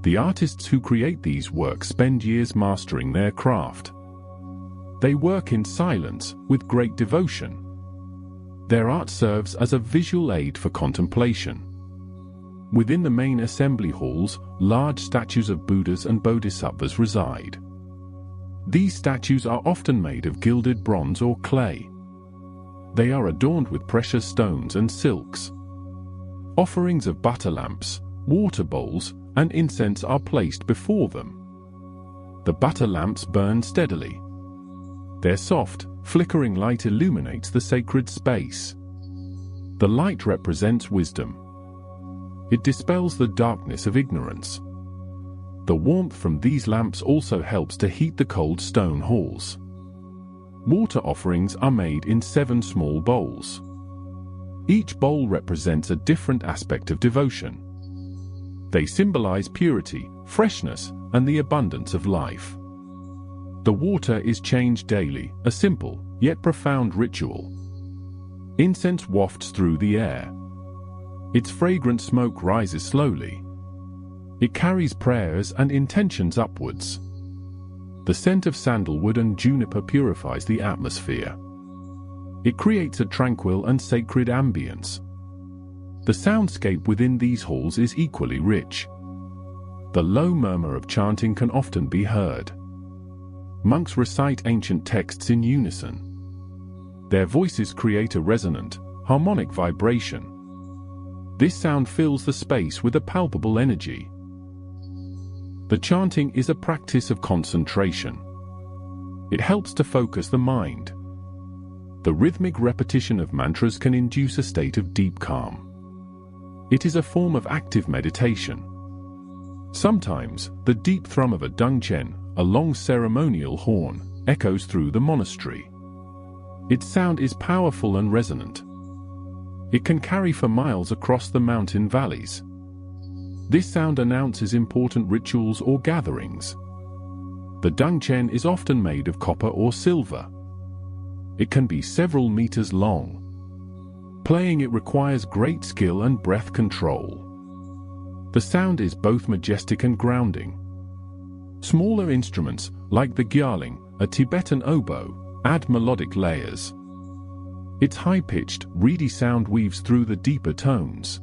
Speaker 1: The artists who create these works spend years mastering their craft. They work in silence, with great devotion. Their art serves as a visual aid for contemplation. Within the main assembly halls, large statues of Buddhas and Bodhisattvas reside. These statues are often made of gilded bronze or clay. They are adorned with precious stones and silks. Offerings of butter lamps, water bowls, and incense are placed before them. The butter lamps burn steadily. Their soft, flickering light illuminates the sacred space. The light represents wisdom. It dispels the darkness of ignorance. The warmth from these lamps also helps to heat the cold stone halls. Water offerings are made in 7 small bowls. Each bowl represents a different aspect of devotion. They symbolize purity, freshness, and the abundance of life. The water is changed daily, a simple, yet profound ritual. Incense wafts through the air. Its fragrant smoke rises slowly. It carries prayers and intentions upwards. The scent of sandalwood and juniper purifies the atmosphere. It creates a tranquil and sacred ambience. The soundscape within these halls is equally rich. The low murmur of chanting can often be heard. Monks recite ancient texts in unison. Their voices create a resonant, harmonic vibration. This sound fills the space with a palpable energy. The chanting is a practice of concentration. It helps to focus the mind. The rhythmic repetition of mantras can induce a state of deep calm. It is a form of active meditation. Sometimes, the deep thrum of a dungchen, a long ceremonial horn, echoes through the monastery. Its sound is powerful and resonant. It can carry for miles across the mountain valleys. This sound announces important rituals or gatherings. The dungchen is often made of copper or silver. It can be several meters long. Playing it requires great skill and breath control. The sound is both majestic and grounding. Smaller instruments, like the gyaling, a Tibetan oboe, add melodic layers. Its high-pitched, reedy sound weaves through the deeper tones.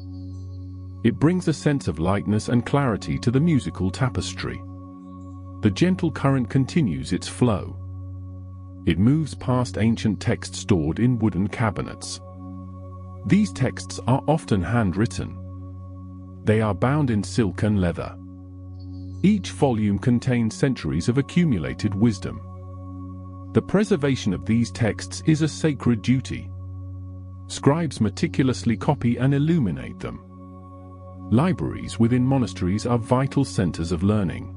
Speaker 1: It brings a sense of lightness and clarity to the musical tapestry. The gentle current continues its flow. It moves past ancient texts stored in wooden cabinets. These texts are often handwritten. They are bound in silk and leather. Each volume contains centuries of accumulated wisdom. The preservation of these texts is a sacred duty. Scribes meticulously copy and illuminate them. Libraries within monasteries are vital centers of learning.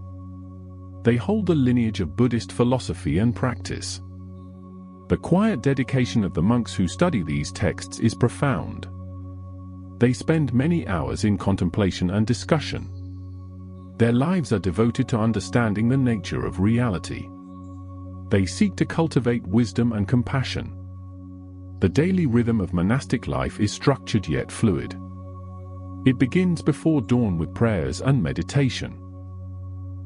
Speaker 1: They hold the lineage of Buddhist philosophy and practice. The quiet dedication of the monks who study these texts is profound. They spend many hours in contemplation and discussion. Their lives are devoted to understanding the nature of reality. They seek to cultivate wisdom and compassion. The daily rhythm of monastic life is structured yet fluid. It begins before dawn with prayers and meditation.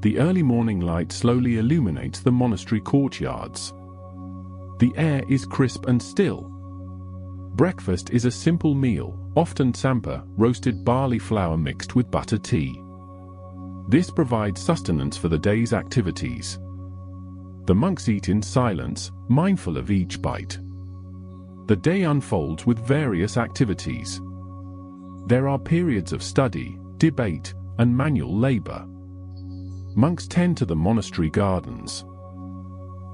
Speaker 1: The early morning light slowly illuminates the monastery courtyards. The air is crisp and still. Breakfast is a simple meal, often sampa, roasted barley flour mixed with butter tea. This provides sustenance for the day's activities. The monks eat in silence, mindful of each bite. The day unfolds with various activities. There are periods of study, debate, and manual labor. Monks tend to the monastery gardens.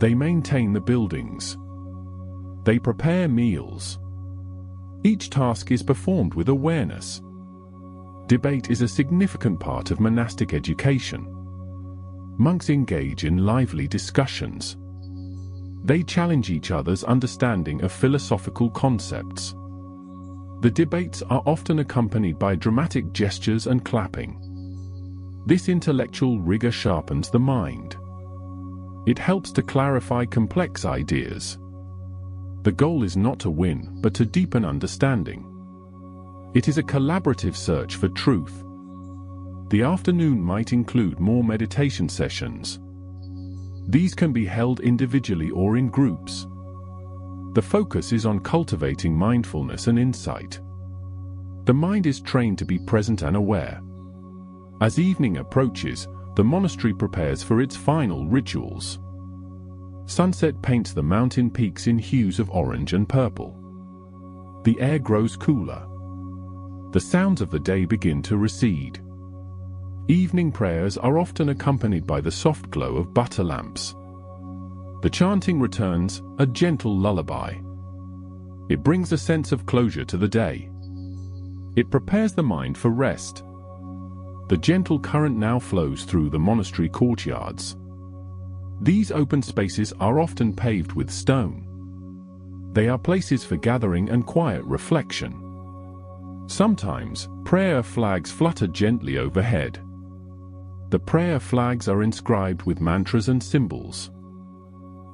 Speaker 1: They maintain the buildings. They prepare meals. Each task is performed with awareness. Debate is a significant part of monastic education. Monks engage in lively discussions. They challenge each other's understanding of philosophical concepts. The debates are often accompanied by dramatic gestures and clapping. This intellectual rigor sharpens the mind. It helps to clarify complex ideas. The goal is not to win, but to deepen understanding. It is a collaborative search for truth. The afternoon might include more meditation sessions. These can be held individually or in groups. The focus is on cultivating mindfulness and insight. The mind is trained to be present and aware. As evening approaches, the monastery prepares for its final rituals. Sunset paints the mountain peaks in hues of orange and purple. The air grows cooler. The sounds of the day begin to recede. Evening prayers are often accompanied by the soft glow of butter lamps. The chanting returns, a gentle lullaby. It brings a sense of closure to the day. It prepares the mind for rest. The gentle current now flows through the monastery courtyards. These open spaces are often paved with stone. They are places for gathering and quiet reflection. Sometimes, prayer flags flutter gently overhead. The prayer flags are inscribed with mantras and symbols.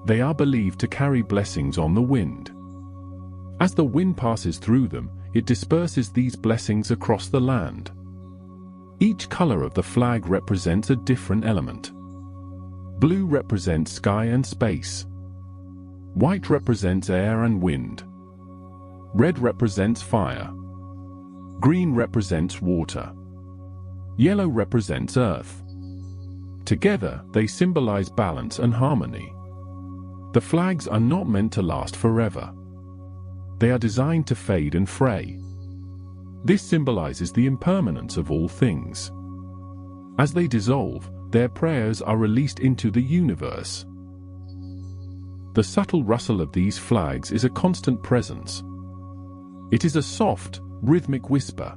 Speaker 1: They are believed to carry blessings on the wind. As the wind passes through them, it disperses these blessings across the land. Each color of the flag represents a different element. Blue represents sky and space. White represents air and wind. Red represents fire. Green represents water. Yellow represents earth. Together, they symbolize balance and harmony. The flags are not meant to last forever. They are designed to fade and fray. This symbolizes the impermanence of all things. As they dissolve, their prayers are released into the universe. The subtle rustle of these flags is a constant presence. It is a soft, rhythmic whisper.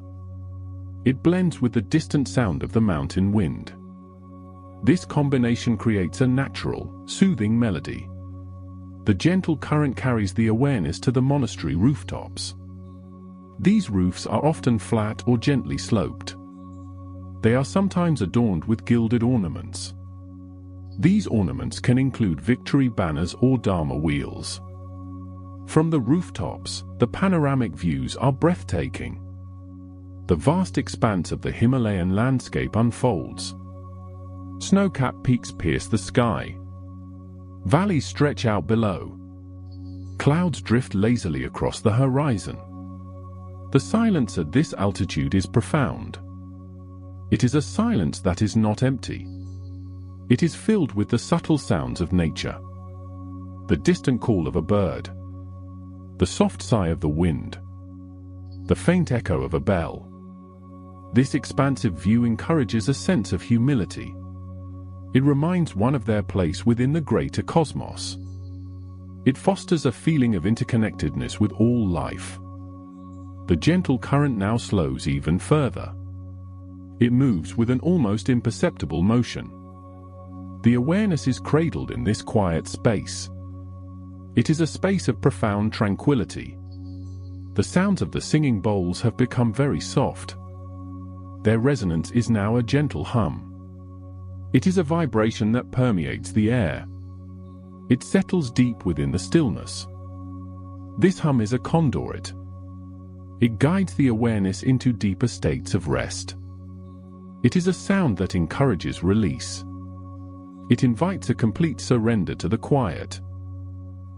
Speaker 1: It blends with the distant sound of the mountain wind. This combination creates a natural, soothing melody. The gentle current carries the awareness to the monastery rooftops. These roofs are often flat or gently sloped. They are sometimes adorned with gilded ornaments. These ornaments can include victory banners or dharma wheels. From the rooftops, the panoramic views are breathtaking. The vast expanse of the Himalayan landscape unfolds. Snow-capped peaks pierce the sky. Valleys stretch out below. Clouds drift lazily across the horizon. The silence at this altitude is profound. It is a silence that is not empty. It is filled with the subtle sounds of nature. The distant call of a bird. The soft sigh of the wind. The faint echo of a bell. This expansive view encourages a sense of humility. It reminds one of their place within the greater cosmos. It fosters a feeling of interconnectedness with all life. The gentle current now slows even further. It moves with an almost imperceptible motion. The awareness is cradled in this quiet space. It is a space of profound tranquility. The sounds of the singing bowls have become very soft. Their resonance is now a gentle hum. It is a vibration that permeates the air. It settles deep within the stillness. This hum is a conduit. It guides the awareness into deeper states of rest. It is a sound that encourages release. It invites a complete surrender to the quiet.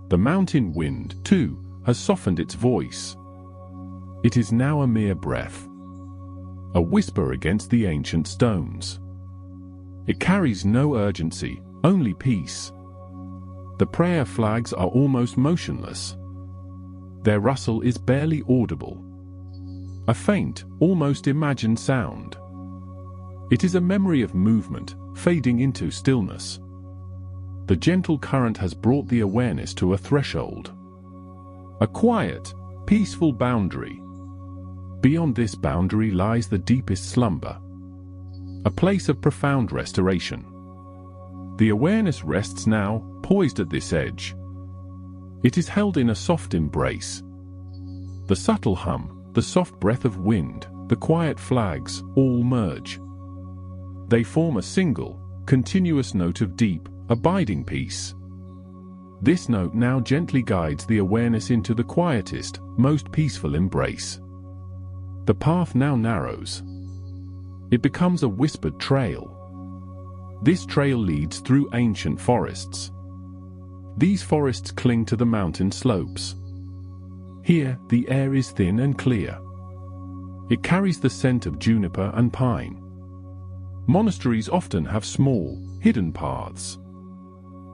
Speaker 1: The mountain wind, too, has softened its voice. It is now a mere breath, a whisper against the ancient stones. It carries no urgency, only peace. The prayer flags are almost motionless. Their rustle is barely audible. A faint, almost imagined sound. It is a memory of movement, fading into stillness. The gentle current has brought the awareness to a threshold. A quiet, peaceful boundary. Beyond this boundary lies the deepest slumber. A place of profound restoration. The awareness rests now, poised at this edge. It is held in a soft embrace. The subtle hum, the soft breath of wind, the quiet flags, all merge. They form a single, continuous note of deep, abiding peace. This note now gently guides the awareness into the quietest, most peaceful embrace. The path now narrows. It becomes a whispered trail. This trail leads through ancient forests. These forests cling to the mountain slopes. Here, the air is thin and clear. It carries the scent of juniper and pine. Monasteries often have small, hidden paths.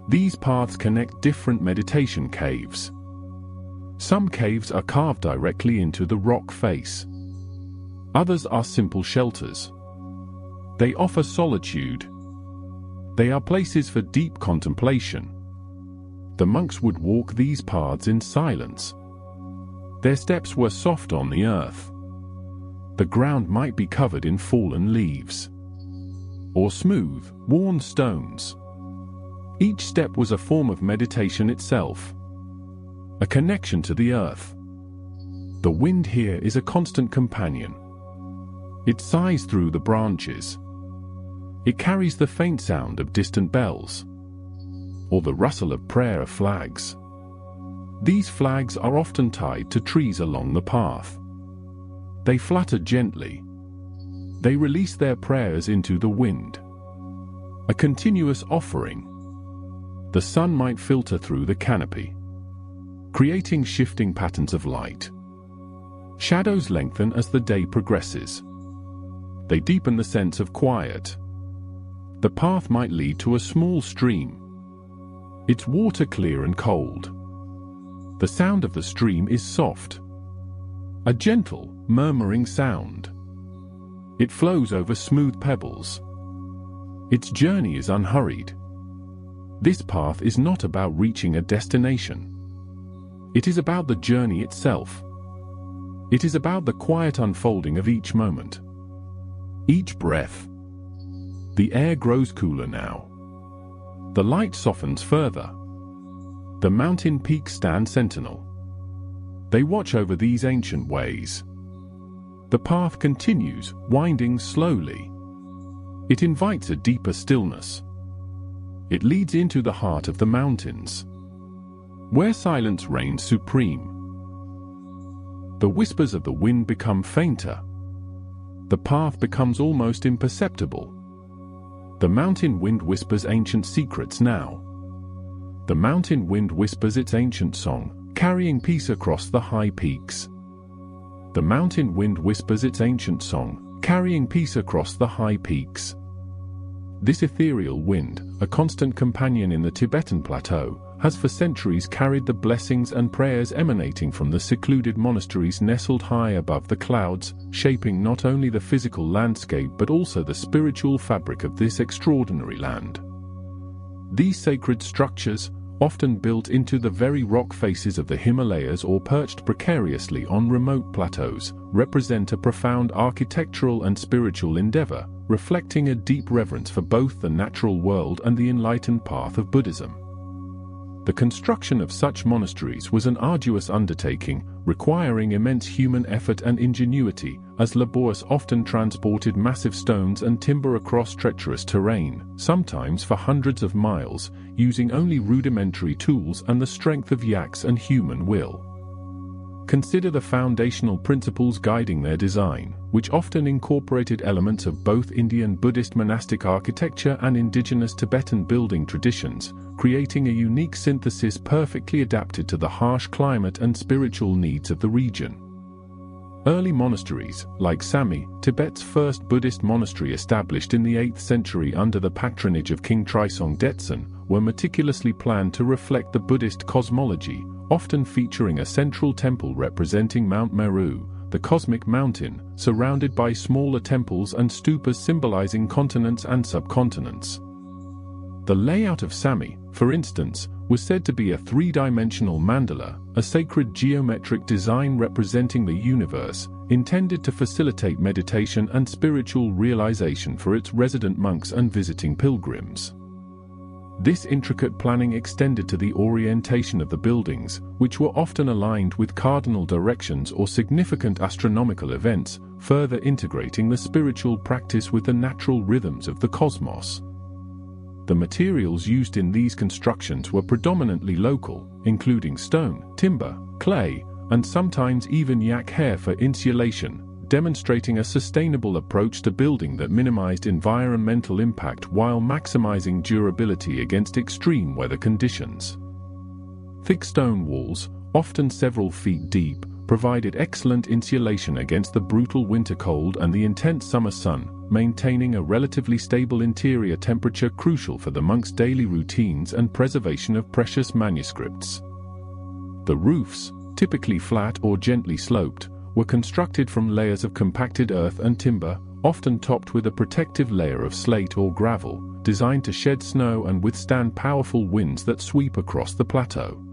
Speaker 1: These paths connect different meditation caves. Some caves are carved directly into the rock face. Others are simple shelters. They offer solitude. They are places for deep contemplation. The monks would walk these paths in silence. Their steps were soft on the earth. The ground might be covered in fallen leaves, or smooth, worn stones. Each step was a form of meditation itself, a connection to the earth. The wind here is a constant companion. It sighs through the branches. It carries the faint sound of distant bells, or the rustle of prayer flags. These flags are often tied to trees along the path. They flutter gently. They release their prayers into the wind. A continuous offering. The sun might filter through the canopy, creating shifting patterns of light. Shadows lengthen as the day progresses. They deepen the sense of quiet. The path might lead to a small stream, its water clear and cold. The sound of the stream is soft, a gentle, murmuring sound. It flows over smooth pebbles. Its journey is unhurried. This path is not about reaching a destination. It is about the journey itself. It is about the quiet unfolding of each moment, each breath. The air grows cooler now. The light softens further. The mountain peaks stand sentinel. They watch over these ancient ways. The path continues, winding slowly. It invites a deeper stillness. It leads into the heart of the mountains. where silence reigns supreme. The whispers of the wind become fainter. The path becomes almost imperceptible. The mountain wind whispers ancient secrets now. The mountain wind whispers its ancient song, carrying peace across the high peaks. The mountain wind whispers its ancient song, carrying peace across the high peaks. This ethereal wind, a constant companion in the Tibetan plateau, has for centuries carried the blessings and prayers emanating from the secluded monasteries nestled high above the clouds, shaping not only the physical landscape but also the spiritual fabric of this extraordinary land. These sacred structures, often built into the very rock faces of the Himalayas or perched precariously on remote plateaus, represent a profound architectural and spiritual endeavor, reflecting a deep reverence for both the natural world and the enlightened path of Buddhism. The construction of such monasteries was an arduous undertaking, requiring immense human effort and ingenuity, as labours often transported massive stones and timber across treacherous terrain, sometimes for hundreds of miles, using only rudimentary tools and the strength of yaks and human will. Consider the foundational principles guiding their design, which often incorporated elements of both Indian Buddhist monastic architecture and indigenous Tibetan building traditions, creating a unique synthesis perfectly adapted to the harsh climate and spiritual needs of the region. Early monasteries, like Sami, Tibet's first Buddhist monastery established in the 8th century under the patronage of King Trisong Detsen, were meticulously planned to reflect the Buddhist cosmology, often featuring a central temple representing Mount Meru, the cosmic mountain, surrounded by smaller temples and stupas symbolizing continents and subcontinents. The layout of Sami, for instance, was said to be a three-dimensional mandala, a sacred geometric design representing the universe, intended to facilitate meditation and spiritual realization for its resident monks and visiting pilgrims. This intricate planning extended to the orientation of the buildings, which were often aligned with cardinal directions or significant astronomical events, further integrating the spiritual practice with the natural rhythms of the cosmos. The materials used in these constructions were predominantly local, including stone, timber, clay, and sometimes even yak hair for insulation, demonstrating a sustainable approach to building that minimized environmental impact while maximizing durability against extreme weather conditions. Thick stone walls, often several feet deep, provided excellent insulation against the brutal winter cold and the intense summer sun, maintaining a relatively stable interior temperature crucial for the monks' daily routines and preservation of precious manuscripts. The roofs, typically flat or gently sloped, were constructed from layers of compacted earth and timber, often topped with a protective layer of slate or gravel, designed to shed snow and withstand powerful winds that sweep across the plateau.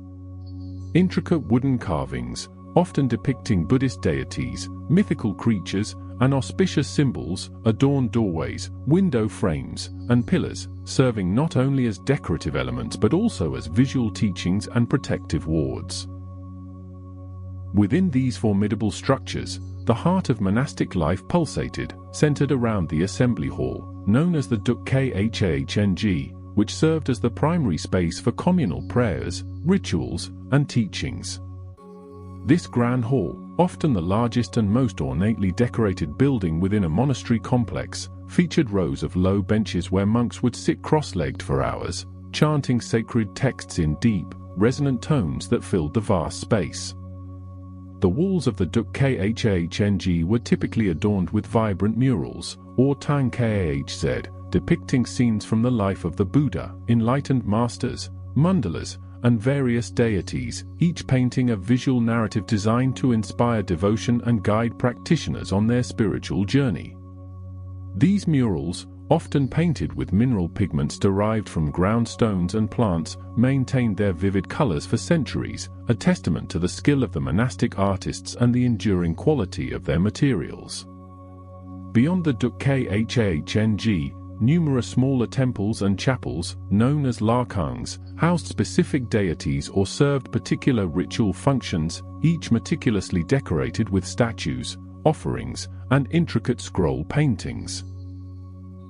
Speaker 1: Intricate wooden carvings, often depicting Buddhist deities, mythical creatures, and auspicious symbols, adorned doorways, window frames, and pillars, serving not only as decorative elements but also as visual teachings and protective wards. Within these formidable structures, the heart of monastic life pulsated, centered around the assembly hall, known as the Duk-Khang, which served as the primary space for communal prayers, rituals, and teachings. This grand hall, often the largest and most ornately decorated building within a monastery complex, featured rows of low benches where monks would sit cross-legged for hours, chanting sacred texts in deep, resonant tones that filled the vast space. The walls of the Duk-Khang were typically adorned with vibrant murals, or Tang-Khz, depicting scenes from the life of the Buddha, enlightened masters, mandalas, and various deities, each painting a visual narrative designed to inspire devotion and guide practitioners on their spiritual journey. These murals, often painted with mineral pigments derived from ground stones and plants, maintained their vivid colors for centuries, a testament to the skill of the monastic artists and the enduring quality of their materials. Beyond the Duk-Khang, numerous smaller temples and chapels, known as lakangs, housed specific deities or served particular ritual functions, each meticulously decorated with statues, offerings, and intricate scroll paintings.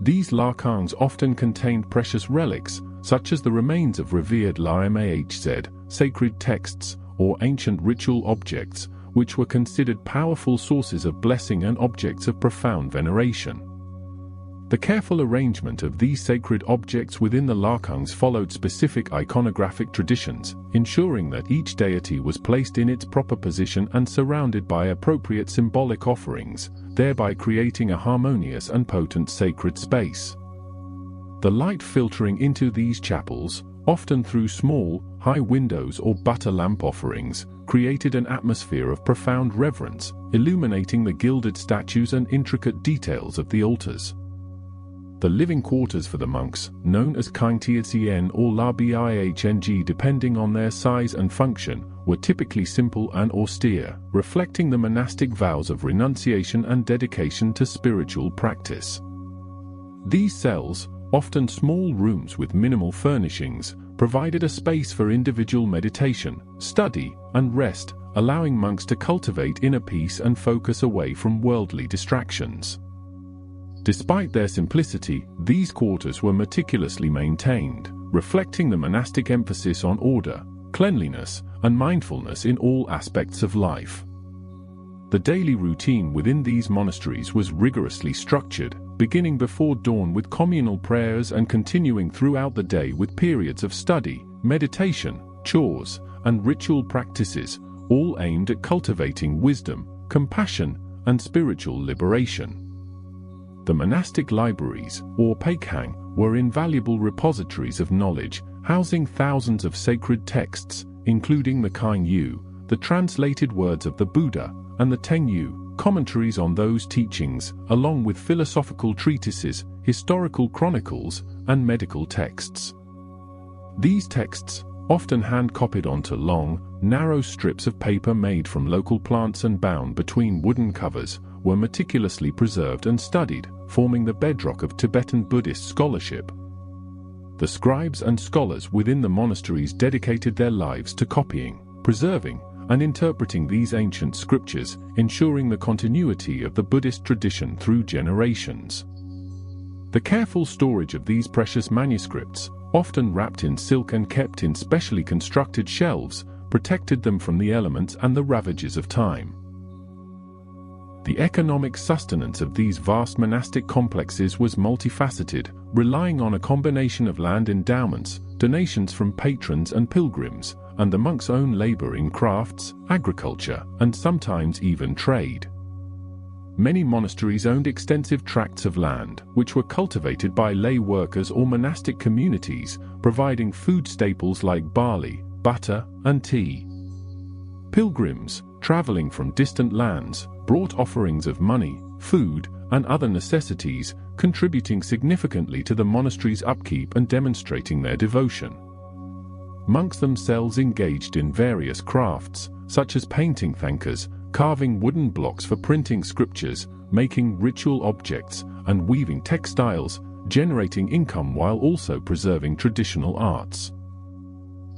Speaker 1: These lakangs often contained precious relics, such as the remains of revered Lamahz, sacred texts, or ancient ritual objects, which were considered powerful sources of blessing and objects of profound veneration. The careful arrangement of these sacred objects within the lakhungs followed specific iconographic traditions, ensuring that each deity was placed in its proper position and surrounded by appropriate symbolic offerings, thereby creating a harmonious and potent sacred space. The light filtering into these chapels, often through small, high windows or butter lamp offerings, created an atmosphere of profound reverence, illuminating the gilded statues and intricate details of the altars. The living quarters for the monks, known as Kaingtiazien or La Bihng depending on their size and function, were typically simple and austere, reflecting the monastic vows of renunciation and dedication to spiritual practice. These cells, often small rooms with minimal furnishings, provided a space for individual meditation, study, and rest, allowing monks to cultivate inner peace and focus away from worldly distractions. Despite their simplicity, these quarters were meticulously maintained, reflecting the monastic emphasis on order, cleanliness, and mindfulness in all aspects of life. The daily routine within these monasteries was rigorously structured, beginning before dawn with communal prayers and continuing throughout the day with periods of study, meditation, chores, and ritual practices, all aimed at cultivating wisdom, compassion, and spiritual liberation. The monastic libraries, or paekhang, were invaluable repositories of knowledge, housing thousands of sacred texts, including the Kaingyu, the translated words of the Buddha, and the Tengyu, commentaries on those teachings, along with philosophical treatises, historical chronicles, and medical texts. These texts, often hand-copied onto long, narrow strips of paper made from local plants and bound between wooden covers, were meticulously preserved and studied, forming the bedrock of Tibetan Buddhist scholarship. The scribes and scholars within the monasteries dedicated their lives to copying, preserving, and interpreting these ancient scriptures, ensuring the continuity of the Buddhist tradition through generations. The careful storage of these precious manuscripts, often wrapped in silk and kept in specially constructed shelves, protected them from the elements and the ravages of time. The economic sustenance of these vast monastic complexes was multifaceted, relying on a combination of land endowments, donations from patrons and pilgrims, and the monks' own labor in crafts, agriculture, and sometimes even trade. Many monasteries owned extensive tracts of land, which were cultivated by lay workers or monastic communities, providing food staples like barley, butter, and tea. Pilgrims, traveling from distant lands, brought offerings of money, food, and other necessities, contributing significantly to the monastery's upkeep and demonstrating their devotion. Monks themselves engaged in various crafts, such as painting thankas, carving wooden blocks for printing scriptures, making ritual objects, and weaving textiles, generating income while also preserving traditional arts.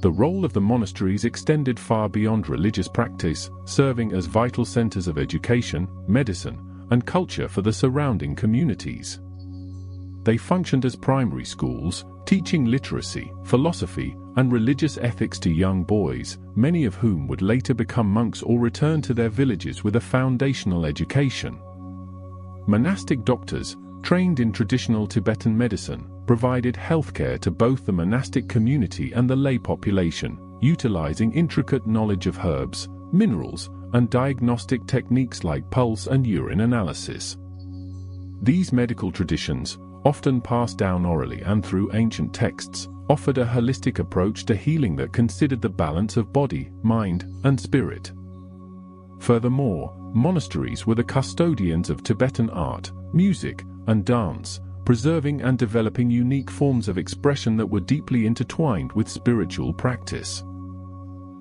Speaker 1: The role of the monasteries extended far beyond religious practice, serving as vital centers of education, medicine, and culture for the surrounding communities. They functioned as primary schools, teaching literacy, philosophy, and religious ethics to young boys, many of whom would later become monks or return to their villages with a foundational education. Monastic doctors, trained in traditional Tibetan medicine, provided healthcare to both the monastic community and the lay population, utilizing intricate knowledge of herbs, minerals, and diagnostic techniques like pulse and urine analysis. These medical traditions, often passed down orally and through ancient texts, offered a holistic approach to healing that considered the balance of body, mind, and spirit. Furthermore, monasteries were the custodians of Tibetan art, music, and dance, preserving and developing unique forms of expression that were deeply intertwined with spiritual practice.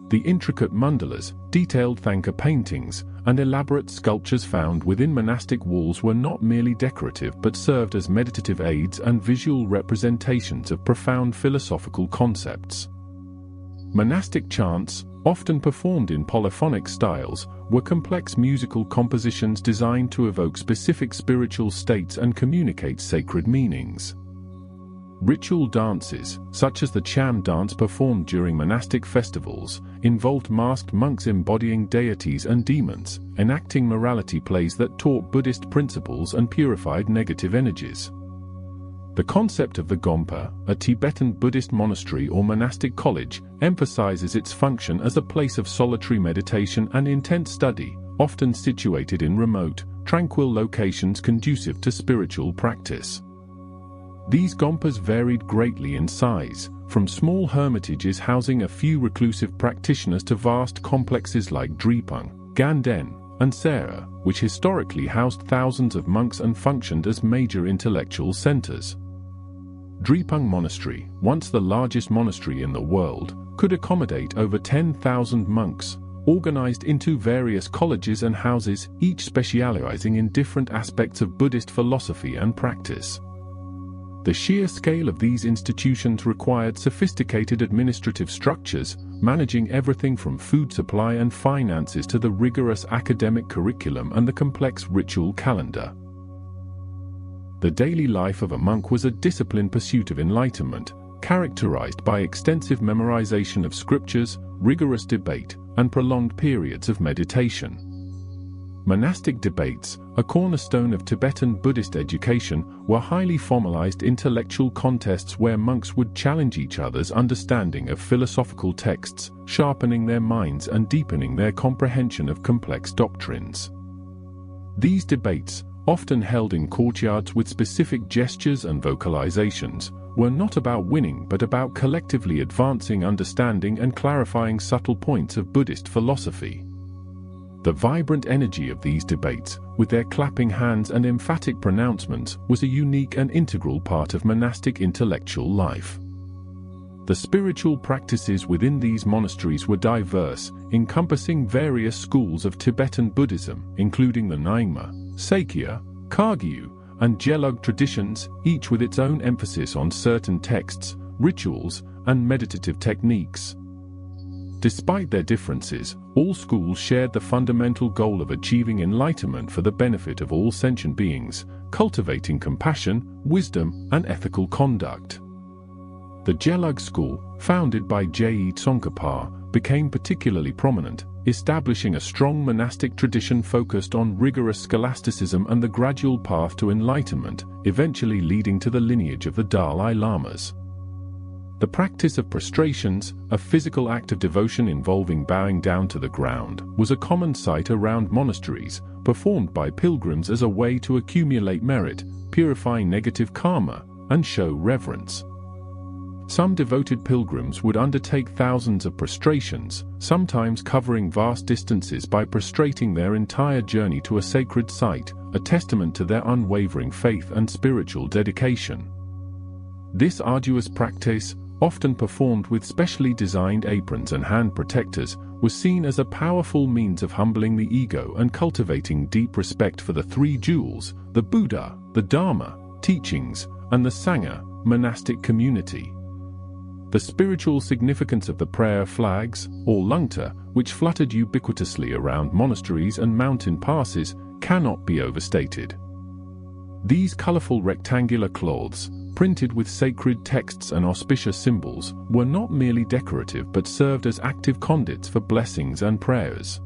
Speaker 1: The intricate mandalas, detailed thanka paintings, and elaborate sculptures found within monastic walls were not merely decorative but served as meditative aids and visual representations of profound philosophical concepts. Monastic chants, often performed in polyphonic styles, were complex musical compositions designed to evoke specific spiritual states and communicate sacred meanings. Ritual dances, such as the Cham dance performed during monastic festivals, involved masked monks embodying deities and demons, enacting morality plays that taught Buddhist principles and purified negative energies. The concept of the Gompa, a Tibetan Buddhist monastery or monastic college, emphasizes its function as a place of solitary meditation and intense study, often situated in remote, tranquil locations conducive to spiritual practice. These gompas varied greatly in size, from small hermitages housing a few reclusive practitioners to vast complexes like Drepung, Ganden, and Sera, which historically housed thousands of monks and functioned as major intellectual centers. Drepung Monastery, once the largest monastery in the world, could accommodate over 10,000 monks, organized into various colleges and houses, each specializing in different aspects of Buddhist philosophy and practice. The sheer scale of these institutions required sophisticated administrative structures, managing everything from food supply and finances to the rigorous academic curriculum and the complex ritual calendar. The daily life of a monk was a disciplined pursuit of enlightenment, characterized by extensive memorization of scriptures, rigorous debate, and prolonged periods of meditation. Monastic debates, a cornerstone of Tibetan Buddhist education, were highly formalized intellectual contests where monks would challenge each other's understanding of philosophical texts, sharpening their minds and deepening their comprehension of complex doctrines. These debates, often held in courtyards with specific gestures and vocalizations, were not about winning but about collectively advancing understanding and clarifying subtle points of Buddhist philosophy. The vibrant energy of these debates, with their clapping hands and emphatic pronouncements, was a unique and integral part of monastic intellectual life. The spiritual practices within these monasteries were diverse, encompassing various schools of Tibetan Buddhism, including the Nyingma, Sakya, Kagyu, and Gelug traditions, each with its own emphasis on certain texts, rituals, and meditative techniques. Despite their differences, all schools shared the fundamental goal of achieving enlightenment for the benefit of all sentient beings, cultivating compassion, wisdom, and ethical conduct. The Gelug school, founded by Je Tsongkhapa, became particularly prominent, establishing a strong monastic tradition focused on rigorous scholasticism and the gradual path to enlightenment, eventually leading to the lineage of the Dalai Lamas. The practice of prostrations, a physical act of devotion involving bowing down to the ground, was a common sight around monasteries, performed by pilgrims as a way to accumulate merit, purify negative karma, and show reverence. Some devoted pilgrims would undertake thousands of prostrations, sometimes covering vast distances by prostrating their entire journey to a sacred site, a testament to their unwavering faith and spiritual dedication. This arduous practice, often performed with specially designed aprons and hand protectors, was seen as a powerful means of humbling the ego and cultivating deep respect for the three jewels, the Buddha, the Dharma, teachings, and the Sangha, monastic community. The spiritual significance of the prayer flags, or lungta, which fluttered ubiquitously around monasteries and mountain passes, cannot be overstated. These colorful rectangular cloths, printed with sacred texts and auspicious symbols, were not merely decorative but served as active conduits for blessings and prayers.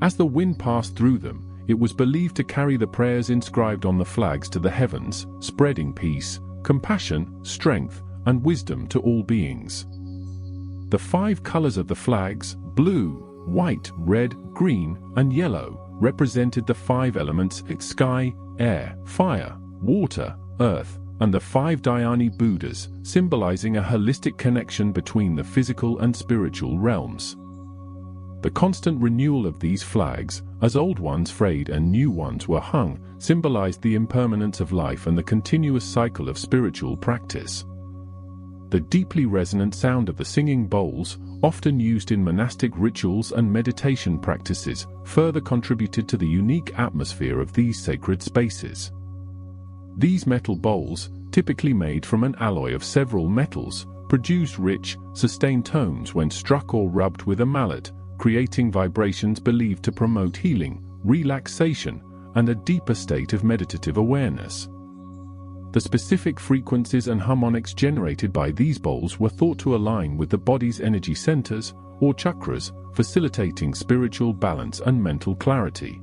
Speaker 1: As the wind passed through them, it was believed to carry the prayers inscribed on the flags to the heavens, spreading peace, compassion, strength, and wisdom to all beings. The 5 colors of the flags, blue, white, red, green, and yellow, represented the 5 elements: sky, air, fire, water, earth, and the 5 Dhyani Buddhas, symbolizing a holistic connection between the physical and spiritual realms. The constant renewal of these flags, as old ones frayed and new ones were hung, symbolized the impermanence of life and the continuous cycle of spiritual practice. The deeply resonant sound of the singing bowls, often used in monastic rituals and meditation practices, further contributed to the unique atmosphere of these sacred spaces. These metal bowls, typically made from an alloy of several metals, produced rich, sustained tones when struck or rubbed with a mallet, creating vibrations believed to promote healing, relaxation, and a deeper state of meditative awareness. The specific frequencies and harmonics generated by these bowls were thought to align with the body's energy centers, or chakras, facilitating spiritual balance and mental clarity.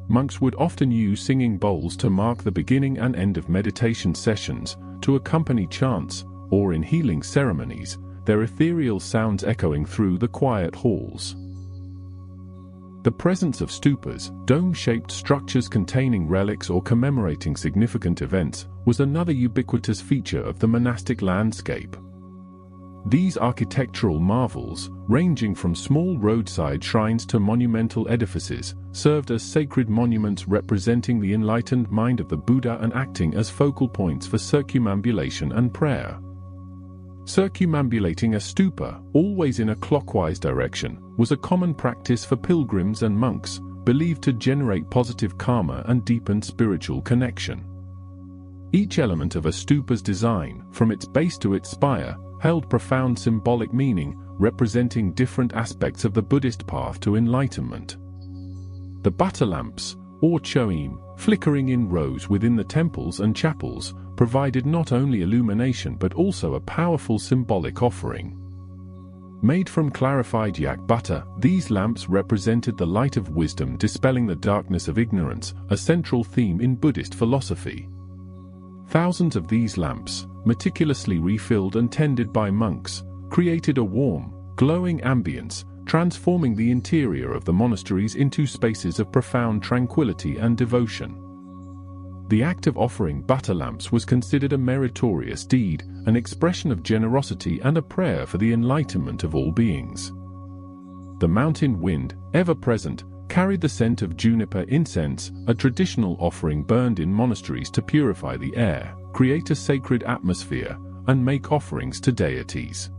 Speaker 1: Monks would often use singing bowls to mark the beginning and end of meditation sessions, to accompany chants, or in healing ceremonies, their ethereal sounds echoing through the quiet halls. The presence of stupas, dome-shaped structures containing relics or commemorating significant events, was another ubiquitous feature of the monastic landscape. These architectural marvels, ranging from small roadside shrines to monumental edifices, served as sacred monuments representing the enlightened mind of the Buddha and acting as focal points for circumambulation and prayer. Circumambulating a stupa, always in a clockwise direction, was a common practice for pilgrims and monks, believed to generate positive karma and deepen spiritual connection. Each element of a stupa's design, from its base to its spire, held profound symbolic meaning, representing different aspects of the Buddhist path to enlightenment. The butter lamps, or choim, flickering in rows within the temples and chapels, provided not only illumination but also a powerful symbolic offering. Made from clarified yak butter, these lamps represented the light of wisdom dispelling the darkness of ignorance, a central theme in Buddhist philosophy. Thousands of these lamps, meticulously refilled and tended by monks, created a warm, glowing ambience, transforming the interior of the monasteries into spaces of profound tranquility and devotion. The act of offering butter lamps was considered a meritorious deed, an expression of generosity and a prayer for the enlightenment of all beings. The mountain wind, ever present, carried the scent of juniper incense, a traditional offering burned in monasteries to purify the air, create a sacred atmosphere, and make offerings to deities.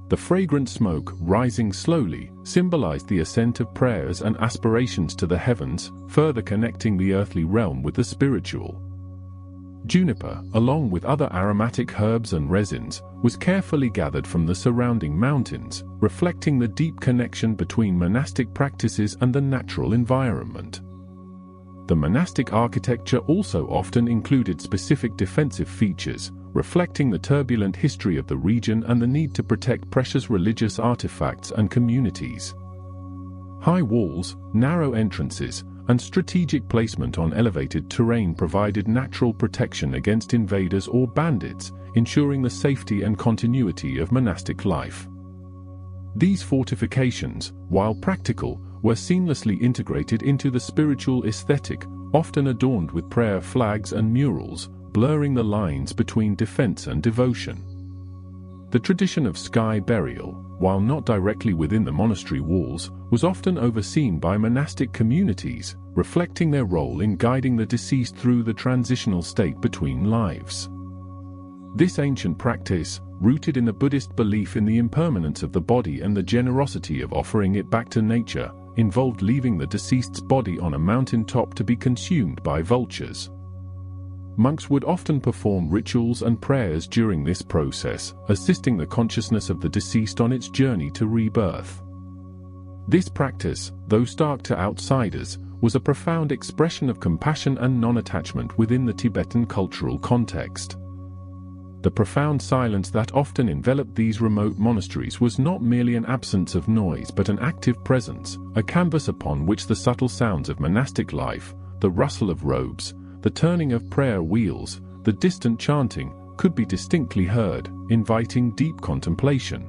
Speaker 1: The fragrant smoke, rising slowly, symbolized the ascent of prayers and aspirations to the heavens, further connecting the earthly realm with the spiritual. Juniper, along with other aromatic herbs and resins, was carefully gathered from the surrounding mountains, reflecting the deep connection between monastic practices and the natural environment. The monastic architecture also often included specific defensive features, reflecting the turbulent history of the region and the need to protect precious religious artifacts and communities. High walls, narrow entrances, and strategic placement on elevated terrain provided natural protection against invaders or bandits, ensuring the safety and continuity of monastic life. These fortifications, while practical, were seamlessly integrated into the spiritual aesthetic, often adorned with prayer flags and murals, blurring the lines between defense and devotion. The tradition of sky burial, while not directly within the monastery walls, was often overseen by monastic communities, reflecting their role in guiding the deceased through the transitional state between lives. This ancient practice, rooted in the Buddhist belief in the impermanence of the body and the generosity of offering it back to nature, involved leaving the deceased's body on a mountain top to be consumed by vultures. Monks would often perform rituals and prayers during this process, assisting the consciousness of the deceased on its journey to rebirth. This practice, though stark to outsiders, was a profound expression of compassion and non-attachment within the Tibetan cultural context. The profound silence that often enveloped these remote monasteries was not merely an absence of noise but an active presence, a canvas upon which the subtle sounds of monastic life, the rustle of robes, the turning of prayer wheels, the distant chanting, could be distinctly heard, inviting deep contemplation.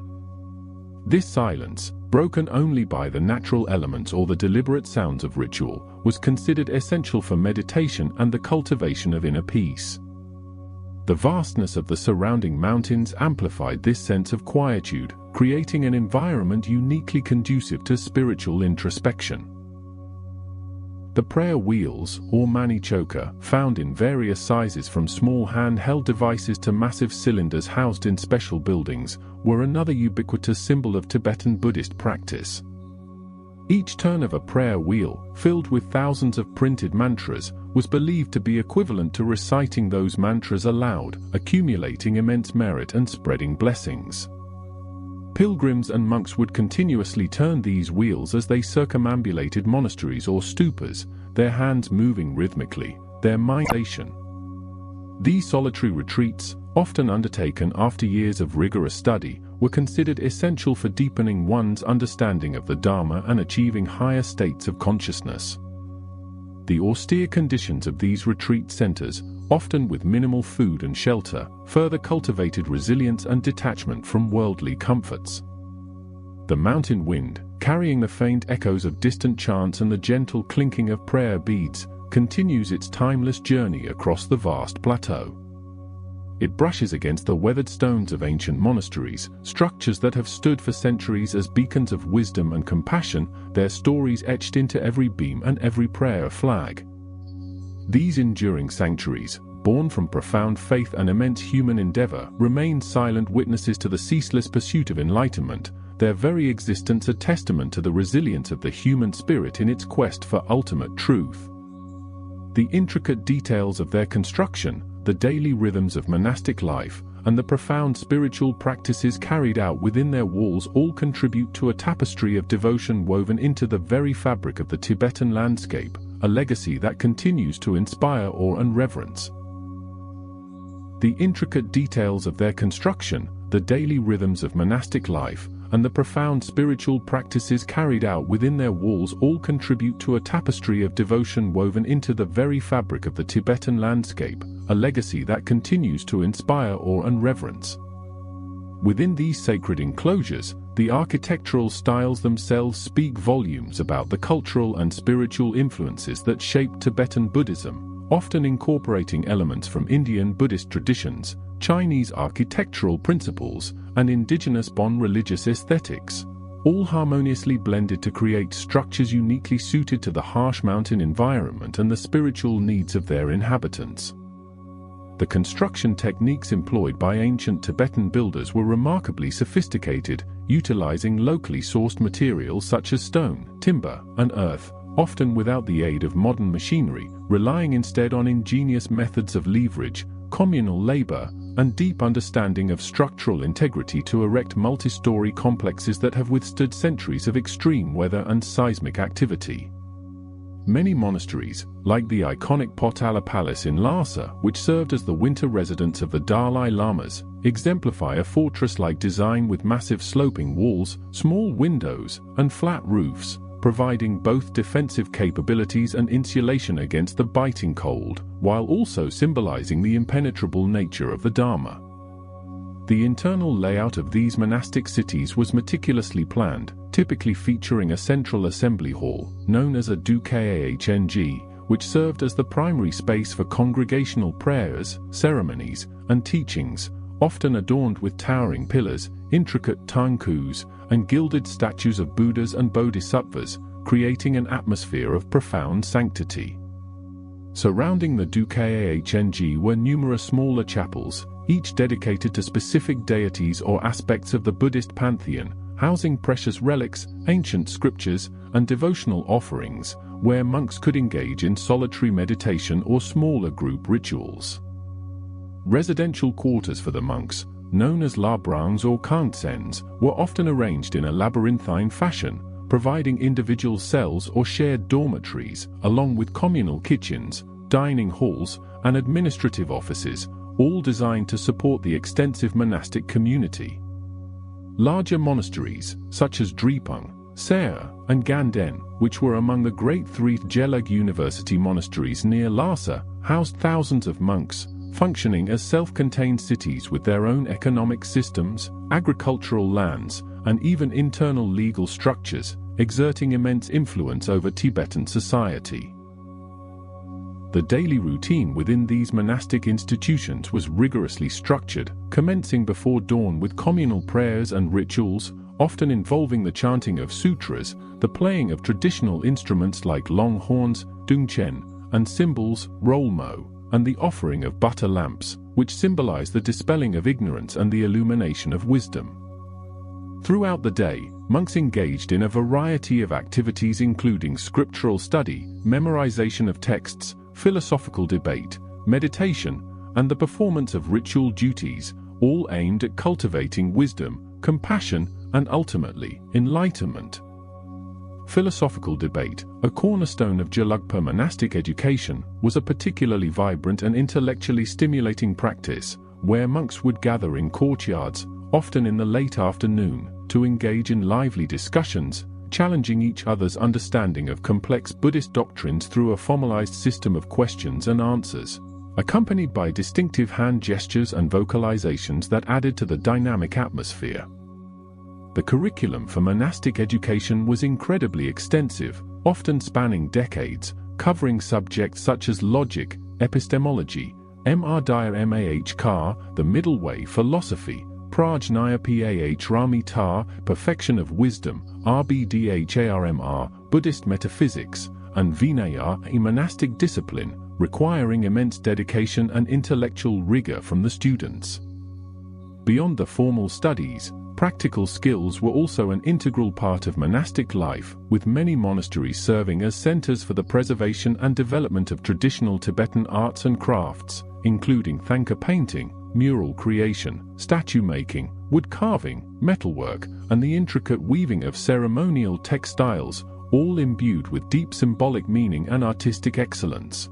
Speaker 1: This silence, broken only by the natural elements or the deliberate sounds of ritual, was considered essential for meditation and the cultivation of inner peace. The vastness of the surrounding mountains amplified this sense of quietude, creating an environment uniquely conducive to spiritual introspection. The prayer wheels, or manichoka, found in various sizes from small handheld devices to massive cylinders housed in special buildings, were another ubiquitous symbol of Tibetan Buddhist practice. Each turn of a prayer wheel, filled with thousands of printed mantras, was believed to be equivalent to reciting those mantras aloud, accumulating immense merit and spreading blessings. Pilgrims and monks would continuously turn these wheels as they circumambulated monasteries or stupas, their hands moving rhythmically, their mind. These solitary retreats, often undertaken after years of rigorous study, were considered essential for deepening one's understanding of the Dharma and achieving higher states of consciousness. The austere conditions of these retreat centers, often with minimal food and shelter, further cultivated resilience and detachment from worldly comforts. The mountain wind, carrying the faint echoes of distant chants and the gentle clinking of prayer beads, continues its timeless journey across the vast plateau. It brushes against the weathered stones of ancient monasteries, structures that have stood for centuries as beacons of wisdom and compassion, their stories etched into every beam and every prayer flag. These enduring sanctuaries, born from profound faith and immense human endeavor, remain silent witnesses to the ceaseless pursuit of enlightenment, their very existence a testament to the resilience of the human spirit in its quest for ultimate truth. The intricate details of their construction, the daily rhythms of monastic life, and the profound spiritual practices carried out within their walls all contribute to a tapestry of devotion woven into the very fabric of the Tibetan landscape, a legacy that continues to inspire awe and reverence. The intricate details of their construction, the daily rhythms of monastic life, and the profound spiritual practices carried out within their walls all contribute to a tapestry of devotion woven into the very fabric of the Tibetan landscape, a legacy that continues to inspire awe and reverence. Within these sacred enclosures, the architectural styles themselves speak volumes about the cultural and spiritual influences that shape Tibetan Buddhism, often incorporating elements from Indian Buddhist traditions, Chinese architectural principles, and indigenous Bon religious aesthetics, all harmoniously blended to create structures uniquely suited to the harsh mountain environment and the spiritual needs of their inhabitants. The construction techniques employed by ancient Tibetan builders were remarkably sophisticated, utilizing locally sourced materials such as stone, timber, and earth, often without the aid of modern machinery, relying instead on ingenious methods of leverage, communal labor, and deep understanding of structural integrity to erect multi-story complexes that have withstood centuries of extreme weather and seismic activity. Many monasteries, like the iconic Potala Palace in Lhasa, which served as the winter residence of the Dalai Lamas, exemplify a fortress-like design with massive sloping walls, small windows, and flat roofs, providing both defensive capabilities and insulation against the biting cold, while also symbolizing the impenetrable nature of the Dharma. The internal layout of these monastic cities was meticulously planned, typically featuring a central assembly hall, known as a Dukhang, which served as the primary space for congregational prayers, ceremonies, and teachings, often adorned with towering pillars, intricate tankus, and gilded statues of Buddhas and Bodhisattvas, creating an atmosphere of profound sanctity. Surrounding the Dukhang were numerous smaller chapels, each dedicated to specific deities or aspects of the Buddhist pantheon, housing precious relics, ancient scriptures, and devotional offerings, where monks could engage in solitary meditation or smaller group rituals. Residential quarters for the monks, known as labrangs or kantsens, were often arranged in a labyrinthine fashion, providing individual cells or shared dormitories, along with communal kitchens, dining halls, and administrative offices, all designed to support the extensive monastic community. Larger monasteries, such as Drepung, Sera, and Ganden, which were among the great three Gelug University monasteries near Lhasa, housed thousands of monks, functioning as self-contained cities with their own economic systems, agricultural lands, and even internal legal structures, exerting immense influence over Tibetan society. The daily routine within these monastic institutions was rigorously structured, commencing before dawn with communal prayers and rituals, often involving the chanting of sutras, the playing of traditional instruments like long horns, dungchen, and cymbals, rolmo, and the offering of butter lamps, which symbolize the dispelling of ignorance and the illumination of wisdom. Throughout the day, monks engaged in a variety of activities including scriptural study, memorization of texts, philosophical debate, meditation, and the performance of ritual duties, all aimed at cultivating wisdom, compassion, and ultimately, enlightenment. Philosophical debate, a cornerstone of Gelugpa monastic education, was a particularly vibrant and intellectually stimulating practice, where monks would gather in courtyards, often in the late afternoon, to engage in lively discussions, challenging each other's understanding of complex Buddhist doctrines through a formalized system of questions and answers, accompanied by distinctive hand gestures and vocalizations that added to the dynamic atmosphere. The curriculum for monastic education was incredibly extensive, often spanning decades, covering subjects such as logic, epistemology, Mah, the middle way, philosophy, Prajnaya Pah, perfection of wisdom, Rbdharmr, Buddhist metaphysics, and Vinaya, a monastic discipline, requiring immense dedication and intellectual rigor from the students. Beyond the formal studies, practical skills were also an integral part of monastic life, with many monasteries serving as centers for the preservation and development of traditional Tibetan arts and crafts, including thangka painting, mural creation, statue making, wood carving, metalwork, and the intricate weaving of ceremonial textiles, all imbued with deep symbolic meaning and artistic excellence.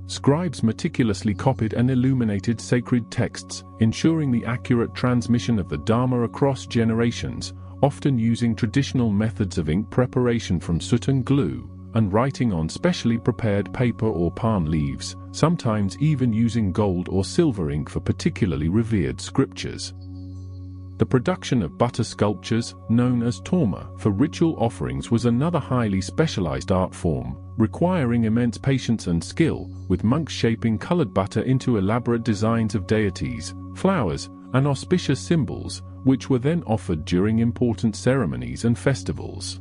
Speaker 1: Scribes meticulously copied and illuminated sacred texts, ensuring the accurate transmission of the Dharma across generations, often using traditional methods of ink preparation from soot and glue, and writing on specially prepared paper or palm leaves, sometimes even using gold or silver ink for particularly revered scriptures. The production of butter sculptures, known as torma, for ritual offerings was another highly specialized art form, requiring immense patience and skill, with monks shaping colored butter into elaborate designs of deities, flowers, and auspicious symbols, which were then offered during important ceremonies and festivals.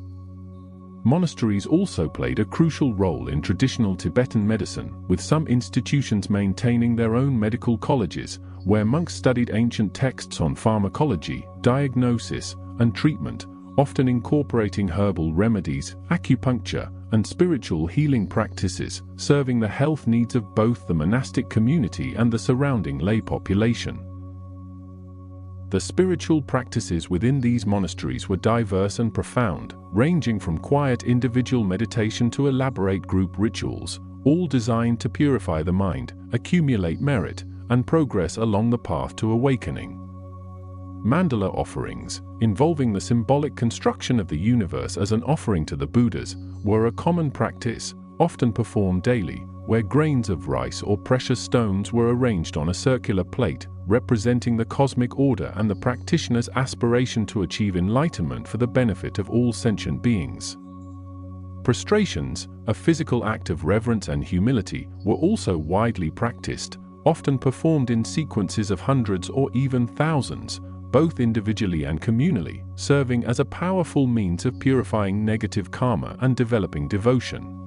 Speaker 1: Monasteries also played a crucial role in traditional Tibetan medicine, with some institutions maintaining their own medical colleges, where monks studied ancient texts on pharmacology, diagnosis, and treatment, often incorporating herbal remedies, acupuncture, and spiritual healing practices, serving the health needs of both the monastic community and the surrounding lay population. The spiritual practices within these monasteries were diverse and profound, ranging from quiet individual meditation to elaborate group rituals, all designed to purify the mind, accumulate merit, and progress along the path to awakening. Mandala offerings, involving the symbolic construction of the universe as an offering to the Buddhas, were a common practice, often performed daily, where grains of rice or precious stones were arranged on a circular plate, representing the cosmic order and the practitioner's aspiration to achieve enlightenment for the benefit of all sentient beings. Prostrations, a physical act of reverence and humility, were also widely practiced, often performed in sequences of hundreds or even thousands, both individually and communally, serving as a powerful means of purifying negative karma and developing devotion.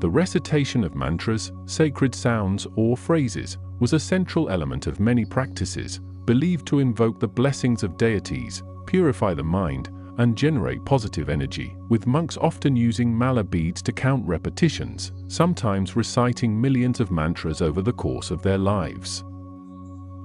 Speaker 1: The recitation of mantras, sacred sounds, or phrases was a central element of many practices, believed to invoke the blessings of deities, purify the mind, and generate positive energy, with monks often using mala beads to count repetitions, sometimes reciting millions of mantras over the course of their lives.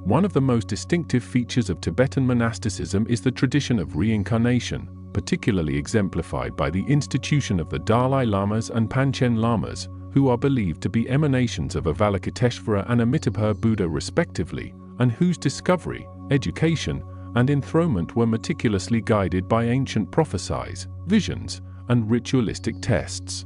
Speaker 1: One of the most distinctive features of Tibetan monasticism is the tradition of reincarnation, particularly exemplified by the institution of the Dalai Lamas and Panchen Lamas, who are believed to be emanations of Avalokiteshvara and Amitabha Buddha respectively, and whose discovery, education, and enthronement were meticulously guided by ancient prophecies, visions, and ritualistic tests.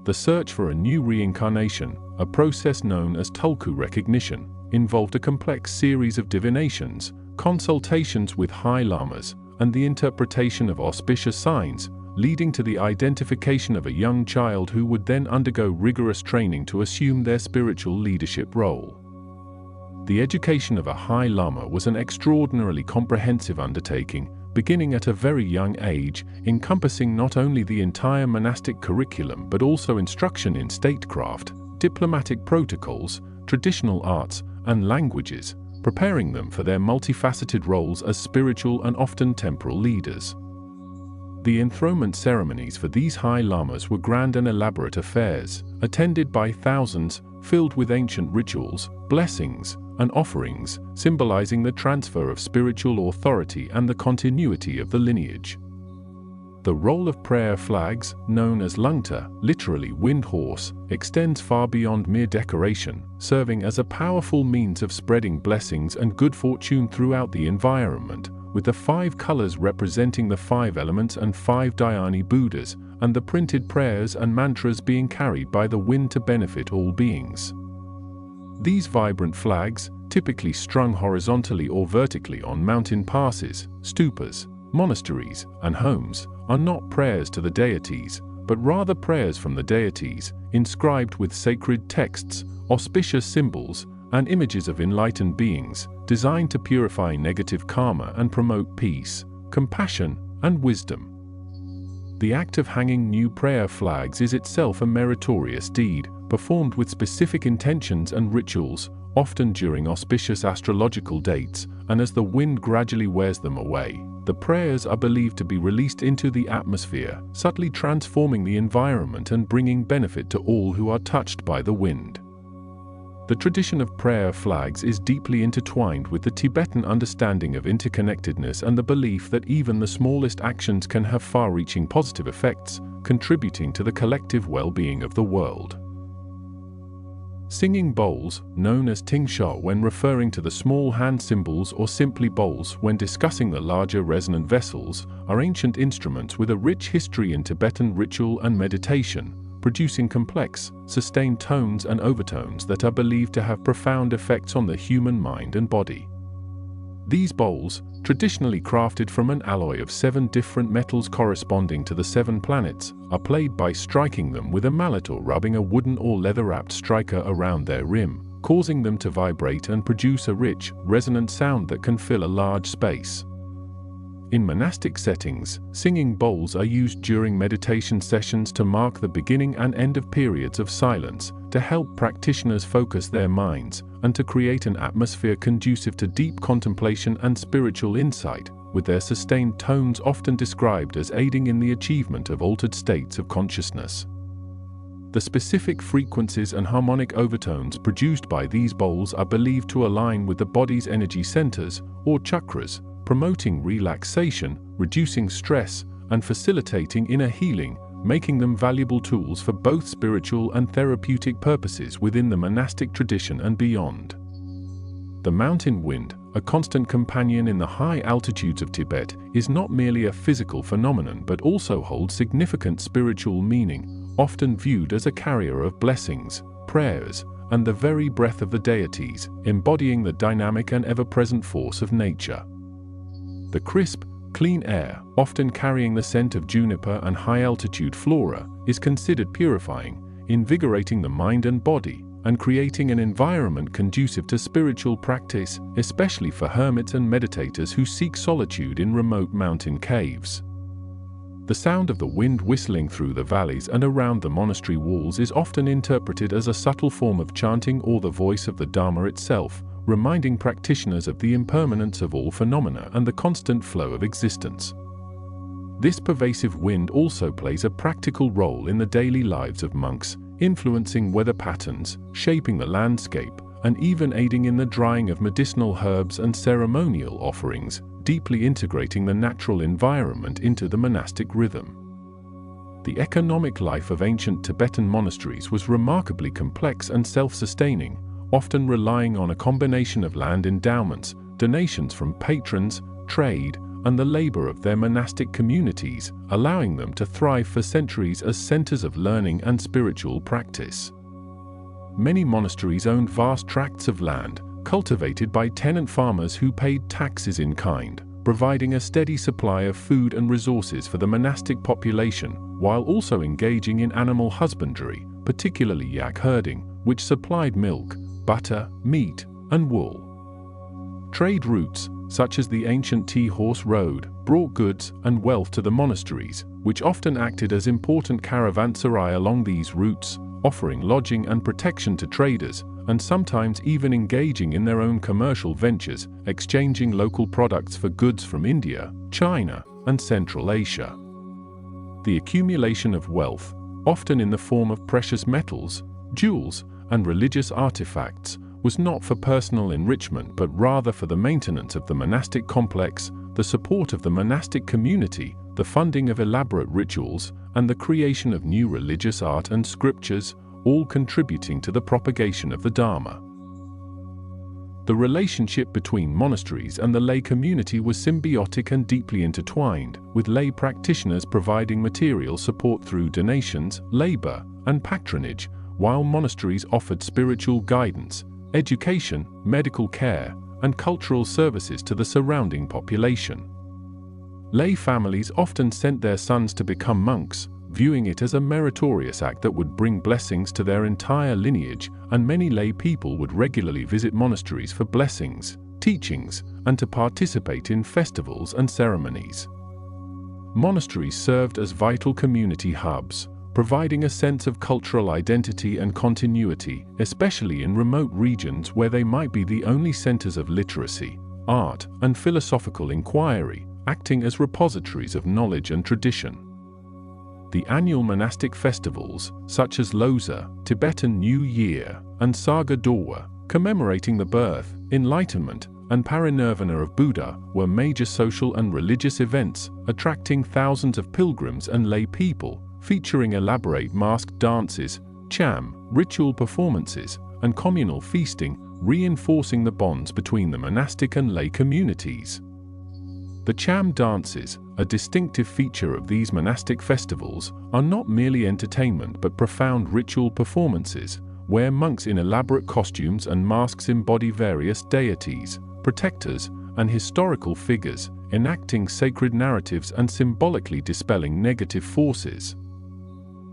Speaker 1: The search for a new reincarnation, a process known as tulku recognition, involved a complex series of divinations, consultations with high lamas, and the interpretation of auspicious signs, leading to the identification of a young child who would then undergo rigorous training to assume their spiritual leadership role. The education of a high lama was an extraordinarily comprehensive undertaking, beginning at a very young age, encompassing not only the entire monastic curriculum but also instruction in statecraft, diplomatic protocols, traditional arts, and languages, preparing them for their multifaceted roles as spiritual and often temporal leaders. The enthronement ceremonies for these high lamas were grand and elaborate affairs, attended by thousands, filled with ancient rituals, blessings, and offerings, symbolizing the transfer of spiritual authority and the continuity of the lineage. The role of prayer flags, known as lungta, literally wind horse, extends far beyond mere decoration, serving as a powerful means of spreading blessings and good fortune throughout the environment, with the 5 colors representing the 5 elements and 5 dhyani Buddhas, and the printed prayers and mantras being carried by the wind to benefit all beings. These vibrant flags, typically strung horizontally or vertically on mountain passes, stupas, monasteries, and homes, are not prayers to the deities, but rather prayers from the deities, inscribed with sacred texts, auspicious symbols, and images of enlightened beings, designed to purify negative karma and promote peace, compassion, and wisdom. The act of hanging new prayer flags is itself a meritorious deed, performed with specific intentions and rituals, often during auspicious astrological dates, and as the wind gradually wears them away, the prayers are believed to be released into the atmosphere, subtly transforming the environment and bringing benefit to all who are touched by the wind. The tradition of prayer flags is deeply intertwined with the Tibetan understanding of interconnectedness and the belief that even the smallest actions can have far-reaching positive effects, contributing to the collective well-being of the world. Singing bowls, known as tingsha when referring to the small hand cymbals or simply bowls when discussing the larger resonant vessels, are ancient instruments with a rich history in Tibetan ritual and meditation, producing complex, sustained tones and overtones that are believed to have profound effects on the human mind and body. These bowls, traditionally crafted from an alloy of 7 different metals corresponding to the 7 planets, are played by striking them with a mallet or rubbing a wooden or leather-wrapped striker around their rim, causing them to vibrate and produce a rich, resonant sound that can fill a large space. In monastic settings, singing bowls are used during meditation sessions to mark the beginning and end of periods of silence, to help practitioners focus their minds, and to create an atmosphere conducive to deep contemplation and spiritual insight, with their sustained tones often described as aiding in the achievement of altered states of consciousness. The specific frequencies and harmonic overtones produced by these bowls are believed to align with the body's energy centers, or chakras, promoting relaxation, reducing stress, and facilitating inner healing, making them valuable tools for both spiritual and therapeutic purposes within the monastic tradition and beyond. The mountain wind, a constant companion in the high altitudes of Tibet, is not merely a physical phenomenon but also holds significant spiritual meaning, often viewed as a carrier of blessings, prayers, and the very breath of the deities, embodying the dynamic and ever-present force of nature. The crisp, clean air, often carrying the scent of juniper and high-altitude flora, is considered purifying, invigorating the mind and body, and creating an environment conducive to spiritual practice, especially for hermits and meditators who seek solitude in remote mountain caves. The sound of the wind whistling through the valleys and around the monastery walls is often interpreted as a subtle form of chanting or the voice of the Dharma itself, reminding practitioners of the impermanence of all phenomena and the constant flow of existence. This pervasive wind also plays a practical role in the daily lives of monks, influencing weather patterns, shaping the landscape, and even aiding in the drying of medicinal herbs and ceremonial offerings, deeply integrating the natural environment into the monastic rhythm. The economic life of ancient Tibetan monasteries was remarkably complex and self-sustaining, often relying on a combination of land endowments, donations from patrons, trade, and the labor of their monastic communities, allowing them to thrive for centuries as centers of learning and spiritual practice. Many monasteries owned vast tracts of land, cultivated by tenant farmers who paid taxes in kind, providing a steady supply of food and resources for the monastic population, while also engaging in animal husbandry, particularly yak herding, which supplied milk, butter, meat, and wool. Trade routes, such as the ancient tea-horse road, brought goods and wealth to the monasteries, which often acted as important caravanserai along these routes, offering lodging and protection to traders, and sometimes even engaging in their own commercial ventures, exchanging local products for goods from India, China, and Central Asia. The accumulation of wealth, often in the form of precious metals, jewels, and religious artifacts, was not for personal enrichment but rather for the maintenance of the monastic complex, the support of the monastic community, the funding of elaborate rituals, and the creation of new religious art and scriptures, all contributing to the propagation of the Dharma. The relationship between monasteries and the lay community was symbiotic and deeply intertwined, with lay practitioners providing material support through donations, labor, and patronage, while monasteries offered spiritual guidance, education, medical care, and cultural services to the surrounding population. Lay families often sent their sons to become monks, viewing it as a meritorious act that would bring blessings to their entire lineage, and many lay people would regularly visit monasteries for blessings, teachings, and to participate in festivals and ceremonies. Monasteries served as vital community hubs, providing a sense of cultural identity and continuity, especially in remote regions where they might be the only centers of literacy, art, and philosophical inquiry, acting as repositories of knowledge and tradition. The annual monastic festivals, such as Losar, Tibetan New Year, and Saga Dorwa, commemorating the birth, enlightenment, and parinirvana of Buddha, were major social and religious events, attracting thousands of pilgrims and lay people, featuring elaborate masked dances, cham, ritual performances, and communal feasting, reinforcing the bonds between the monastic and lay communities. The cham dances, a distinctive feature of these monastic festivals, are not merely entertainment but profound ritual performances, where monks in elaborate costumes and masks embody various deities, protectors, and historical figures, enacting sacred narratives and symbolically dispelling negative forces.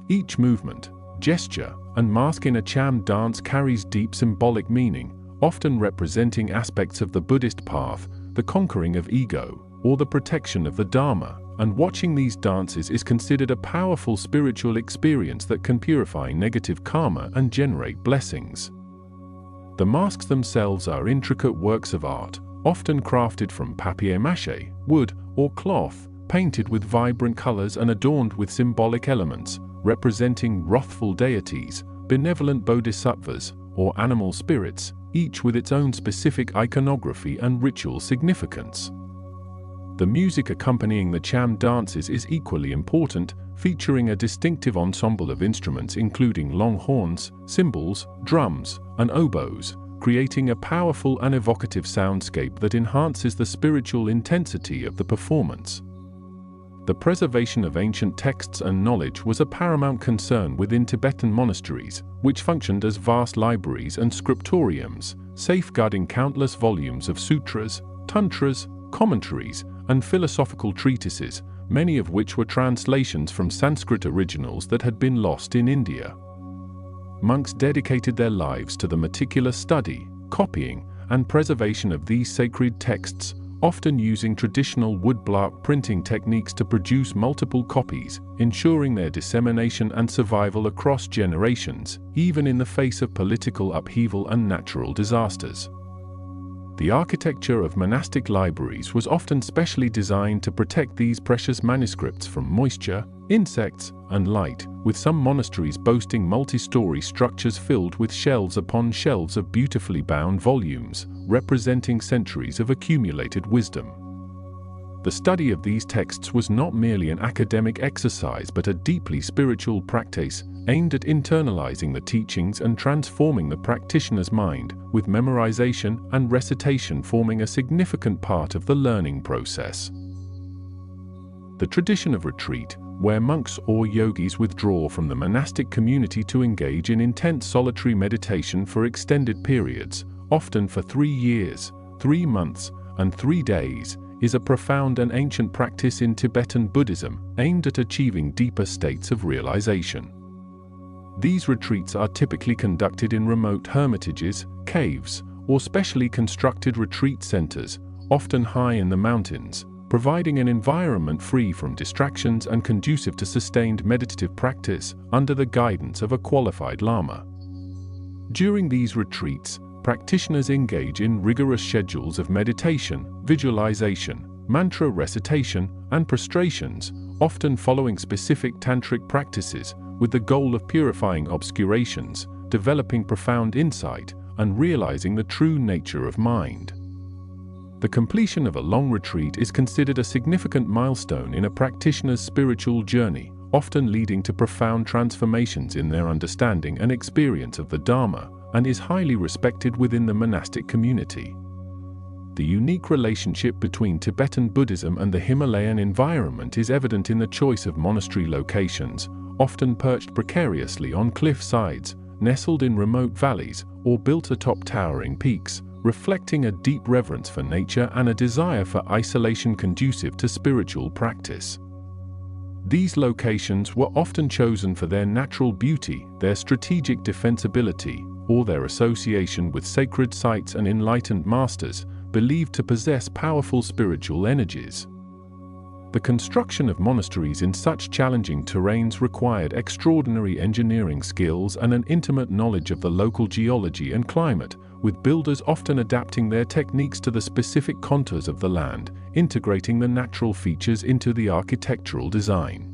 Speaker 1: Each movement, gesture, and mask in a cham dance carries deep symbolic meaning, often representing aspects of the Buddhist path, the conquering of ego, or the protection of the Dharma, and watching these dances is considered a powerful spiritual experience that can purify negative karma and generate blessings. The masks themselves are intricate works of art, often crafted from papier-mâché, wood, or cloth, painted with vibrant colors and adorned with symbolic elements, representing wrathful deities, benevolent bodhisattvas, or animal spirits, each with its own specific iconography and ritual significance. The music accompanying the cham dances is equally important, featuring a distinctive ensemble of instruments including long horns, cymbals, drums, and oboes, creating a powerful and evocative soundscape that enhances the spiritual intensity of the performance. The preservation of ancient texts and knowledge was a paramount concern within Tibetan monasteries, which functioned as vast libraries and scriptoriums, safeguarding countless volumes of sutras, tantras, commentaries, and philosophical treatises, many of which were translations from Sanskrit originals that had been lost in India. Monks dedicated their lives to the meticulous study, copying, and preservation of these sacred texts, often using traditional woodblock printing techniques to produce multiple copies, ensuring their dissemination and survival across generations, even in the face of political upheaval and natural disasters. The architecture of monastic libraries was often specially designed to protect these precious manuscripts from moisture, insects, and light, with some monasteries boasting multi-story structures filled with shelves upon shelves of beautifully bound volumes, representing centuries of accumulated wisdom. The study of these texts was not merely an academic exercise but a deeply spiritual practice, aimed at internalizing the teachings and transforming the practitioner's mind, with memorization and recitation forming a significant part of the learning process. The tradition of retreat, where monks or yogis withdraw from the monastic community to engage in intense solitary meditation for extended periods, often for 3 years, 3 months, and 3 days, is a profound and ancient practice in Tibetan Buddhism, aimed at achieving deeper states of realization. These retreats are typically conducted in remote hermitages, caves, or specially constructed retreat centers, often high in the mountains, providing an environment free from distractions and conducive to sustained meditative practice under the guidance of a qualified lama. During these retreats, practitioners engage in rigorous schedules of meditation, visualization, mantra recitation, and prostrations, often following specific tantric practices, with the goal of purifying obscurations, developing profound insight, and realizing the true nature of mind. The completion of a long retreat is considered a significant milestone in a practitioner's spiritual journey, often leading to profound transformations in their understanding and experience of the Dharma, and is highly respected within the monastic community. The unique relationship between Tibetan Buddhism and the Himalayan environment is evident in the choice of monastery locations, often perched precariously on cliff sides, nestled in remote valleys, or built atop towering peaks, reflecting a deep reverence for nature and a desire for isolation conducive to spiritual practice. These locations were often chosen for their natural beauty, their strategic defensibility, or their association with sacred sites and enlightened masters, believed to possess powerful spiritual energies. The construction of monasteries in such challenging terrains required extraordinary engineering skills and an intimate knowledge of the local geology and climate, with builders often adapting their techniques to the specific contours of the land, integrating the natural features into the architectural design.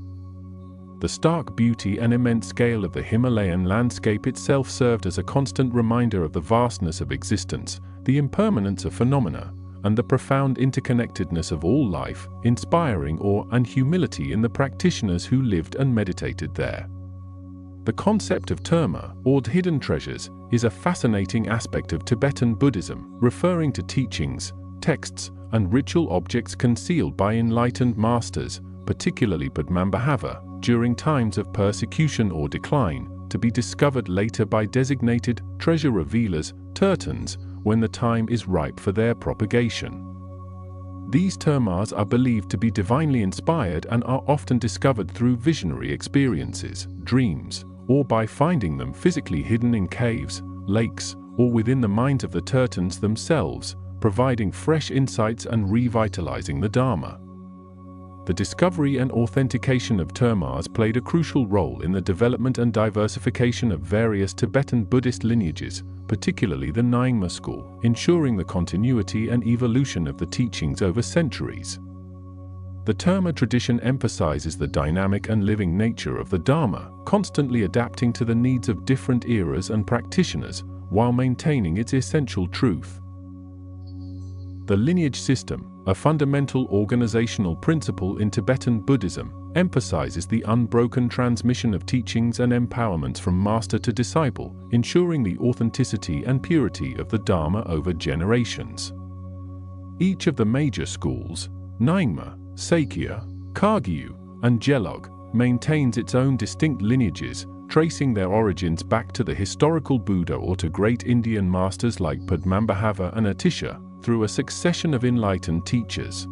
Speaker 1: The stark beauty and immense scale of the Himalayan landscape itself served as a constant reminder of the vastness of existence, the impermanence of phenomena, and the profound interconnectedness of all life, inspiring awe and humility in the practitioners who lived and meditated there. The concept of terma, or hidden treasures, is a fascinating aspect of Tibetan Buddhism, referring to teachings, texts, and ritual objects concealed by enlightened masters, particularly Padmambhava, during times of persecution or decline, to be discovered later by designated treasure revealers, tertans, when the time is ripe for their propagation. These termas are believed to be divinely inspired and are often discovered through visionary experiences, dreams, or by finding them physically hidden in caves, lakes, or within the minds of the tertans themselves, providing fresh insights and revitalizing the Dharma. The discovery and authentication of termas played a crucial role in the development and diversification of various Tibetan Buddhist lineages, particularly the Nyingma school, ensuring the continuity and evolution of the teachings over centuries. The terma tradition emphasizes the dynamic and living nature of the Dharma, constantly adapting to the needs of different eras and practitioners, while maintaining its essential truth. The lineage system, a fundamental organizational principle in Tibetan Buddhism, emphasizes the unbroken transmission of teachings and empowerments from master to disciple, ensuring the authenticity and purity of the Dharma over generations. Each of the major schools, Nyingma, Sakya, Kagyu, and Gelug, maintains its own distinct lineages, tracing their origins back to the historical Buddha or to great Indian masters like Padmambhava and Atisha, through a succession of enlightened teachers.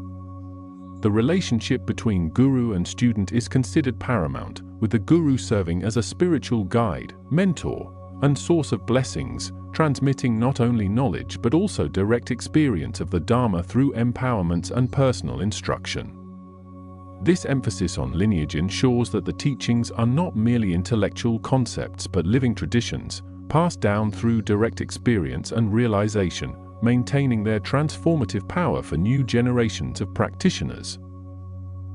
Speaker 1: The relationship between guru and student is considered paramount, with the guru serving as a spiritual guide, mentor, and source of blessings, transmitting not only knowledge but also direct experience of the Dharma through empowerments and personal instruction. This emphasis on lineage ensures that the teachings are not merely intellectual concepts but living traditions, passed down through direct experience and realization, maintaining their transformative power for new generations of practitioners.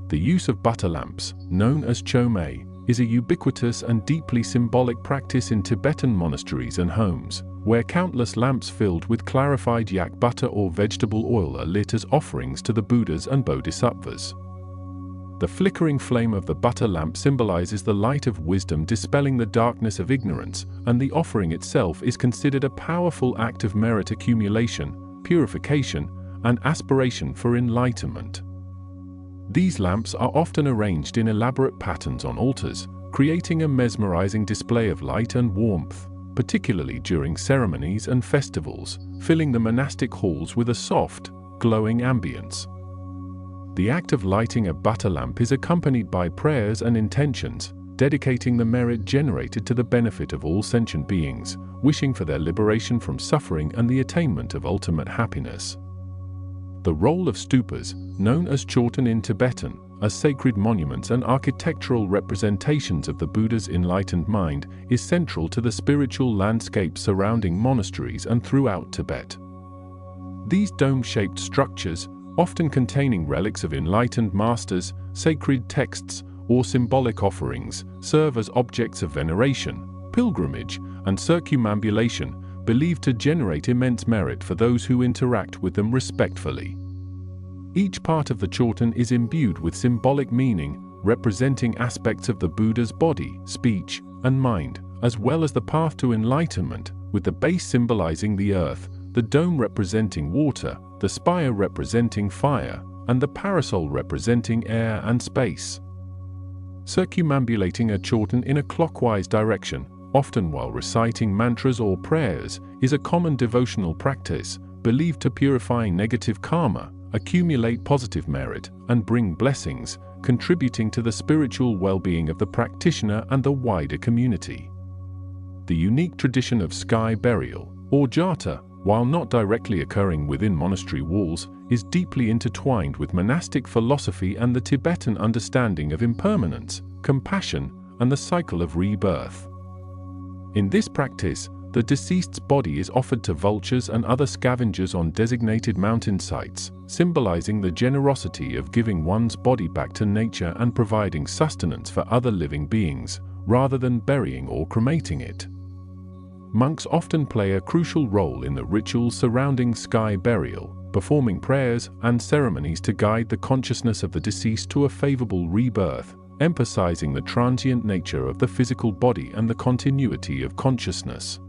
Speaker 1: The use of butter lamps, known as chomei, is a ubiquitous and deeply symbolic practice in Tibetan monasteries and homes, where countless lamps filled with clarified yak butter or vegetable oil are lit as offerings to the Buddhas and Bodhisattvas. The flickering flame of the butter lamp symbolizes the light of wisdom dispelling the darkness of ignorance, and the offering itself is considered a powerful act of merit accumulation, purification, and aspiration for enlightenment. These lamps are often arranged in elaborate patterns on altars, creating a mesmerizing display of light and warmth, particularly during ceremonies and festivals, filling the monastic halls with a soft, glowing ambience. The act of lighting a butter lamp is accompanied by prayers and intentions, dedicating the merit generated to the benefit of all sentient beings, wishing for their liberation from suffering and the attainment of ultimate happiness. The role of stupas, known as chorten in Tibetan, are sacred monuments and architectural representations of the Buddha's enlightened mind, is central to the spiritual landscape surrounding monasteries and throughout Tibet. These dome-shaped structures, often containing relics of enlightened masters, sacred texts, or symbolic offerings, serve as objects of veneration, pilgrimage, and circumambulation, believed to generate immense merit for those who interact with them respectfully. Each part of the chorten is imbued with symbolic meaning, representing aspects of the Buddha's body, speech, and mind, as well as the path to enlightenment, with the base symbolizing the earth, the dome representing water, the spire representing fire, and the parasol representing air and space. Circumambulating a chorten in a clockwise direction, often while reciting mantras or prayers, is a common devotional practice, believed to purify negative karma, accumulate positive merit, and bring blessings, contributing to the spiritual well-being of the practitioner and the wider community. The unique tradition of sky burial, or jata, while not directly occurring within monastery walls, is deeply intertwined with monastic philosophy and the Tibetan understanding of impermanence, compassion, and the cycle of rebirth. In this practice, the deceased's body is offered to vultures and other scavengers on designated mountain sites, symbolizing the generosity of giving one's body back to nature and providing sustenance for other living beings, rather than burying or cremating it. Monks often play a crucial role in the rituals surrounding sky burial, performing prayers and ceremonies to guide the consciousness of the deceased to a favorable rebirth, emphasizing the transient nature of the physical body and the continuity of consciousness.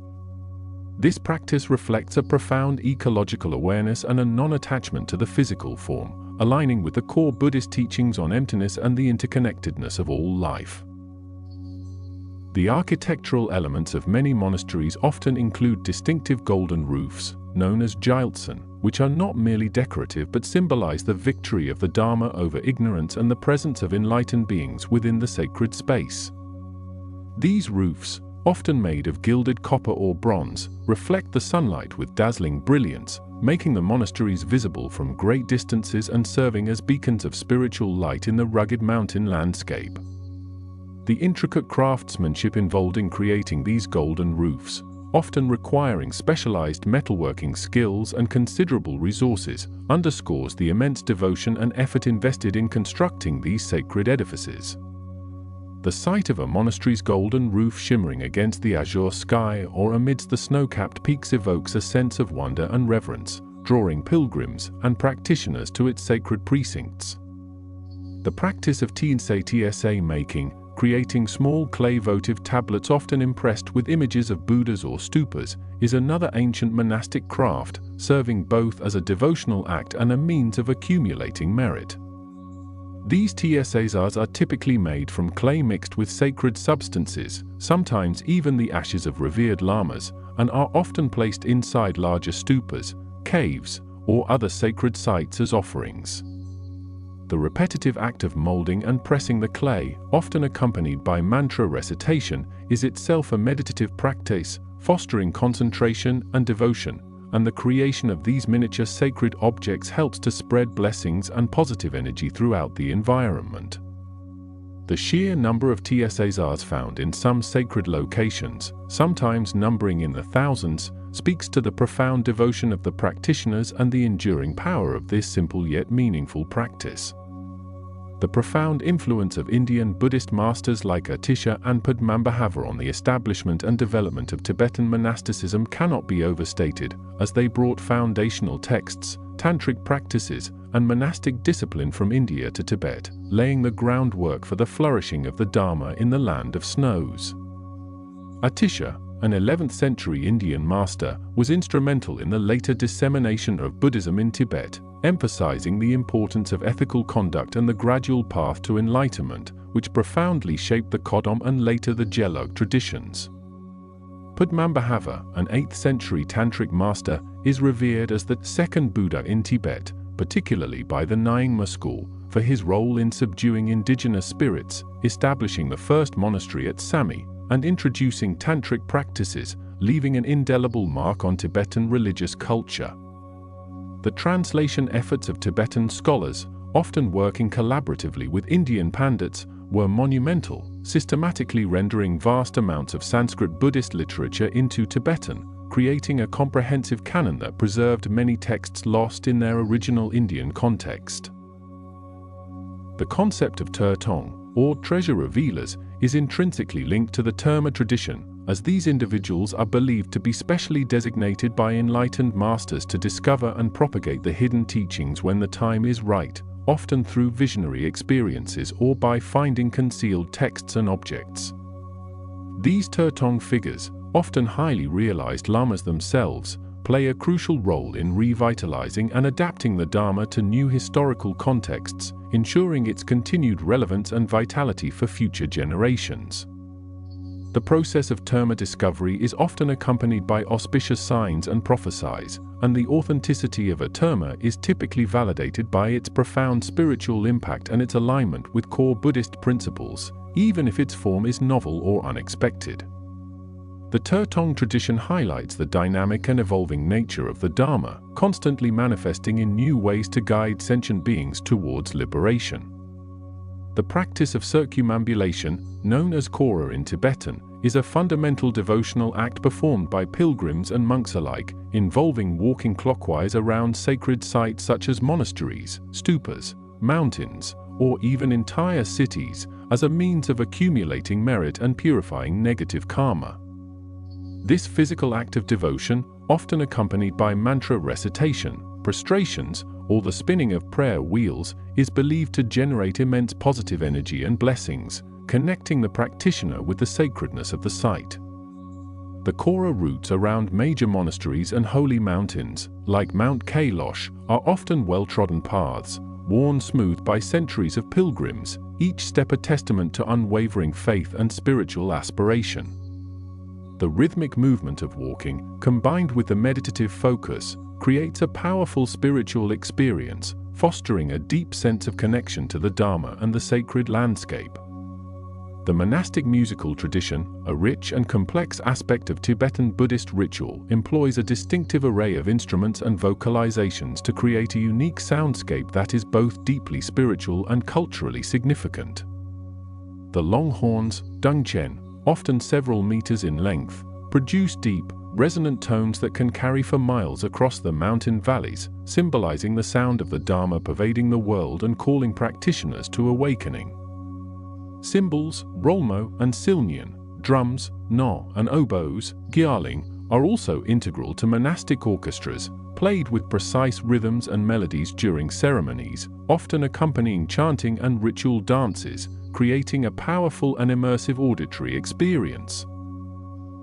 Speaker 1: This practice reflects a profound ecological awareness and a non-attachment to the physical form, aligning with the core Buddhist teachings on emptiness and the interconnectedness of all life. The architectural elements of many monasteries often include distinctive golden roofs, known as gyaltsen, which are not merely decorative but symbolize the victory of the Dharma over ignorance and the presence of enlightened beings within the sacred space. These roofs, often made of gilded copper or bronze, reflect the sunlight with dazzling brilliance, making the monasteries visible from great distances and serving as beacons of spiritual light in the rugged mountain landscape. The intricate craftsmanship involved in creating these golden roofs, often requiring specialized metalworking skills and considerable resources, underscores the immense devotion and effort invested in constructing these sacred edifices. The sight of a monastery's golden roof shimmering against the azure sky or amidst the snow-capped peaks evokes a sense of wonder and reverence, drawing pilgrims and practitioners to its sacred precincts. The practice of tsa making, creating small clay votive tablets often impressed with images of Buddhas or stupas, is another ancient monastic craft, serving both as a devotional act and a means of accumulating merit. These tsas are typically made from clay mixed with sacred substances, sometimes even the ashes of revered lamas, and are often placed inside larger stupas, caves, or other sacred sites as offerings. The repetitive act of molding and pressing the clay, often accompanied by mantra recitation, is itself a meditative practice, fostering concentration and devotion, and the creation of these miniature sacred objects helps to spread blessings and positive energy throughout the environment. The sheer number of tsas found in some sacred locations, sometimes numbering in the thousands, speaks to the profound devotion of the practitioners and the enduring power of this simple yet meaningful practice. The profound influence of Indian Buddhist masters like Atisha and Padmambhava on the establishment and development of Tibetan monasticism cannot be overstated, as they brought foundational texts, tantric practices, and monastic discipline from India to Tibet, laying the groundwork for the flourishing of the Dharma in the land of snows. Atisha, an 11th century Indian master, was instrumental in the later dissemination of Buddhism in Tibet, emphasizing the importance of ethical conduct and the gradual path to enlightenment, which profoundly shaped the Kodam and later the Gelug traditions. Padmambhava, an 8th century tantric master, is revered as the second Buddha in Tibet, particularly by the Nyingma school, for his role in subduing indigenous spirits, establishing the first monastery at Sami, and introducing tantric practices, leaving an indelible mark on Tibetan religious culture. The translation efforts of Tibetan scholars, often working collaboratively with Indian pandits, were monumental, systematically rendering vast amounts of Sanskrit Buddhist literature into Tibetan, creating a comprehensive canon that preserved many texts lost in their original Indian context. The concept of Turtong, or treasure revealers, is intrinsically linked to the Terma tradition, as these individuals are believed to be specially designated by enlightened masters to discover and propagate the hidden teachings when the time is right, often through visionary experiences or by finding concealed texts and objects. These Turtong figures, often highly realized lamas themselves, play a crucial role in revitalizing and adapting the Dharma to new historical contexts, ensuring its continued relevance and vitality for future generations. The process of terma discovery is often accompanied by auspicious signs and prophecies, and the authenticity of a terma is typically validated by its profound spiritual impact and its alignment with core Buddhist principles, even if its form is novel or unexpected. The Turtong tradition highlights the dynamic and evolving nature of the Dharma, constantly manifesting in new ways to guide sentient beings towards liberation. The practice of circumambulation, known as kora in Tibetan, is a fundamental devotional act performed by pilgrims and monks alike, involving walking clockwise around sacred sites such as monasteries, stupas, mountains, or even entire cities, as a means of accumulating merit and purifying negative karma. This physical act of devotion, often accompanied by mantra recitation, prostrations, or the spinning of prayer wheels, is believed to generate immense positive energy and blessings, connecting the practitioner with the sacredness of the site. The kora routes around major monasteries and holy mountains, like Mount Kailash, are often well-trodden paths, worn smooth by centuries of pilgrims, each step a testament to unwavering faith and spiritual aspiration. The rhythmic movement of walking, combined with the meditative focus, creates a powerful spiritual experience, fostering a deep sense of connection to the Dharma and the sacred landscape. The monastic musical tradition, a rich and complex aspect of Tibetan Buddhist ritual, employs a distinctive array of instruments and vocalizations to create a unique soundscape that is both deeply spiritual and culturally significant. The long horns, dungchen, often several meters in length, produce deep, resonant tones that can carry for miles across the mountain valleys, symbolizing the sound of the Dharma pervading the world and calling practitioners to awakening. Cymbals, rolmo, and silnian, drums, no, and oboes, gyalling, are also integral to monastic orchestras, played with precise rhythms and melodies during ceremonies, often accompanying chanting and ritual dances, creating a powerful and immersive auditory experience.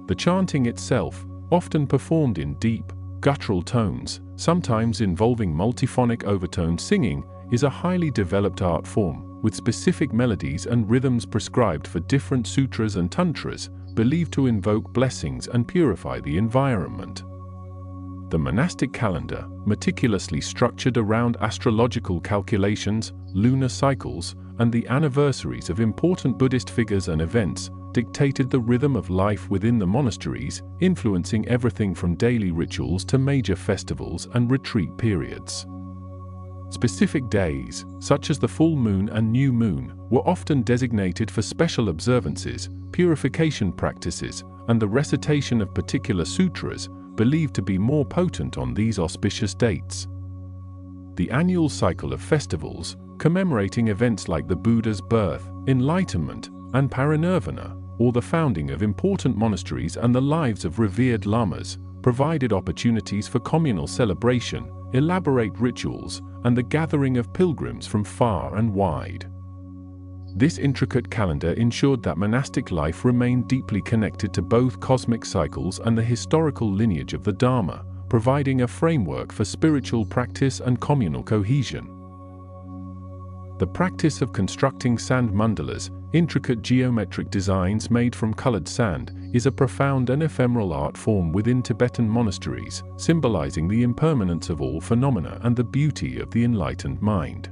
Speaker 1: The chanting itself, often performed in deep, guttural tones, sometimes involving multiphonic overtone singing, is a highly developed art form, with specific melodies and rhythms prescribed for different sutras and tantras, believed to invoke blessings and purify the environment. The monastic calendar, meticulously structured around astrological calculations, lunar cycles, and the anniversaries of important Buddhist figures and events, dictated the rhythm of life within the monasteries, influencing everything from daily rituals to major festivals and retreat periods. Specific days, such as the full moon and new moon, were often designated for special observances, purification practices, and the recitation of particular sutras, believed to be more potent on these auspicious dates. The annual cycle of festivals, commemorating events like the Buddha's birth, enlightenment, and parinirvana, or the founding of important monasteries and the lives of revered lamas, provided opportunities for communal celebration, elaborate rituals, and the gathering of pilgrims from far and wide. This intricate calendar ensured that monastic life remained deeply connected to both cosmic cycles and the historical lineage of the Dharma, providing a framework for spiritual practice and communal cohesion. The practice of constructing sand mandalas, intricate geometric designs made from colored sand, is a profound and ephemeral art form within Tibetan monasteries, symbolizing the impermanence of all phenomena and the beauty of the enlightened mind.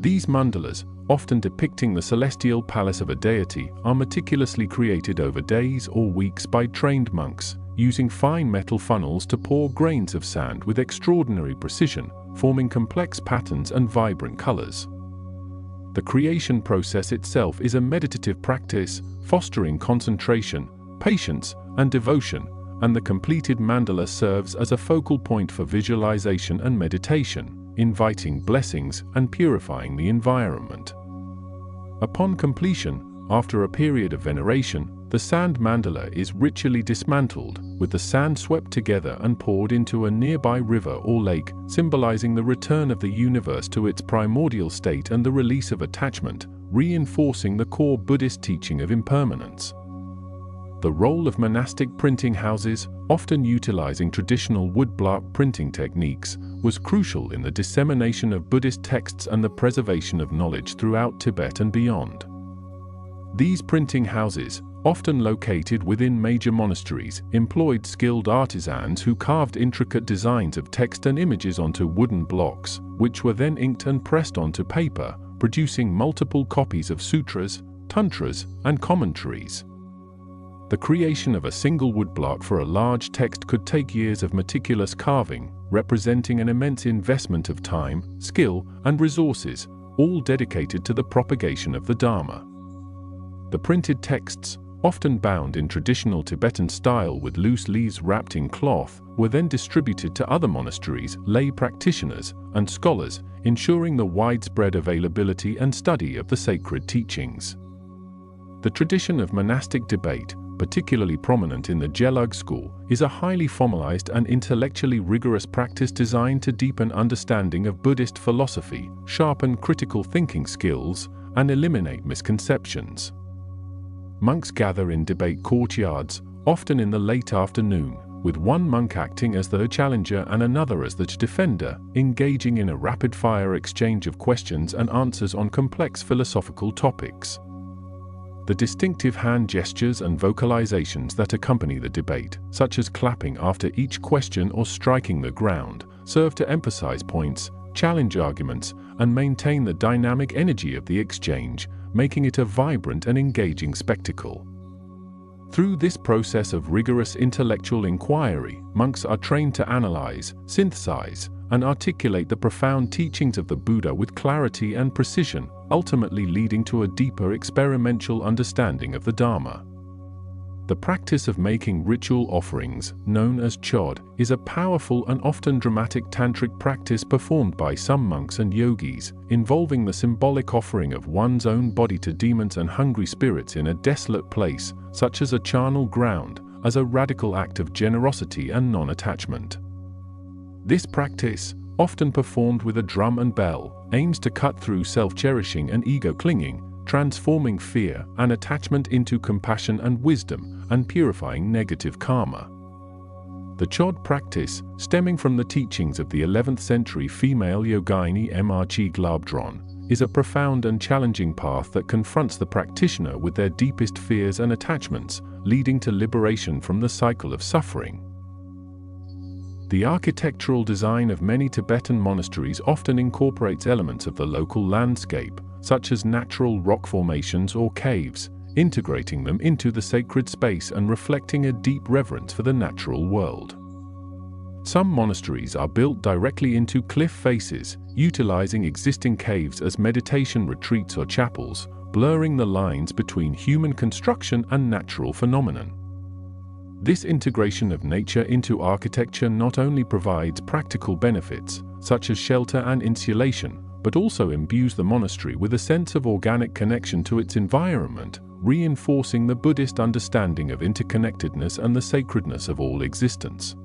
Speaker 1: These mandalas, often depicting the celestial palace of a deity, are meticulously created over days or weeks by trained monks, using fine metal funnels to pour grains of sand with extraordinary precision, forming complex patterns and vibrant colors. The creation process itself is a meditative practice, fostering concentration, patience, and devotion, and the completed mandala serves as a focal point for visualization and meditation, inviting blessings and purifying the environment. Upon completion, after a period of veneration, the sand mandala is ritually dismantled, with the sand swept together and poured into a nearby river or lake, symbolizing the return of the universe to its primordial state and the release of attachment, reinforcing the core Buddhist teaching of impermanence. The role of monastic printing houses, often utilizing traditional woodblock printing techniques, was crucial in the dissemination of Buddhist texts and the preservation of knowledge throughout Tibet and beyond. These printing houses, often located within major monasteries, employed skilled artisans who carved intricate designs of text and images onto wooden blocks, which were then inked and pressed onto paper, producing multiple copies of sutras, tantras, and commentaries. The creation of a single woodblock for a large text could take years of meticulous carving, representing an immense investment of time, skill, and resources, all dedicated to the propagation of the Dharma. The printed texts, often bound in traditional Tibetan style with loose leaves wrapped in cloth, were then distributed to other monasteries, lay practitioners, and scholars, ensuring the widespread availability and study of the sacred teachings. The tradition of monastic debate, particularly prominent in the Gelug school, is a highly formalized and intellectually rigorous practice designed to deepen understanding of Buddhist philosophy, sharpen critical thinking skills, and eliminate misconceptions. Monks gather in debate courtyards, often in the late afternoon, with one monk acting as the challenger and another as the defender, engaging in a rapid-fire exchange of questions and answers on complex philosophical topics. The distinctive hand gestures and vocalizations that accompany the debate, such as clapping after each question or striking the ground, serve to emphasize points, challenge arguments, and maintain the dynamic energy of the exchange, making it a vibrant and engaging spectacle. Through this process of rigorous intellectual inquiry, monks are trained to analyze, synthesize, and articulate the profound teachings of the Buddha with clarity and precision, ultimately leading to a deeper experiential understanding of the Dharma. The practice of making ritual offerings, known as chod, is a powerful and often dramatic tantric practice performed by some monks and yogis, involving the symbolic offering of one's own body to demons and hungry spirits in a desolate place, such as a charnel ground, as a radical act of generosity and non-attachment. This practice, often performed with a drum and bell, aims to cut through self-cherishing and ego-clinging, transforming fear and attachment into compassion and wisdom, and purifying negative karma. The chod practice, stemming from the teachings of the 11th century female yogini Mrchi Glabdron, is a profound and challenging path that confronts the practitioner with their deepest fears and attachments, leading to liberation from the cycle of suffering. The architectural design of many Tibetan monasteries often incorporates elements of the local landscape, such as natural rock formations or caves, integrating them into the sacred space and reflecting a deep reverence for the natural world. Some monasteries are built directly into cliff faces, utilizing existing caves as meditation retreats or chapels, blurring the lines between human construction and natural phenomenon. This integration of nature into architecture not only provides practical benefits, such as shelter and insulation, but also imbues the monastery with a sense of organic connection to its environment, reinforcing the Buddhist understanding of interconnectedness and the sacredness of all existence.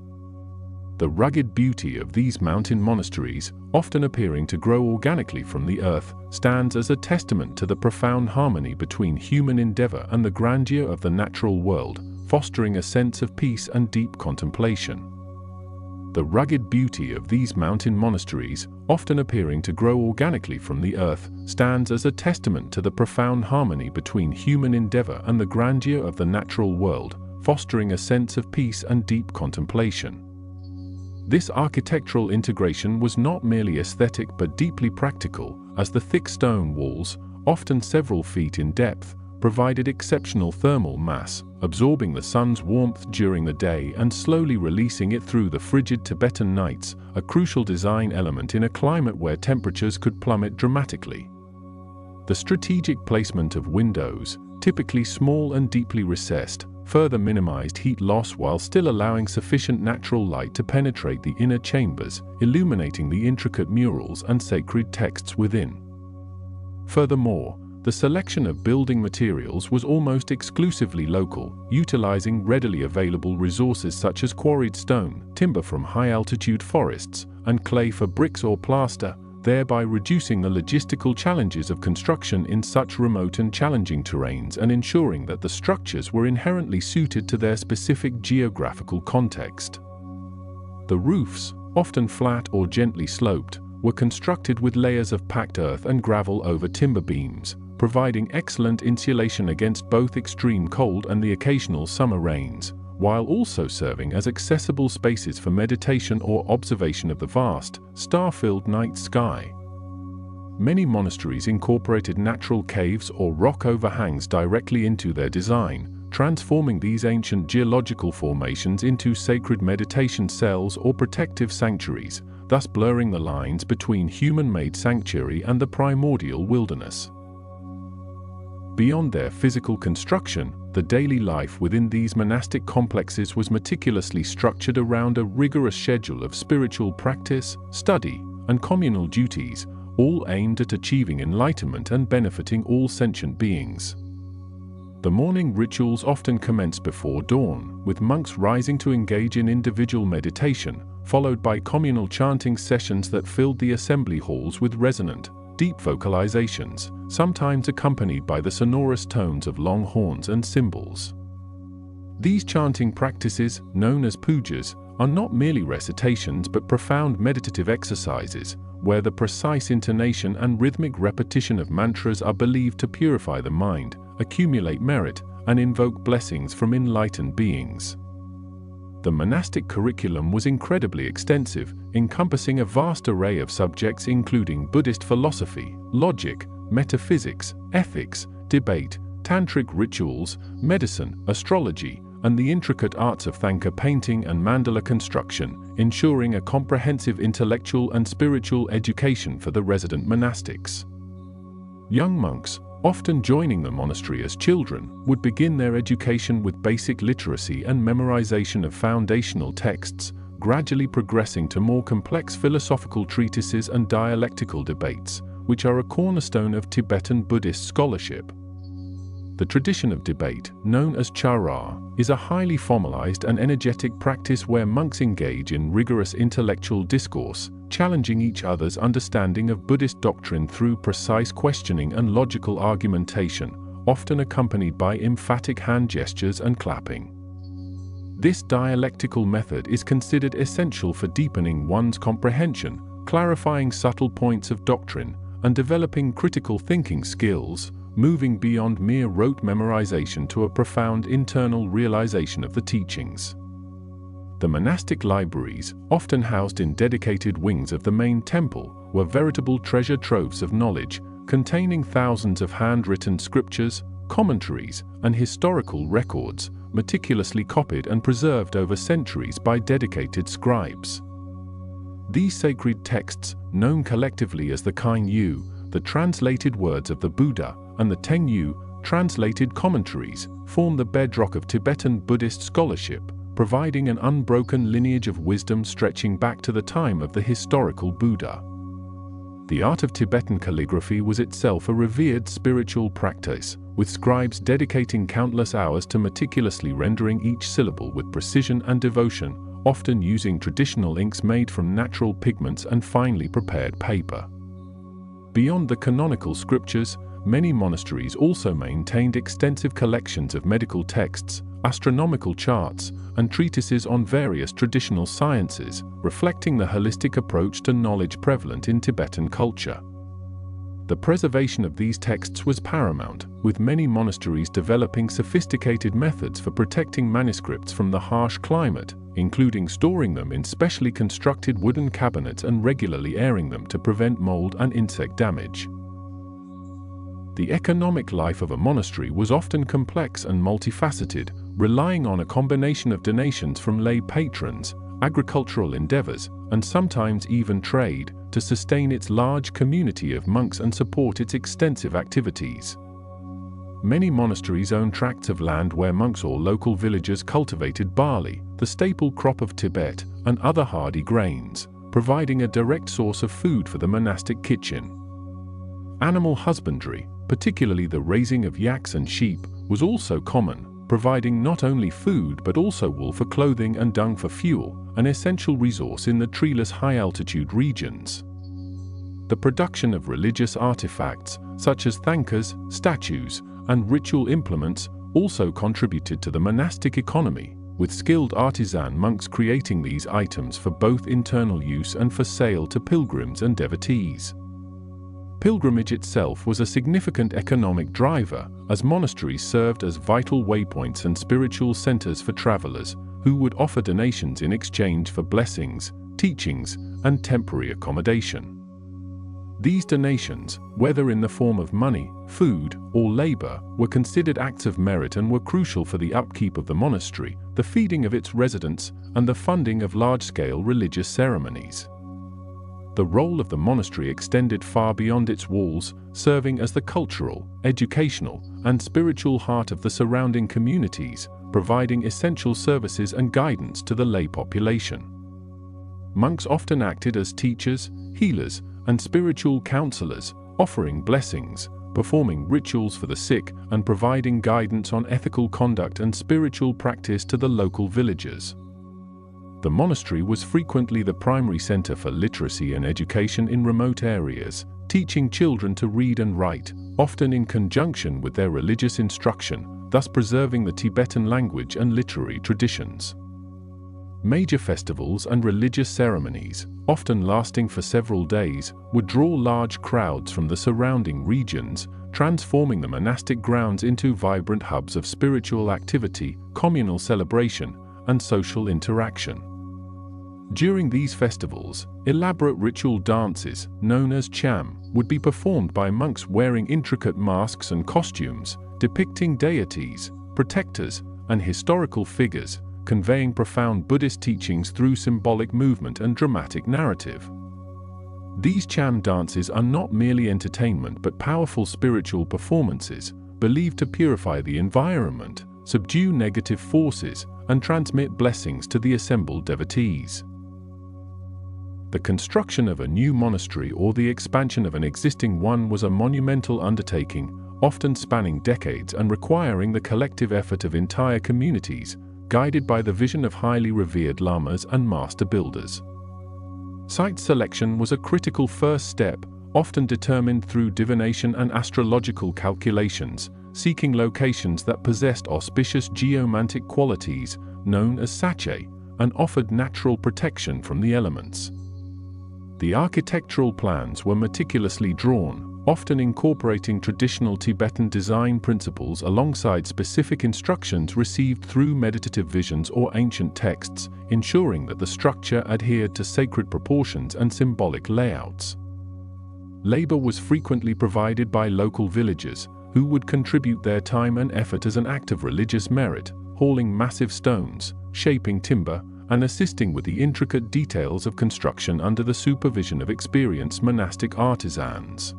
Speaker 1: The rugged beauty of these mountain monasteries, often appearing to grow organically from the earth, stands as a testament to the profound harmony between human endeavor and the grandeur of the natural world, fostering a sense of peace and deep contemplation. The rugged beauty of these mountain monasteries, often appearing to grow organically from the earth, stands as a testament to the profound harmony between human endeavor and the grandeur of the natural world, fostering a sense of peace and deep contemplation. This architectural integration was not merely aesthetic but deeply practical, as the thick stone walls, often several feet in depth, provided exceptional thermal mass, absorbing the sun's warmth during the day and slowly releasing it through the frigid Tibetan nights, a crucial design element in a climate where temperatures could plummet dramatically. The strategic placement of windows, typically small and deeply recessed, further minimized heat loss while still allowing sufficient natural light to penetrate the inner chambers, illuminating the intricate murals and sacred texts within. Furthermore, The selection of building materials was almost exclusively local, utilizing readily available resources such as quarried stone, timber from high-altitude forests, and clay for bricks or plaster, thereby reducing the logistical challenges of construction in such remote and challenging terrains and ensuring that the structures were inherently suited to their specific geographical context. The roofs, often flat or gently sloped, were constructed with layers of packed earth and gravel over timber beams, providing excellent insulation against both extreme cold and the occasional summer rains, while also serving as accessible spaces for meditation or observation of the vast, star-filled night sky. Many monasteries incorporated natural caves or rock overhangs directly into their design, transforming these ancient geological formations into sacred meditation cells or protective sanctuaries, thus blurring the lines between human-made sanctuary and the primordial wilderness. Beyond their physical construction, the daily life within these monastic complexes was meticulously structured around a rigorous schedule of spiritual practice, study, and communal duties, all aimed at achieving enlightenment and benefiting all sentient beings. The morning rituals often commenced before dawn, with monks rising to engage in individual meditation, followed by communal chanting sessions that filled the assembly halls with resonant, deep vocalizations, sometimes accompanied by the sonorous tones of long horns and cymbals. These chanting practices, known as pujas, are not merely recitations but profound meditative exercises, where the precise intonation and rhythmic repetition of mantras are believed to purify the mind, accumulate merit, and invoke blessings from enlightened beings. The monastic curriculum was incredibly extensive, encompassing a vast array of subjects including Buddhist philosophy, logic, metaphysics, ethics, debate, tantric rituals, medicine, astrology, and the intricate arts of thangka painting and mandala construction, ensuring a comprehensive intellectual and spiritual education for the resident monastics. Young monks, often joining the monastery as children, would begin their education with basic literacy and memorization of foundational texts, gradually progressing to more complex philosophical treatises and dialectical debates, which are a cornerstone of Tibetan Buddhist scholarship. The tradition of debate, known as chara, is a highly formalized and energetic practice where monks engage in rigorous intellectual discourse, challenging each other's understanding of Buddhist doctrine through precise questioning and logical argumentation, often accompanied by emphatic hand gestures and clapping. This dialectical method is considered essential for deepening one's comprehension, clarifying subtle points of doctrine, and developing critical thinking skills, moving beyond mere rote memorization to a profound internal realization of the teachings. The monastic libraries, often housed in dedicated wings of the main temple, were veritable treasure troves of knowledge, containing thousands of handwritten scriptures, commentaries, and historical records, meticulously copied and preserved over centuries by dedicated scribes. These sacred texts, known collectively as the Kain-yu, the translated words of the Buddha, and the Teng-yu, translated commentaries, form the bedrock of Tibetan Buddhist scholarship, providing an unbroken lineage of wisdom stretching back to the time of the historical Buddha. The art of Tibetan calligraphy was itself a revered spiritual practice, with scribes dedicating countless hours to meticulously rendering each syllable with precision and devotion, often using traditional inks made from natural pigments and finely prepared paper. Beyond the canonical scriptures, many monasteries also maintained extensive collections of medical texts, astronomical charts, and treatises on various traditional sciences, reflecting the holistic approach to knowledge prevalent in Tibetan culture. The preservation of these texts was paramount, with many monasteries developing sophisticated methods for protecting manuscripts from the harsh climate, including storing them in specially constructed wooden cabinets and regularly airing them to prevent mold and insect damage. The economic life of a monastery was often complex and multifaceted, relying on a combination of donations from lay patrons, agricultural endeavors, and sometimes even trade, to sustain its large community of monks and support its extensive activities. Many monasteries owned tracts of land where monks or local villagers cultivated barley, the staple crop of Tibet, and other hardy grains, providing a direct source of food for the monastic kitchen. Animal husbandry, particularly the raising of yaks and sheep, was also common, providing not only food but also wool for clothing and dung for fuel, an essential resource in the treeless high-altitude regions. The production of religious artifacts, such as thankas, statues, and ritual implements, also contributed to the monastic economy, with skilled artisan monks creating these items for both internal use and for sale to pilgrims and devotees. Pilgrimage itself was a significant economic driver, as monasteries served as vital waypoints and spiritual centers for travelers, who would offer donations in exchange for blessings, teachings, and temporary accommodation. These donations, whether in the form of money, food, or labor, were considered acts of merit and were crucial for the upkeep of the monastery, the feeding of its residents, and the funding of large-scale religious ceremonies. The role of the monastery extended far beyond its walls, serving as the cultural, educational, and spiritual heart of the surrounding communities, providing essential services and guidance to the lay population. Monks often acted as teachers, healers, and spiritual counselors, offering blessings, performing rituals for the sick, and providing guidance on ethical conduct and spiritual practice to the local villagers. The monastery was frequently the primary center for literacy and education in remote areas, teaching children to read and write, often in conjunction with their religious instruction, thus preserving the Tibetan language and literary traditions. Major festivals and religious ceremonies, often lasting for several days, would draw large crowds from the surrounding regions, transforming the monastic grounds into vibrant hubs of spiritual activity, communal celebration, and social interaction. During these festivals, elaborate ritual dances, known as cham, would be performed by monks wearing intricate masks and costumes, depicting deities, protectors, and historical figures, conveying profound Buddhist teachings through symbolic movement and dramatic narrative. These cham dances are not merely entertainment but powerful spiritual performances, believed to purify the environment, subdue negative forces, and transmit blessings to the assembled devotees. The construction of a new monastery or the expansion of an existing one was a monumental undertaking, often spanning decades and requiring the collective effort of entire communities, guided by the vision of highly revered lamas and master builders. Site selection was a critical first step, often determined through divination and astrological calculations, seeking locations that possessed auspicious geomantic qualities, known as sache, and offered natural protection from the elements. The architectural plans were meticulously drawn, often incorporating traditional Tibetan design principles alongside specific instructions received through meditative visions or ancient texts, ensuring that the structure adhered to sacred proportions and symbolic layouts. Labor was frequently provided by local villagers, who would contribute their time and effort as an act of religious merit, hauling massive stones, shaping timber, and assisting with the intricate details of construction under the supervision of experienced monastic artisans.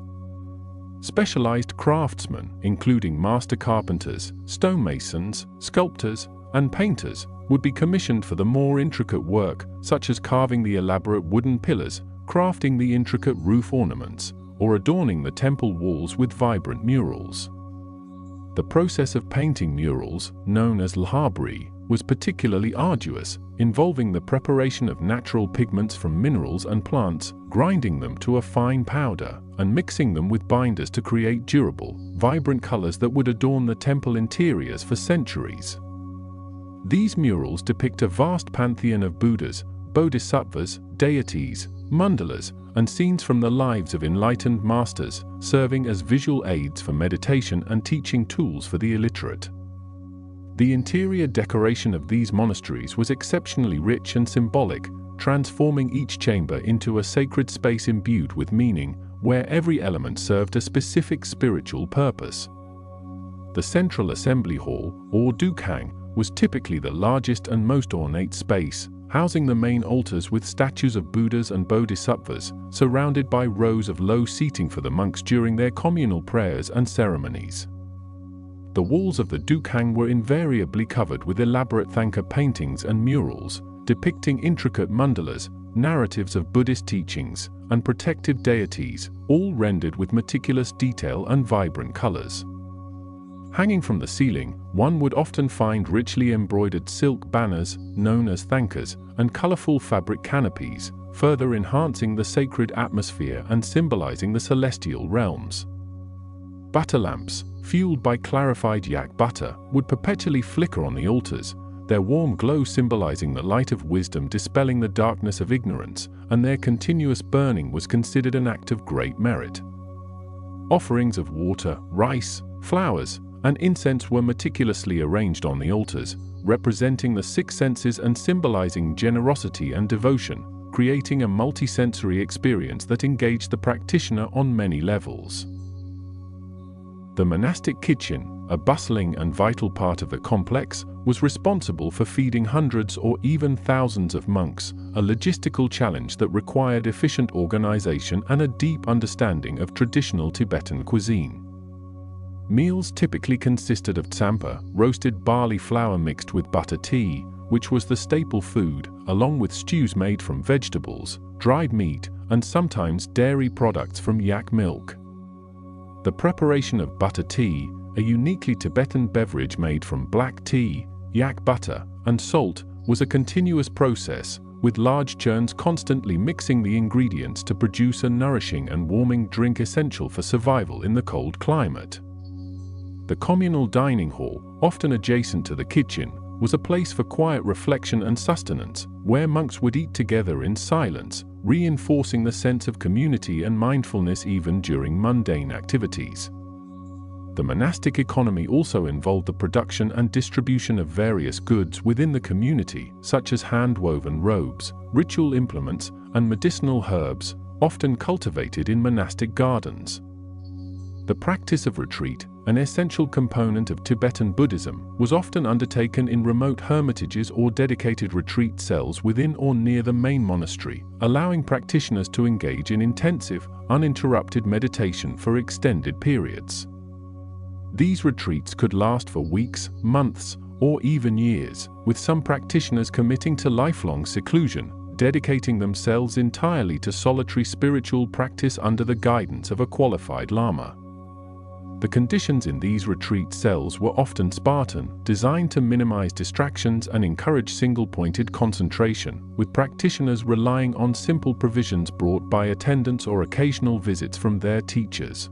Speaker 1: Specialized craftsmen, including master carpenters, stonemasons, sculptors, and painters, would be commissioned for the more intricate work, such as carving the elaborate wooden pillars, crafting the intricate roof ornaments, or adorning the temple walls with vibrant murals. The process of painting murals, known as lhabri, was particularly arduous, involving the preparation of natural pigments from minerals and plants, grinding them to a fine powder, and mixing them with binders to create durable, vibrant colors that would adorn the temple interiors for centuries. These murals depict a vast pantheon of Buddhas, bodhisattvas, deities, mandalas, and scenes from the lives of enlightened masters, serving as visual aids for meditation and teaching tools for the illiterate. The interior decoration of these monasteries was exceptionally rich and symbolic, transforming each chamber into a sacred space imbued with meaning, where every element served a specific spiritual purpose. The central assembly hall, or dukhang, was typically the largest and most ornate space, housing the main altars with statues of Buddhas and bodhisattvas, surrounded by rows of low seating for the monks during their communal prayers and ceremonies. The walls of the dukhang were invariably covered with elaborate thanka paintings and murals, depicting intricate mandalas, narratives of Buddhist teachings, and protective deities, all rendered with meticulous detail and vibrant colors. Hanging from the ceiling, one would often find richly embroidered silk banners, known as thankas, and colorful fabric canopies, further enhancing the sacred atmosphere and symbolizing the celestial realms. Butter lamps, fueled by clarified yak butter, would perpetually flicker on the altars, their warm glow symbolizing the light of wisdom dispelling the darkness of ignorance, and their continuous burning was considered an act of great merit. Offerings of water, rice, flowers, and incense were meticulously arranged on the altars, representing the six senses and symbolizing generosity and devotion, creating a multisensory experience that engaged the practitioner on many levels. The monastic kitchen, a bustling and vital part of the complex, was responsible for feeding hundreds or even thousands of monks, a logistical challenge that required efficient organization and a deep understanding of traditional Tibetan cuisine. Meals typically consisted of tsampa, roasted barley flour mixed with butter tea, which was the staple food, along with stews made from vegetables, dried meat, and sometimes dairy products from yak milk. The preparation of butter tea, a uniquely Tibetan beverage made from black tea, yak butter, and salt, was a continuous process, with large churns constantly mixing the ingredients to produce a nourishing and warming drink essential for survival in the cold climate. The communal dining hall, often adjacent to the kitchen, was a place for quiet reflection and sustenance, where monks would eat together in silence, reinforcing the sense of community and mindfulness even during mundane activities. The monastic economy also involved the production and distribution of various goods within the community, such as hand-woven robes, ritual implements, and medicinal herbs, often cultivated in monastic gardens. The practice of retreat, an essential component of Tibetan Buddhism, was often undertaken in remote hermitages or dedicated retreat cells within or near the main monastery, allowing practitioners to engage in intensive, uninterrupted meditation for extended periods. These retreats could last for weeks, months, or even years, with some practitioners committing to lifelong seclusion, dedicating themselves entirely to solitary spiritual practice under the guidance of a qualified lama. The conditions in these retreat cells were often Spartan, designed to minimize distractions and encourage single-pointed concentration, with practitioners relying on simple provisions brought by attendants or occasional visits from their teachers.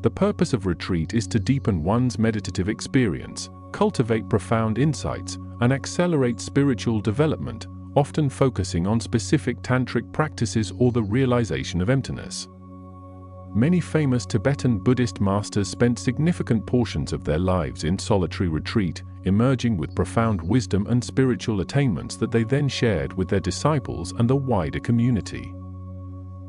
Speaker 1: The purpose of retreat is to deepen one's meditative experience, cultivate profound insights, and accelerate spiritual development, often focusing on specific tantric practices or the realization of emptiness. Many famous Tibetan Buddhist masters spent significant portions of their lives in solitary retreat, emerging with profound wisdom and spiritual attainments that they then shared with their disciples and the wider community.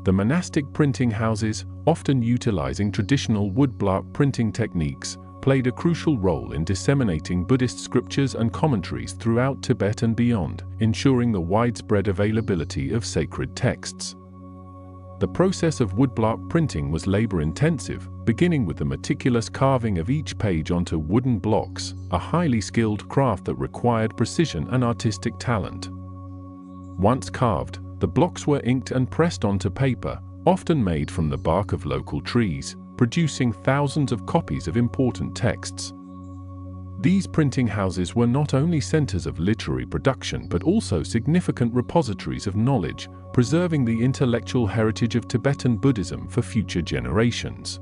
Speaker 1: The monastic printing houses, often utilizing traditional woodblock printing techniques, played a crucial role in disseminating Buddhist scriptures and commentaries throughout Tibet and beyond, ensuring the widespread availability of sacred texts. The process of woodblock printing was labor-intensive, beginning with the meticulous carving of each page onto wooden blocks, a highly skilled craft that required precision and artistic talent. Once carved, the blocks were inked and pressed onto paper, often made from the bark of local trees, producing thousands of copies of important texts. These printing houses were not only centers of literary production but also significant repositories of knowledge, preserving the intellectual heritage of Tibetan Buddhism for future generations.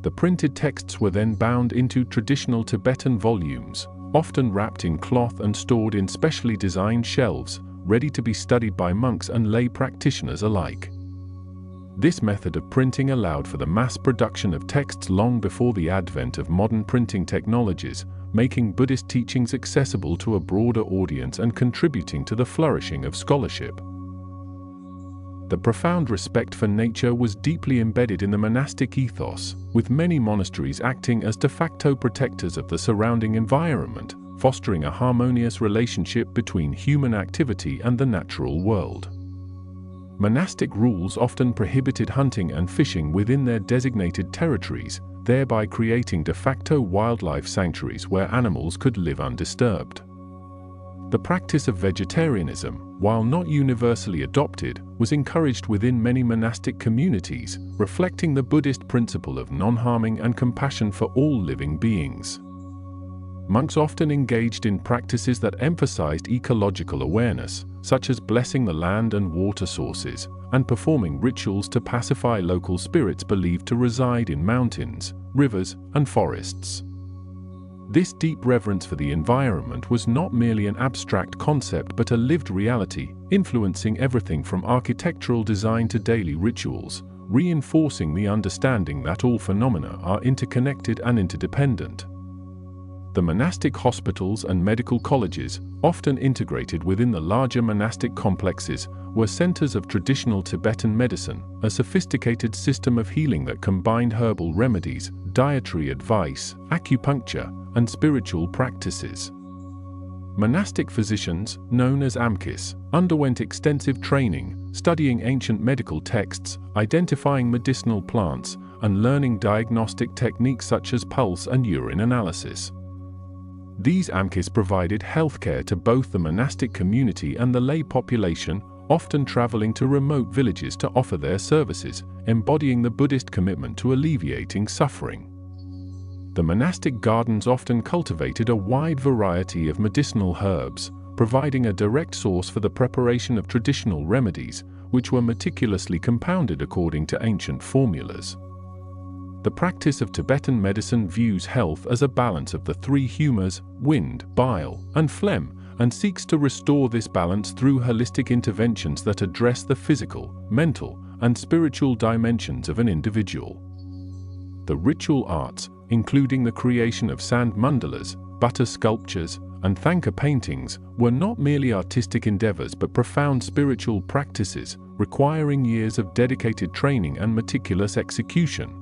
Speaker 1: The printed texts were then bound into traditional Tibetan volumes, often wrapped in cloth and stored in specially designed shelves, ready to be studied by monks and lay practitioners alike. This method of printing allowed for the mass production of texts long before the advent of modern printing technologies, making Buddhist teachings accessible to a broader audience and contributing to the flourishing of scholarship. The profound respect for nature was deeply embedded in the monastic ethos, with many monasteries acting as de facto protectors of the surrounding environment, fostering a harmonious relationship between human activity and the natural world. Monastic rules often prohibited hunting and fishing within their designated territories, thereby creating de facto wildlife sanctuaries where animals could live undisturbed. The practice of vegetarianism, while not universally adopted, was encouraged within many monastic communities, reflecting the Buddhist principle of non-harming and compassion for all living beings. Monks often engaged in practices that emphasized ecological awareness, such as blessing the land and water sources, and performing rituals to pacify local spirits believed to reside in mountains, rivers, and forests. This deep reverence for the environment was not merely an abstract concept but a lived reality, influencing everything from architectural design to daily rituals, reinforcing the understanding that all phenomena are interconnected and interdependent. The monastic hospitals and medical colleges, often integrated within the larger monastic complexes, were centers of traditional Tibetan medicine, a sophisticated system of healing that combined herbal remedies, dietary advice, acupuncture, and spiritual practices. Monastic physicians, known as amkis, underwent extensive training, studying ancient medical texts, identifying medicinal plants, and learning diagnostic techniques such as pulse and urine analysis. These amkis provided healthcare to both the monastic community and the lay population, often traveling to remote villages to offer their services, embodying the Buddhist commitment to alleviating suffering. The monastic gardens often cultivated a wide variety of medicinal herbs, providing a direct source for the preparation of traditional remedies, which were meticulously compounded according to ancient formulas. The practice of Tibetan medicine views health as a balance of the three humas, wind, bile, and phlegm, and seeks to restore this balance through holistic interventions that address the physical, mental, and spiritual dimensions of an individual. The ritual arts, including the creation of sand mandalas, butter sculptures, and thangka paintings, were not merely artistic endeavors but profound spiritual practices, requiring years of dedicated training and meticulous execution.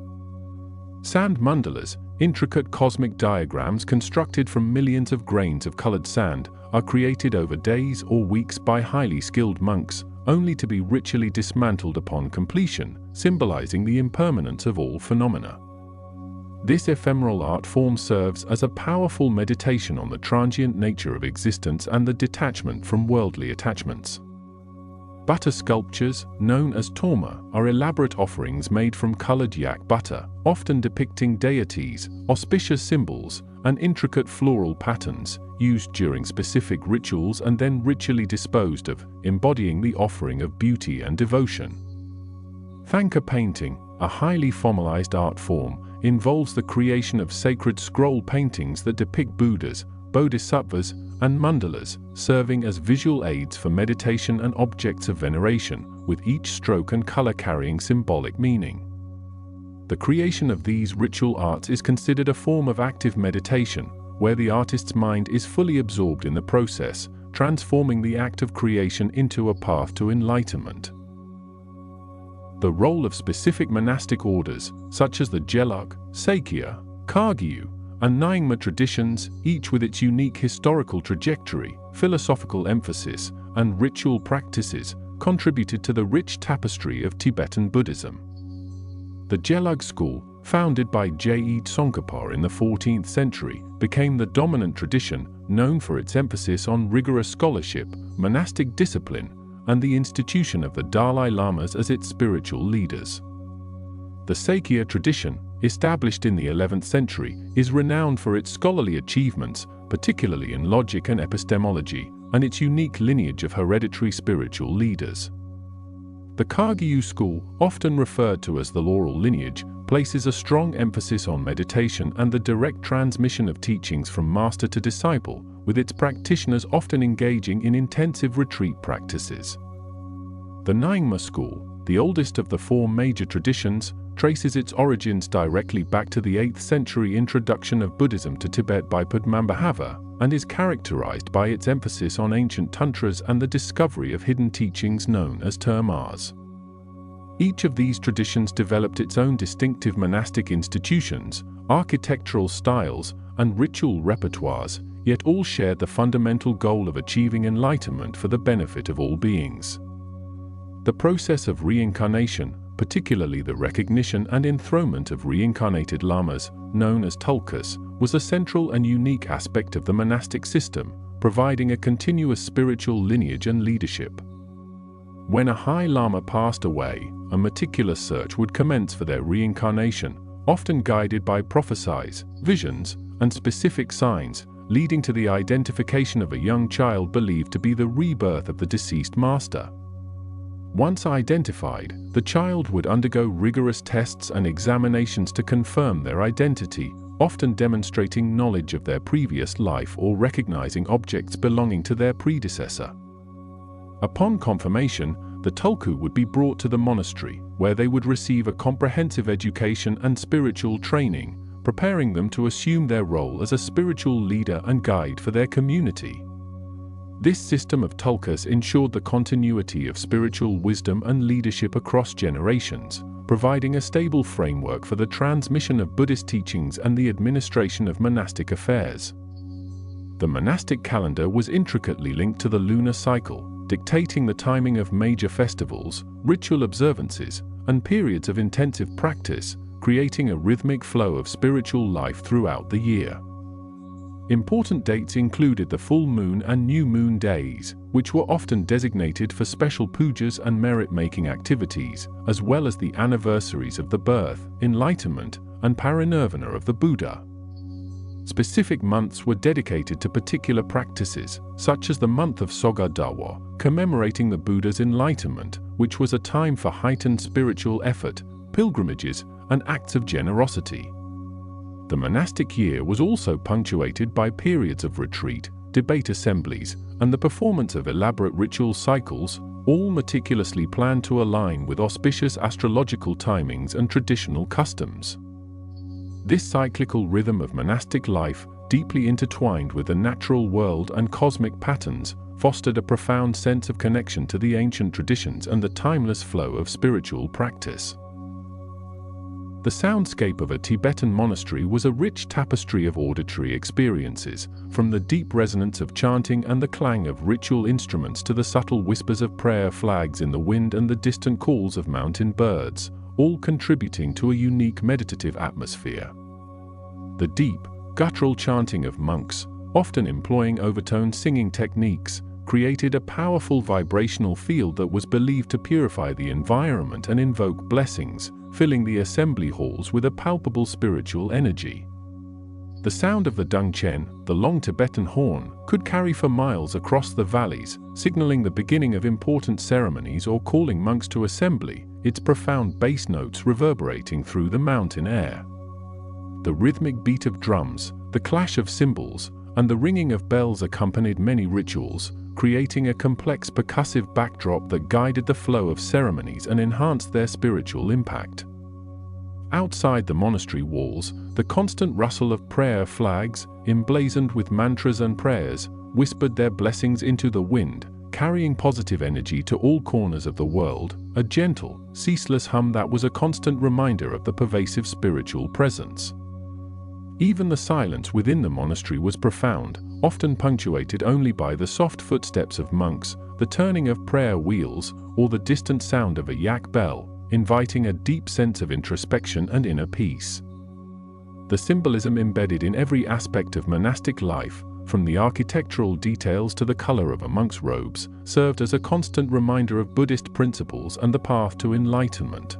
Speaker 1: Sand mandalas, intricate cosmic diagrams constructed from millions of grains of colored sand, are created over days or weeks by highly skilled monks, only to be ritually dismantled upon completion, symbolizing the impermanence of all phenomena. This ephemeral art form serves as a powerful meditation on the transient nature of existence and the detachment from worldly attachments. Butter sculptures, known as torma, are elaborate offerings made from colored yak butter, often depicting deities, auspicious symbols, and intricate floral patterns, used during specific rituals and then ritually disposed of, embodying the offering of beauty and devotion. Thangka painting, a highly formalized art form, involves the creation of sacred scroll paintings that depict Buddhas, bodhisattvas, and mandalas, serving as visual aids for meditation and objects of veneration, with each stroke and color carrying symbolic meaning. The creation of these ritual arts is considered a form of active meditation, where the artist's mind is fully absorbed in the process, transforming the act of creation into a path to enlightenment. The role of specific monastic orders, such as the Gelug, Sakya, Kagyu, and Nyingma traditions, each with its unique historical trajectory, philosophical emphasis, and ritual practices, contributed to the rich tapestry of Tibetan Buddhism. The Gelug school, founded by Je Tsongkhapa in the 14th century, became the dominant tradition, known for its emphasis on rigorous scholarship, monastic discipline, and the institution of the Dalai Lamas as its spiritual leaders. The Sakya tradition, established in the 11th century, is renowned for its scholarly achievements, particularly in logic and epistemology, and its unique lineage of hereditary spiritual leaders. The Kagyu school, often referred to as the laurel lineage, places a strong emphasis on meditation and the direct transmission of teachings from master to disciple, with its practitioners often engaging in intensive retreat practices. The Nyingma school, the oldest of the four major traditions, traces its origins directly back to the 8th century introduction of Buddhism to Tibet by Padmambhava, and is characterized by its emphasis on ancient tantras and the discovery of hidden teachings known as termas. Each of these traditions developed its own distinctive monastic institutions, architectural styles, and ritual repertoires, yet all shared the fundamental goal of achieving enlightenment for the benefit of all beings. The process of reincarnation, particularly the recognition and enthronement of reincarnated lamas, known as tulkus, was a central and unique aspect of the monastic system, providing a continuous spiritual lineage and leadership. When a High Lama passed away, a meticulous search would commence for their reincarnation, often guided by prophecies, visions, and specific signs, leading to the identification of a young child believed to be the rebirth of the deceased master. Once identified, the child would undergo rigorous tests and examinations to confirm their identity, often demonstrating knowledge of their previous life or recognizing objects belonging to their predecessor. Upon confirmation, the tulku would be brought to the monastery, where they would receive a comprehensive education and spiritual training, preparing them to assume their role as a spiritual leader and guide for their community. This system of tulkas ensured the continuity of spiritual wisdom and leadership across generations, providing a stable framework for the transmission of Buddhist teachings and the administration of monastic affairs. The monastic calendar was intricately linked to the lunar cycle, dictating the timing of major festivals, ritual observances, and periods of intensive practice, creating a rhythmic flow of spiritual life throughout the year. Important dates included the full moon and new moon days, which were often designated for special pujas and merit-making activities, as well as the anniversaries of the birth, enlightenment, and parinirvana of the Buddha. Specific months were dedicated to particular practices, such as the month of Soga-dawa, commemorating the Buddha's enlightenment, which was a time for heightened spiritual effort, pilgrimages, and acts of generosity. The monastic year was also punctuated by periods of retreat, debate assemblies, and the performance of elaborate ritual cycles, all meticulously planned to align with auspicious astrological timings and traditional customs. This cyclical rhythm of monastic life, deeply intertwined with the natural world and cosmic patterns, fostered a profound sense of connection to the ancient traditions and the timeless flow of spiritual practice. The soundscape of a Tibetan monastery was a rich tapestry of auditory experiences, from the deep resonance of chanting and the clang of ritual instruments to the subtle whispers of prayer flags in the wind and the distant calls of mountain birds, all contributing to a unique meditative atmosphere. The deep, guttural chanting of monks, often employing overtone singing techniques, created a powerful vibrational field that was believed to purify the environment and invoke blessings, filling the assembly halls with a palpable spiritual energy. The sound of the dungchen, the long Tibetan horn, could carry for miles across the valleys, signaling the beginning of important ceremonies or calling monks to assembly, its profound bass notes reverberating through the mountain air. The rhythmic beat of drums, the clash of cymbals, and the ringing of bells accompanied many rituals, creating a complex percussive backdrop that guided the flow of ceremonies and enhanced their spiritual impact. Outside the monastery walls, the constant rustle of prayer flags, emblazoned with mantras and prayers, whispered their blessings into the wind, carrying positive energy to all corners of the world, a gentle, ceaseless hum that was a constant reminder of the pervasive spiritual presence. Even the silence within the monastery was profound, often punctuated only by the soft footsteps of monks, the turning of prayer wheels, or the distant sound of a yak bell, inviting a deep sense of introspection and inner peace. The symbolism embedded in every aspect of monastic life, from the architectural details to the color of a monk's robes, served as a constant reminder of Buddhist principles and the path to enlightenment.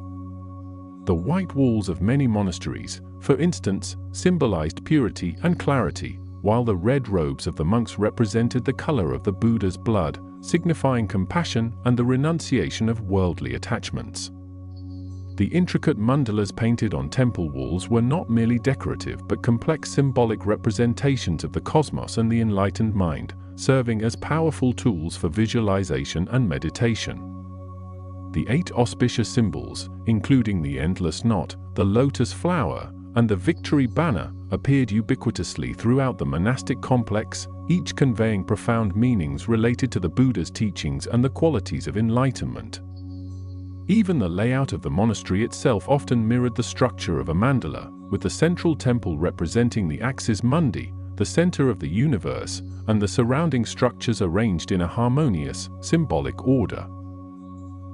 Speaker 1: The white walls of many monasteries, for instance, symbolized purity and clarity, while the red robes of the monks represented the color of the Buddha's blood, signifying compassion and the renunciation of worldly attachments. The intricate mandalas painted on temple walls were not merely decorative but complex symbolic representations of the cosmos and the enlightened mind, serving as powerful tools for visualization and meditation. The 8 auspicious symbols, including the endless knot, the lotus flower, and the victory banner, appeared ubiquitously throughout the monastic complex, each conveying profound meanings related to the Buddha's teachings and the qualities of enlightenment. Even the layout of the monastery itself often mirrored the structure of a mandala, with the central temple representing the axis mundi, the center of the universe, and the surrounding structures arranged in a harmonious, symbolic order.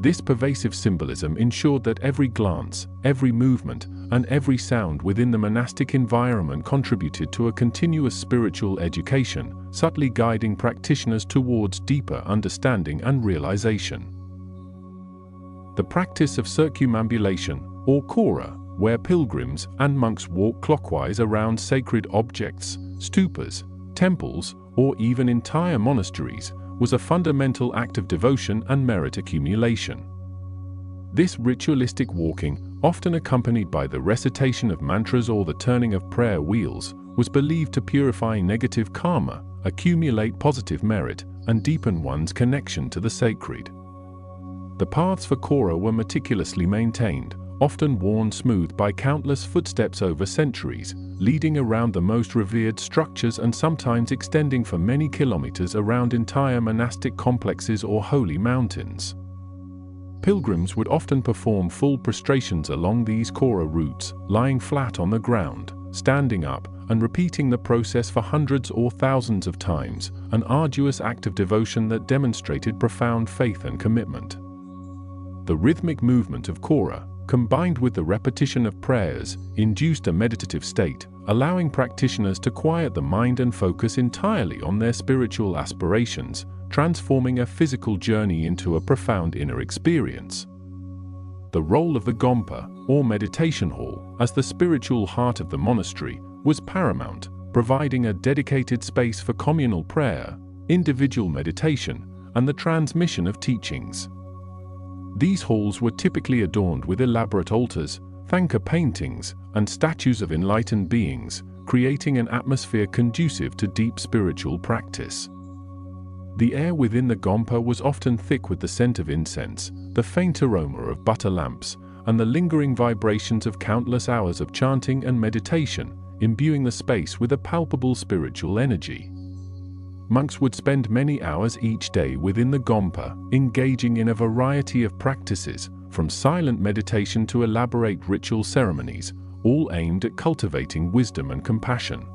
Speaker 1: This pervasive symbolism ensured that every glance, every movement, and every sound within the monastic environment contributed to a continuous spiritual education, subtly guiding practitioners towards deeper understanding and realization. The practice of circumambulation, or kora, where pilgrims and monks walk clockwise around sacred objects, stupas, temples, or even entire monasteries, was a fundamental act of devotion and merit accumulation. This ritualistic walking, often accompanied by the recitation of mantras or the turning of prayer wheels, was believed to purify negative karma, accumulate positive merit, and deepen one's connection to the sacred. The paths for kora were meticulously maintained, often worn smooth by countless footsteps over centuries, leading around the most revered structures and sometimes extending for many kilometers around entire monastic complexes or holy mountains. Pilgrims would often perform full prostrations along these kora routes, lying flat on the ground, standing up, and repeating the process for hundreds or thousands of times, an arduous act of devotion that demonstrated profound faith and commitment. The rhythmic movement of kora, combined with the repetition of prayers, induced a meditative state, allowing practitioners to quiet the mind and focus entirely on their spiritual aspirations, transforming a physical journey into a profound inner experience. The role of the gompa, or meditation hall, as the spiritual heart of the monastery, was paramount, providing a dedicated space for communal prayer, individual meditation, and the transmission of teachings. These halls were typically adorned with elaborate altars, thangka paintings, and statues of enlightened beings, creating an atmosphere conducive to deep spiritual practice. The air within the gompa was often thick with the scent of incense, the faint aroma of butter lamps, and the lingering vibrations of countless hours of chanting and meditation, imbuing the space with a palpable spiritual energy. Monks would spend many hours each day within the gompa, engaging in a variety of practices, from silent meditation to elaborate ritual ceremonies, all aimed at cultivating wisdom and compassion.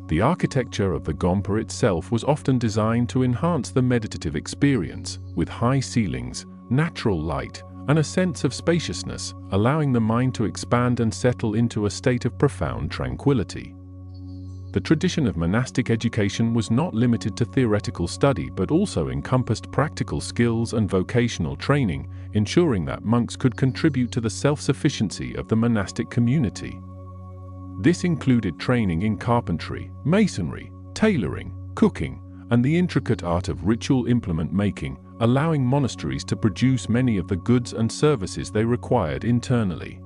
Speaker 1: The architecture of the gompa itself was often designed to enhance the meditative experience, with high ceilings, natural light, and a sense of spaciousness, allowing the mind to expand and settle into a state of profound tranquility. The tradition of monastic education was not limited to theoretical study but also encompassed practical skills and vocational training, ensuring that monks could contribute to the self-sufficiency of the monastic community. This included training in carpentry, masonry, tailoring, cooking, and the intricate art of ritual implement making, allowing monasteries to produce many of the goods and services they required internally.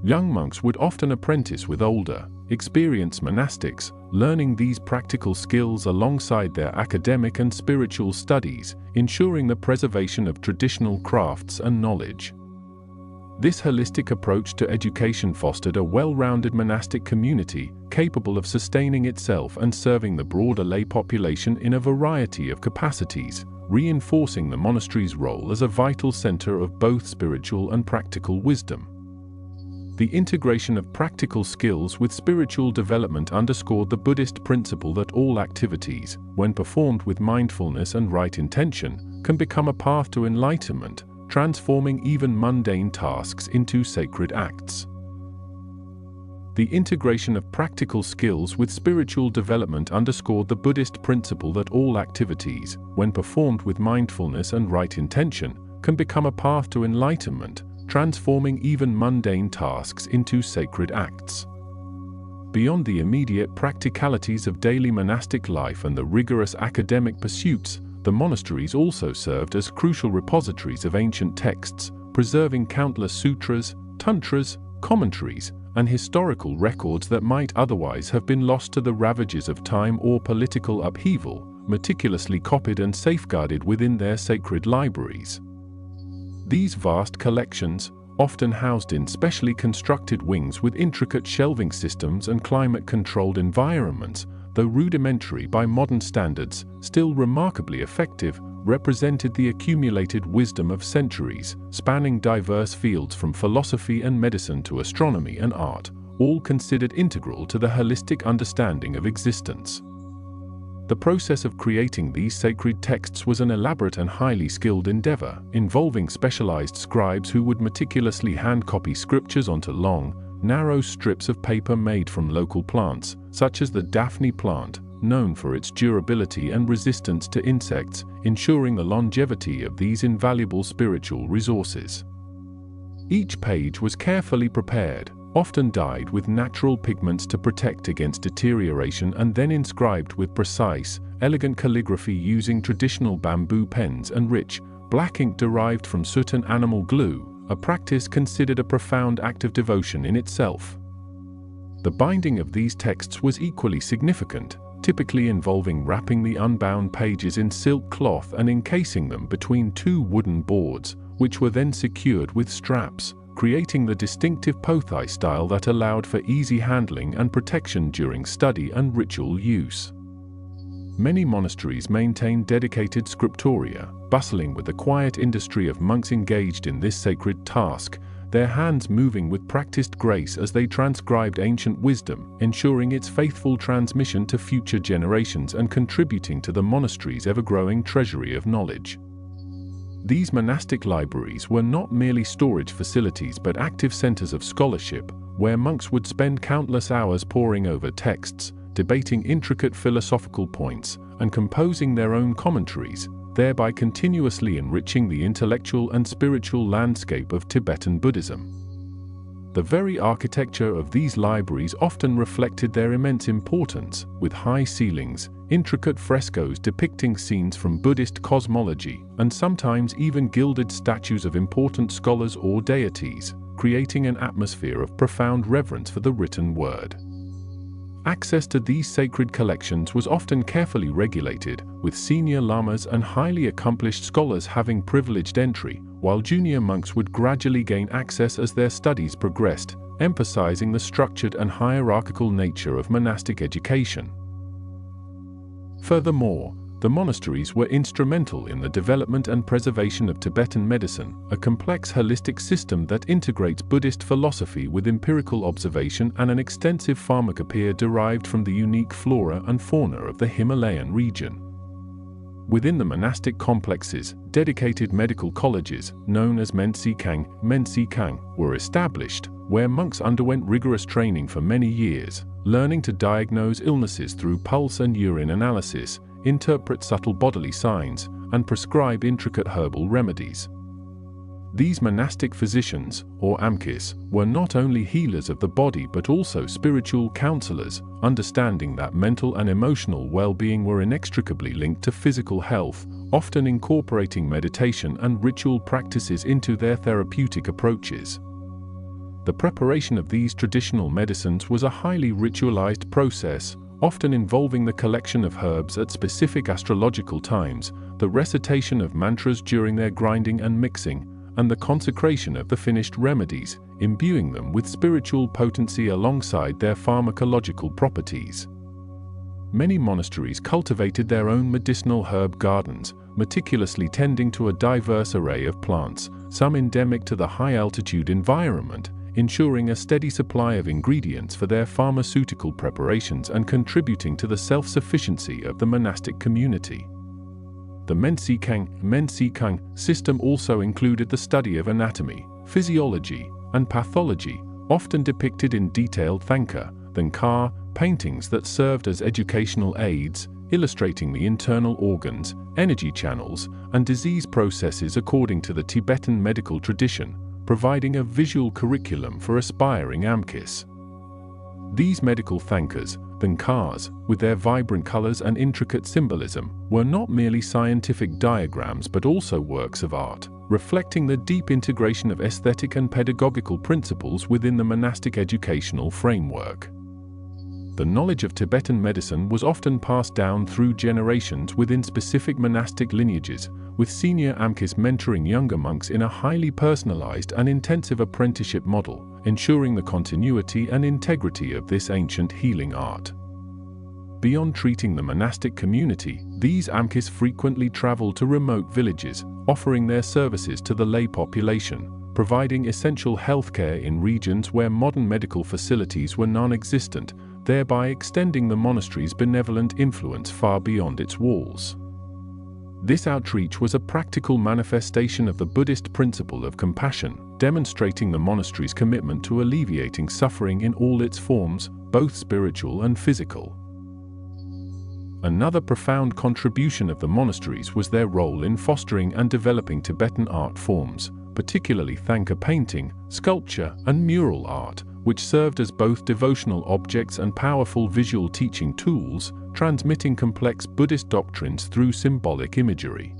Speaker 1: Young monks would often apprentice with older, experienced monastics, learning these practical skills alongside their academic and spiritual studies, ensuring the preservation of traditional crafts and knowledge. This holistic approach to education fostered a well-rounded monastic community, capable of sustaining itself and serving the broader lay population in a variety of capacities, reinforcing the monastery's role as a vital center of both spiritual and practical wisdom. The integration of practical skills with spiritual development underscored the Buddhist principle that all activities, when performed with mindfulness and right intention, can become a path to enlightenment, transforming even mundane tasks into sacred acts. The integration of practical skills with spiritual development underscored the Buddhist principle that all activities, when performed with mindfulness and right intention, can become a path to enlightenment, transforming even mundane tasks into sacred acts. Beyond the immediate practicalities of daily monastic life and the rigorous academic pursuits, the monasteries also served as crucial repositories of ancient texts, preserving countless sutras, tantras, commentaries, and historical records that might otherwise have been lost to the ravages of time or political upheaval, meticulously copied and safeguarded within their sacred libraries. These vast collections, often housed in specially constructed wings with intricate shelving systems and climate-controlled environments, though rudimentary by modern standards, still remarkably effective, represented the accumulated wisdom of centuries, spanning diverse fields from philosophy and medicine to astronomy and art, all considered integral to the holistic understanding of existence. The process of creating these sacred texts was an elaborate and highly skilled endeavor, involving specialized scribes who would meticulously hand-copy scriptures onto long, narrow strips of paper made from local plants, such as the Daphne plant, known for its durability and resistance to insects, ensuring the longevity of these invaluable spiritual resources. Each page was carefully prepared, often dyed with natural pigments to protect against deterioration, and then inscribed with precise, elegant calligraphy using traditional bamboo pens and rich, black ink derived from soot and animal glue, a practice considered a profound act of devotion in itself. The binding of these texts was equally significant, typically involving wrapping the unbound pages in silk cloth and encasing them between two wooden boards, which were then secured with straps, creating the distinctive pothai style that allowed for easy handling and protection during study and ritual use. Many monasteries maintained dedicated scriptoria, bustling with the quiet industry of monks engaged in this sacred task, their hands moving with practiced grace as they transcribed ancient wisdom, ensuring its faithful transmission to future generations and contributing to the monastery's ever-growing treasury of knowledge. These monastic libraries were not merely storage facilities but active centers of scholarship, where monks would spend countless hours poring over texts, debating intricate philosophical points, and composing their own commentaries, thereby continuously enriching the intellectual and spiritual landscape of Tibetan Buddhism. The very architecture of these libraries often reflected their immense importance, with high ceilings, intricate frescoes depicting scenes from Buddhist cosmology, and sometimes even gilded statues of important scholars or deities, creating an atmosphere of profound reverence for the written word. Access to these sacred collections was often carefully regulated, with senior lamas and highly accomplished scholars having privileged entry, while junior monks would gradually gain access as their studies progressed, emphasizing the structured and hierarchical nature of monastic education. Furthermore, the monasteries were instrumental in the development and preservation of Tibetan medicine, a complex holistic system that integrates Buddhist philosophy with empirical observation and an extensive pharmacopoeia derived from the unique flora and fauna of the Himalayan region. Within the monastic complexes, dedicated medical colleges, known as mensikang, were established, where monks underwent rigorous training for many years, learning to diagnose illnesses through pulse and urine analysis, interpret subtle bodily signs, and prescribe intricate herbal remedies. These monastic physicians, or amkis, were not only healers of the body but also spiritual counselors, understanding that mental and emotional well-being were inextricably linked to physical health, often incorporating meditation and ritual practices into their therapeutic approaches. The preparation of these traditional medicines was a highly ritualized process, often involving the collection of herbs at specific astrological times, the recitation of mantras during their grinding and mixing, and the consecration of the finished remedies, imbuing them with spiritual potency alongside their pharmacological properties. Many monasteries cultivated their own medicinal herb gardens, meticulously tending to a diverse array of plants, some endemic to the high-altitude environment, ensuring a steady supply of ingredients for their pharmaceutical preparations and contributing to the self-sufficiency of the monastic community. The mensikang system also included the study of anatomy, physiology, and pathology, often depicted in detailed thangka paintings that served as educational aids, illustrating the internal organs, energy channels, and disease processes according to the Tibetan medical tradition, providing a visual curriculum for aspiring amkis. These medical thangkas, with their vibrant colors and intricate symbolism, were not merely scientific diagrams but also works of art, reflecting the deep integration of aesthetic and pedagogical principles within the monastic educational framework. The knowledge of Tibetan medicine was often passed down through generations within specific monastic lineages, with senior amkis mentoring younger monks in a highly personalized and intensive apprenticeship model, ensuring the continuity and integrity of this ancient healing art. Beyond treating the monastic community, these amkis frequently traveled to remote villages, offering their services to the lay population, providing essential healthcare in regions where modern medical facilities were non-existent, thereby extending the monastery's benevolent influence far beyond its walls. This outreach was a practical manifestation of the Buddhist principle of compassion, demonstrating the monastery's commitment to alleviating suffering in all its forms, both spiritual and physical. Another profound contribution of the monasteries was their role in fostering and developing Tibetan art forms, particularly Thangka painting, sculpture, and mural art, which served as both devotional objects and powerful visual teaching tools, transmitting complex Buddhist doctrines through symbolic imagery.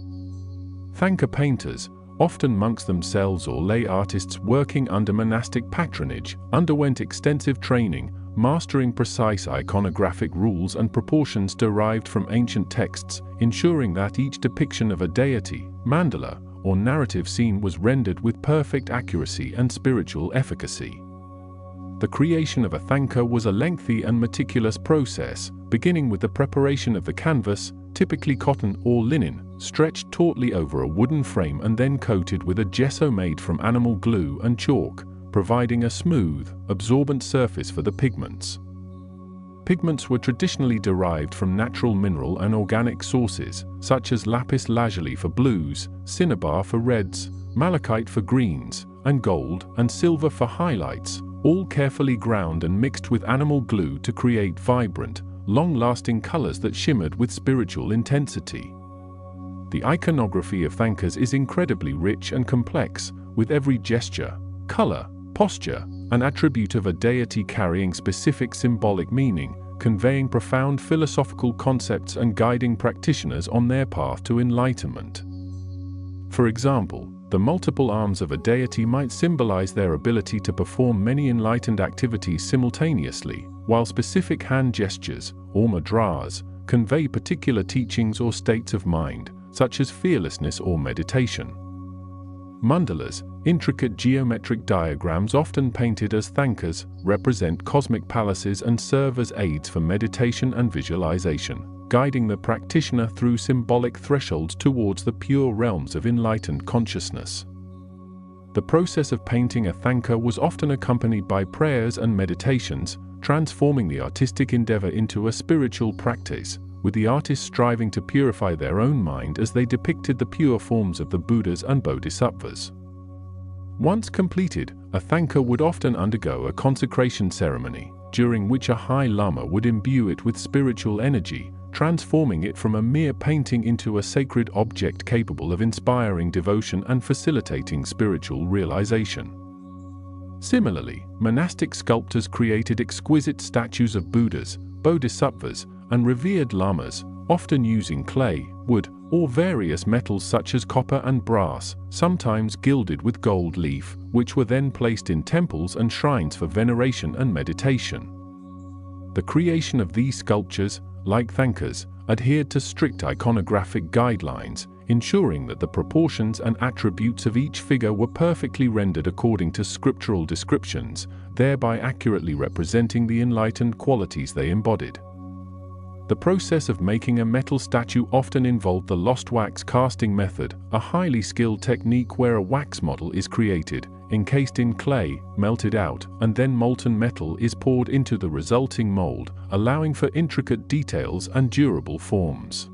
Speaker 1: Thangka painters, often monks themselves or lay artists working under monastic patronage, underwent extensive training, mastering precise iconographic rules and proportions derived from ancient texts, ensuring that each depiction of a deity, mandala, or narrative scene was rendered with perfect accuracy and spiritual efficacy. The creation of a thangka was a lengthy and meticulous process, beginning with the preparation of the canvas, typically cotton or linen, stretched tautly over a wooden frame and then coated with a gesso made from animal glue and chalk, providing a smooth, absorbent surface for the pigments. Pigments were traditionally derived from natural mineral and organic sources, such as lapis lazuli for blues, cinnabar for reds, malachite for greens, and gold and silver for highlights, all carefully ground and mixed with animal glue to create vibrant, long-lasting colors that shimmered with spiritual intensity. The iconography of thangkas is incredibly rich and complex, with every gesture, color, posture, and attribute of a deity carrying specific symbolic meaning, conveying profound philosophical concepts and guiding practitioners on their path to enlightenment. For example, the multiple arms of a deity might symbolize their ability to perform many enlightened activities simultaneously, while specific hand gestures, or mudras, convey particular teachings or states of mind, such as fearlessness or meditation. Mandalas, intricate geometric diagrams often painted as thangkas, represent cosmic palaces and serve as aids for meditation and visualization, guiding the practitioner through symbolic thresholds towards the pure realms of enlightened consciousness. The process of painting a thangka was often accompanied by prayers and meditations, transforming the artistic endeavor into a spiritual practice, with the artists striving to purify their own mind as they depicted the pure forms of the Buddhas and Bodhisattvas. Once completed, a thangka would often undergo a consecration ceremony, during which a high lama would imbue it with spiritual energy, transforming it from a mere painting into a sacred object capable of inspiring devotion and facilitating spiritual realization. Similarly, monastic sculptors created exquisite statues of Buddhas, Bodhisattvas, and revered lamas, often using clay, wood, or various metals such as copper and brass, sometimes gilded with gold leaf, which were then placed in temples and shrines for veneration and meditation. The creation of these sculptures, like thangkas, adhered to strict iconographic guidelines, ensuring that the proportions and attributes of each figure were perfectly rendered according to scriptural descriptions, thereby accurately representing the enlightened qualities they embodied. The process of making a metal statue often involved the lost wax casting method, a highly skilled technique where a wax model is created, encased in clay, melted out, and then molten metal is poured into the resulting mold, allowing for intricate details and durable forms.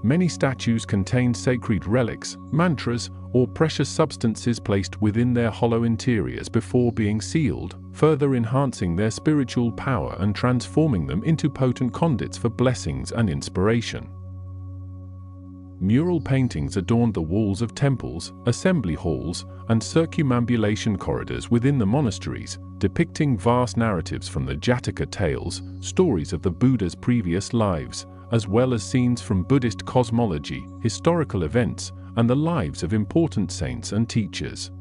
Speaker 1: Many statues contain sacred relics, mantras, or precious substances placed within their hollow interiors before being sealed, further enhancing their spiritual power and transforming them into potent conduits for blessings and inspiration. Mural paintings adorned the walls of temples, assembly halls, and circumambulation corridors within the monasteries, depicting vast narratives from the Jataka tales, stories of the Buddha's previous lives, as well as scenes from Buddhist cosmology, historical events, and the lives of important saints and teachers.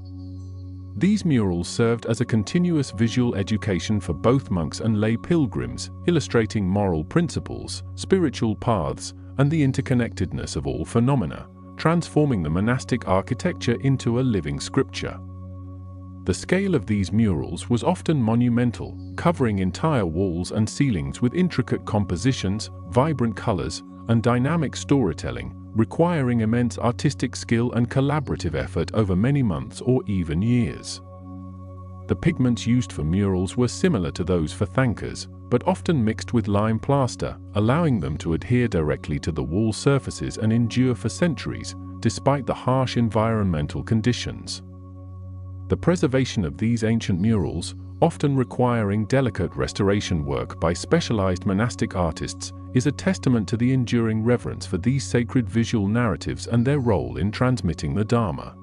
Speaker 1: These murals served as a continuous visual education for both monks and lay pilgrims, illustrating moral principles, spiritual paths, and the interconnectedness of all phenomena, transforming the monastic architecture into a living scripture. The scale of these murals was often monumental, covering entire walls and ceilings with intricate compositions, vibrant colors, and dynamic storytelling, requiring immense artistic skill and collaborative effort over many months or even years. The pigments used for murals were similar to those for thangkas, but often mixed with lime plaster, allowing them to adhere directly to the wall surfaces and endure for centuries, despite the harsh environmental conditions. The preservation of these ancient murals, often requiring delicate restoration work by specialized monastic artists, is a testament to the enduring reverence for these sacred visual narratives and their role in transmitting the Dharma.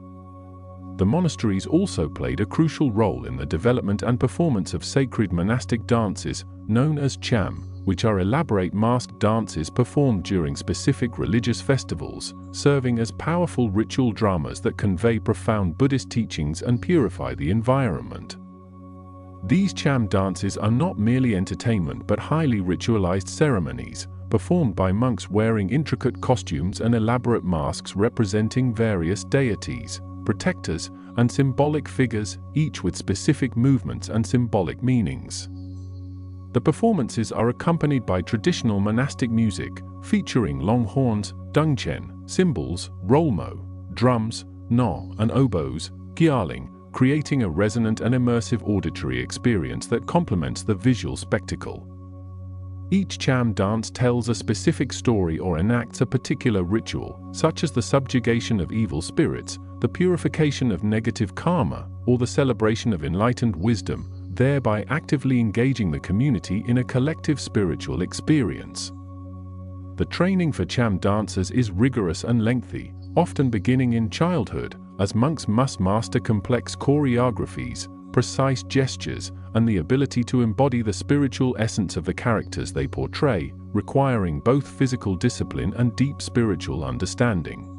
Speaker 1: The monasteries also played a crucial role in the development and performance of sacred monastic dances, known as cham, which are elaborate masked dances performed during specific religious festivals, serving as powerful ritual dramas that convey profound Buddhist teachings and purify the environment. These cham dances are not merely entertainment but highly ritualized ceremonies, performed by monks wearing intricate costumes and elaborate masks representing various deities, protectors, and symbolic figures, each with specific movements and symbolic meanings. The performances are accompanied by traditional monastic music, featuring long horns, dungchen, cymbals, rolmo, drums, no, and oboes, gyaling, creating a resonant and immersive auditory experience that complements the visual spectacle. Each cham dance tells a specific story or enacts a particular ritual, such as the subjugation of evil spirits, the purification of negative karma, or the celebration of enlightened wisdom, thereby actively engaging the community in a collective spiritual experience. The training for cham dancers is rigorous and lengthy, often beginning in childhood, as monks must master complex choreographies, precise gestures, and the ability to embody the spiritual essence of the characters they portray, requiring both physical discipline and deep spiritual understanding.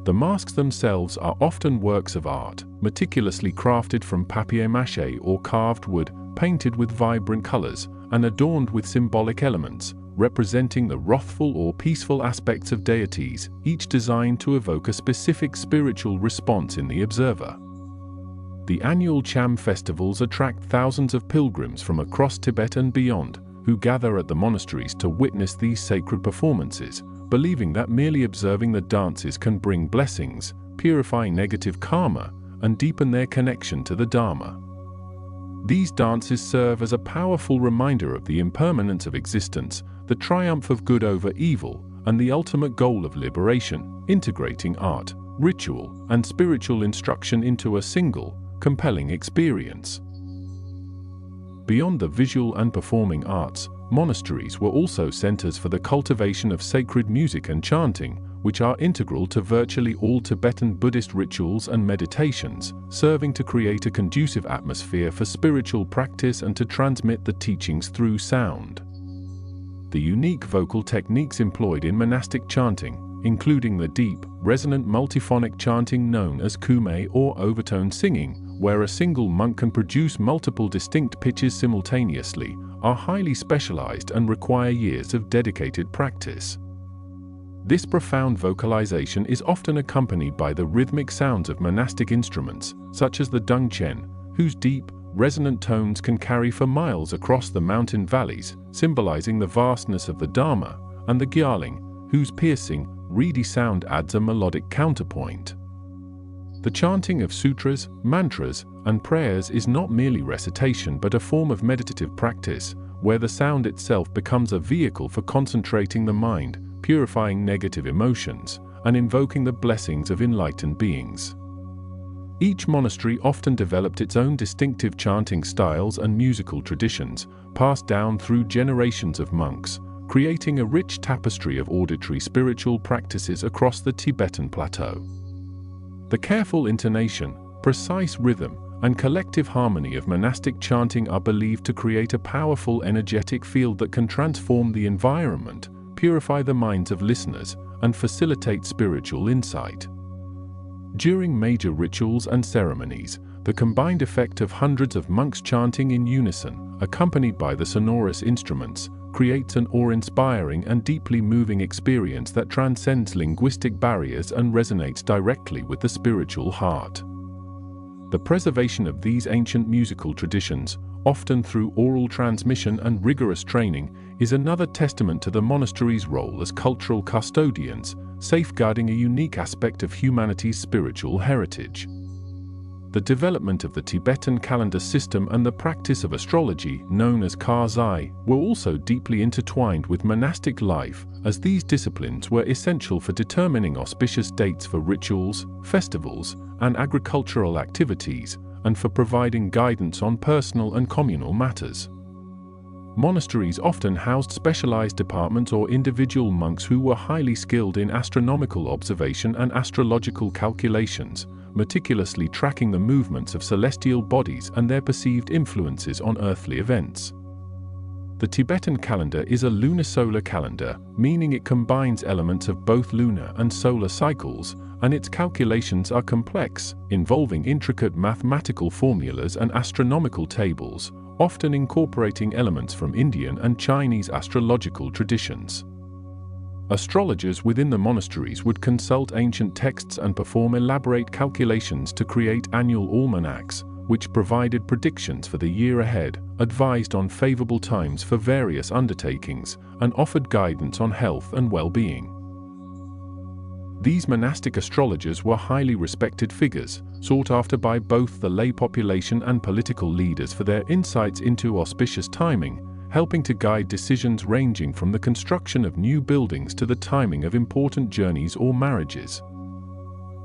Speaker 1: The masks themselves are often works of art, meticulously crafted from papier-mâché or carved wood, painted with vibrant colors, and adorned with symbolic elements, representing the wrathful or peaceful aspects of deities, each designed to evoke a specific spiritual response in the observer. The annual Cham festivals attract thousands of pilgrims from across Tibet and beyond, who gather at the monasteries to witness these sacred performances, believing that merely observing the dances can bring blessings, purify negative karma, and deepen their connection to the Dharma. These dances serve as a powerful reminder of the impermanence of existence, the triumph of good over evil, and the ultimate goal of liberation, integrating art, ritual, and spiritual instruction into a single, compelling experience. Beyond the visual and performing arts, monasteries were also centers for the cultivation of sacred music and chanting, which are integral to virtually all Tibetan Buddhist rituals and meditations, serving to create a conducive atmosphere for spiritual practice and to transmit the teachings through sound. The unique vocal techniques employed in monastic chanting, including the deep, resonant multiphonic chanting known as kume or overtone singing, where a single monk can produce multiple distinct pitches simultaneously, are highly specialized and require years of dedicated practice. This profound vocalization is often accompanied by the rhythmic sounds of monastic instruments, such as the dungchen, whose deep, resonant tones can carry for miles across the mountain valleys, symbolizing the vastness of the Dharma, and the gyaling, whose piercing, reedy sound adds a melodic counterpoint. The chanting of sutras, mantras, and prayers is not merely recitation but a form of meditative practice, where the sound itself becomes a vehicle for concentrating the mind, purifying negative emotions, and invoking the blessings of enlightened beings. Each monastery often developed its own distinctive chanting styles and musical traditions, passed down through generations of monks, creating a rich tapestry of auditory spiritual practices across the Tibetan plateau. The careful intonation, precise rhythm, and collective harmony of monastic chanting are believed to create a powerful energetic field that can transform the environment, purify the minds of listeners, and facilitate spiritual insight. During major rituals and ceremonies, the combined effect of hundreds of monks chanting in unison, accompanied by the sonorous instruments, creates an awe-inspiring and deeply moving experience that transcends linguistic barriers and resonates directly with the spiritual heart. The preservation of these ancient musical traditions, often through oral transmission and rigorous training, is another testament to the monastery's role as cultural custodians, safeguarding a unique aspect of humanity's spiritual heritage. The The development of the Tibetan calendar system and the practice of astrology, known as Karzai, were also deeply intertwined with monastic life, as these disciplines were essential for determining auspicious dates for rituals, festivals, and agricultural activities, and for providing guidance on personal and communal matters. Monasteries often housed specialized departments or individual monks who were highly skilled in astronomical observation and astrological calculations, meticulously tracking the movements of celestial bodies and their perceived influences on earthly events. The Tibetan calendar is a lunisolar calendar, meaning it combines elements of both lunar and solar cycles, and its calculations are complex, involving intricate mathematical formulas and astronomical tables, often incorporating elements from Indian and Chinese astrological traditions. Astrologers within the monasteries would consult ancient texts and perform elaborate calculations to create annual almanacs, which provided predictions for the year ahead, advised on favorable times for various undertakings, and offered guidance on health and well-being. These monastic astrologers were highly respected figures, sought after by both the lay population and political leaders for their insights into auspicious timing, helping to guide decisions ranging from the construction of new buildings to the timing of important journeys or marriages.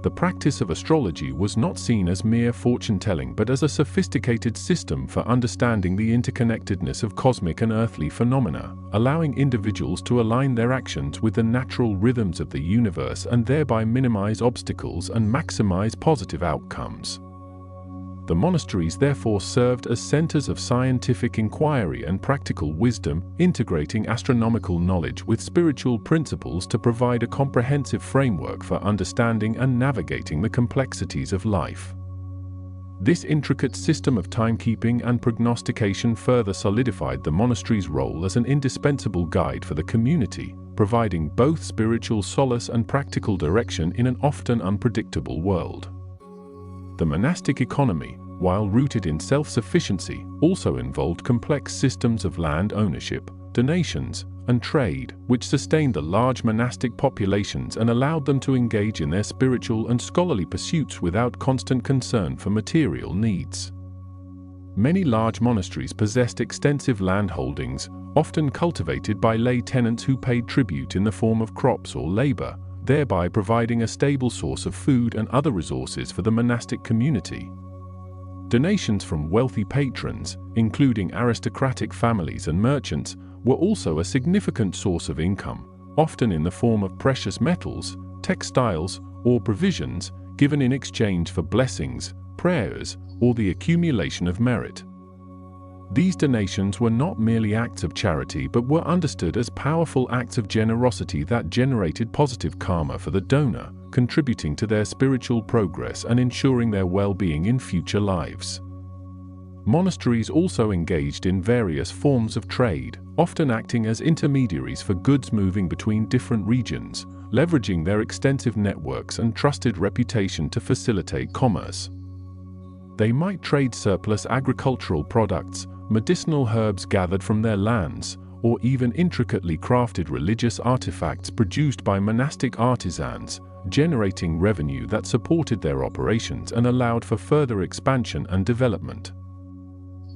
Speaker 1: The practice of astrology was not seen as mere fortune-telling but as a sophisticated system for understanding the interconnectedness of cosmic and earthly phenomena, allowing individuals to align their actions with the natural rhythms of the universe and thereby minimize obstacles and maximize positive outcomes. The monasteries therefore served as centers of scientific inquiry and practical wisdom, integrating astronomical knowledge with spiritual principles to provide a comprehensive framework for understanding and navigating the complexities of life. This intricate system of timekeeping and prognostication further solidified the monastery's role as an indispensable guide for the community, providing both spiritual solace and practical direction in an often unpredictable world. The monastic economy, while rooted in self-sufficiency, also involved complex systems of land ownership, donations, and trade, which sustained the large monastic populations and allowed them to engage in their spiritual and scholarly pursuits without constant concern for material needs. Many large monasteries possessed extensive land holdings, often cultivated by lay tenants who paid tribute in the form of crops or labor, thereby providing a stable source of food and other resources for the monastic community. Donations from wealthy patrons, including aristocratic families and merchants, were also a significant source of income, often in the form of precious metals, textiles, or provisions, given in exchange for blessings, prayers, or the accumulation of merit. These donations were not merely acts of charity but were understood as powerful acts of generosity that generated positive karma for the donor, contributing to their spiritual progress and ensuring their well-being in future lives. Monasteries also engaged in various forms of trade, often acting as intermediaries for goods moving between different regions, leveraging their extensive networks and trusted reputation to facilitate commerce. They might trade surplus agricultural products, medicinal herbs gathered from their lands, or even intricately crafted religious artifacts produced by monastic artisans, generating revenue that supported their operations and allowed for further expansion and development.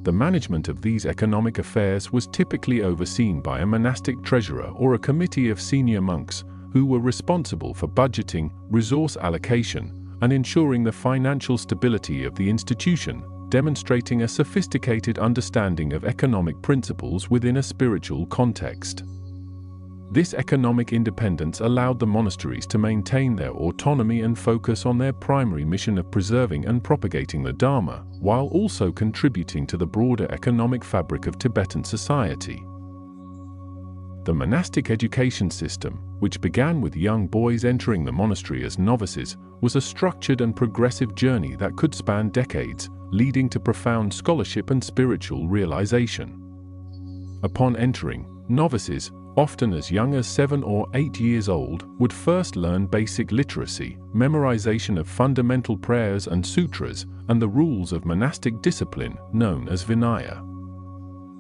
Speaker 1: The management of these economic affairs was typically overseen by a monastic treasurer or a committee of senior monks, who were responsible for budgeting, resource allocation, and ensuring the financial stability of the institution, demonstrating a sophisticated understanding of economic principles within a spiritual context. This economic independence allowed the monasteries to maintain their autonomy and focus on their primary mission of preserving and propagating the Dharma, while also contributing to the broader economic fabric of Tibetan society. The monastic education system, which began with young boys entering the monastery as novices, was a structured and progressive journey that could span decades, leading to profound scholarship and spiritual realization. Upon entering, novices, often as young as 7 or 8 years old, would first learn basic literacy, memorization of fundamental prayers and sutras, and the rules of monastic discipline, known as Vinaya.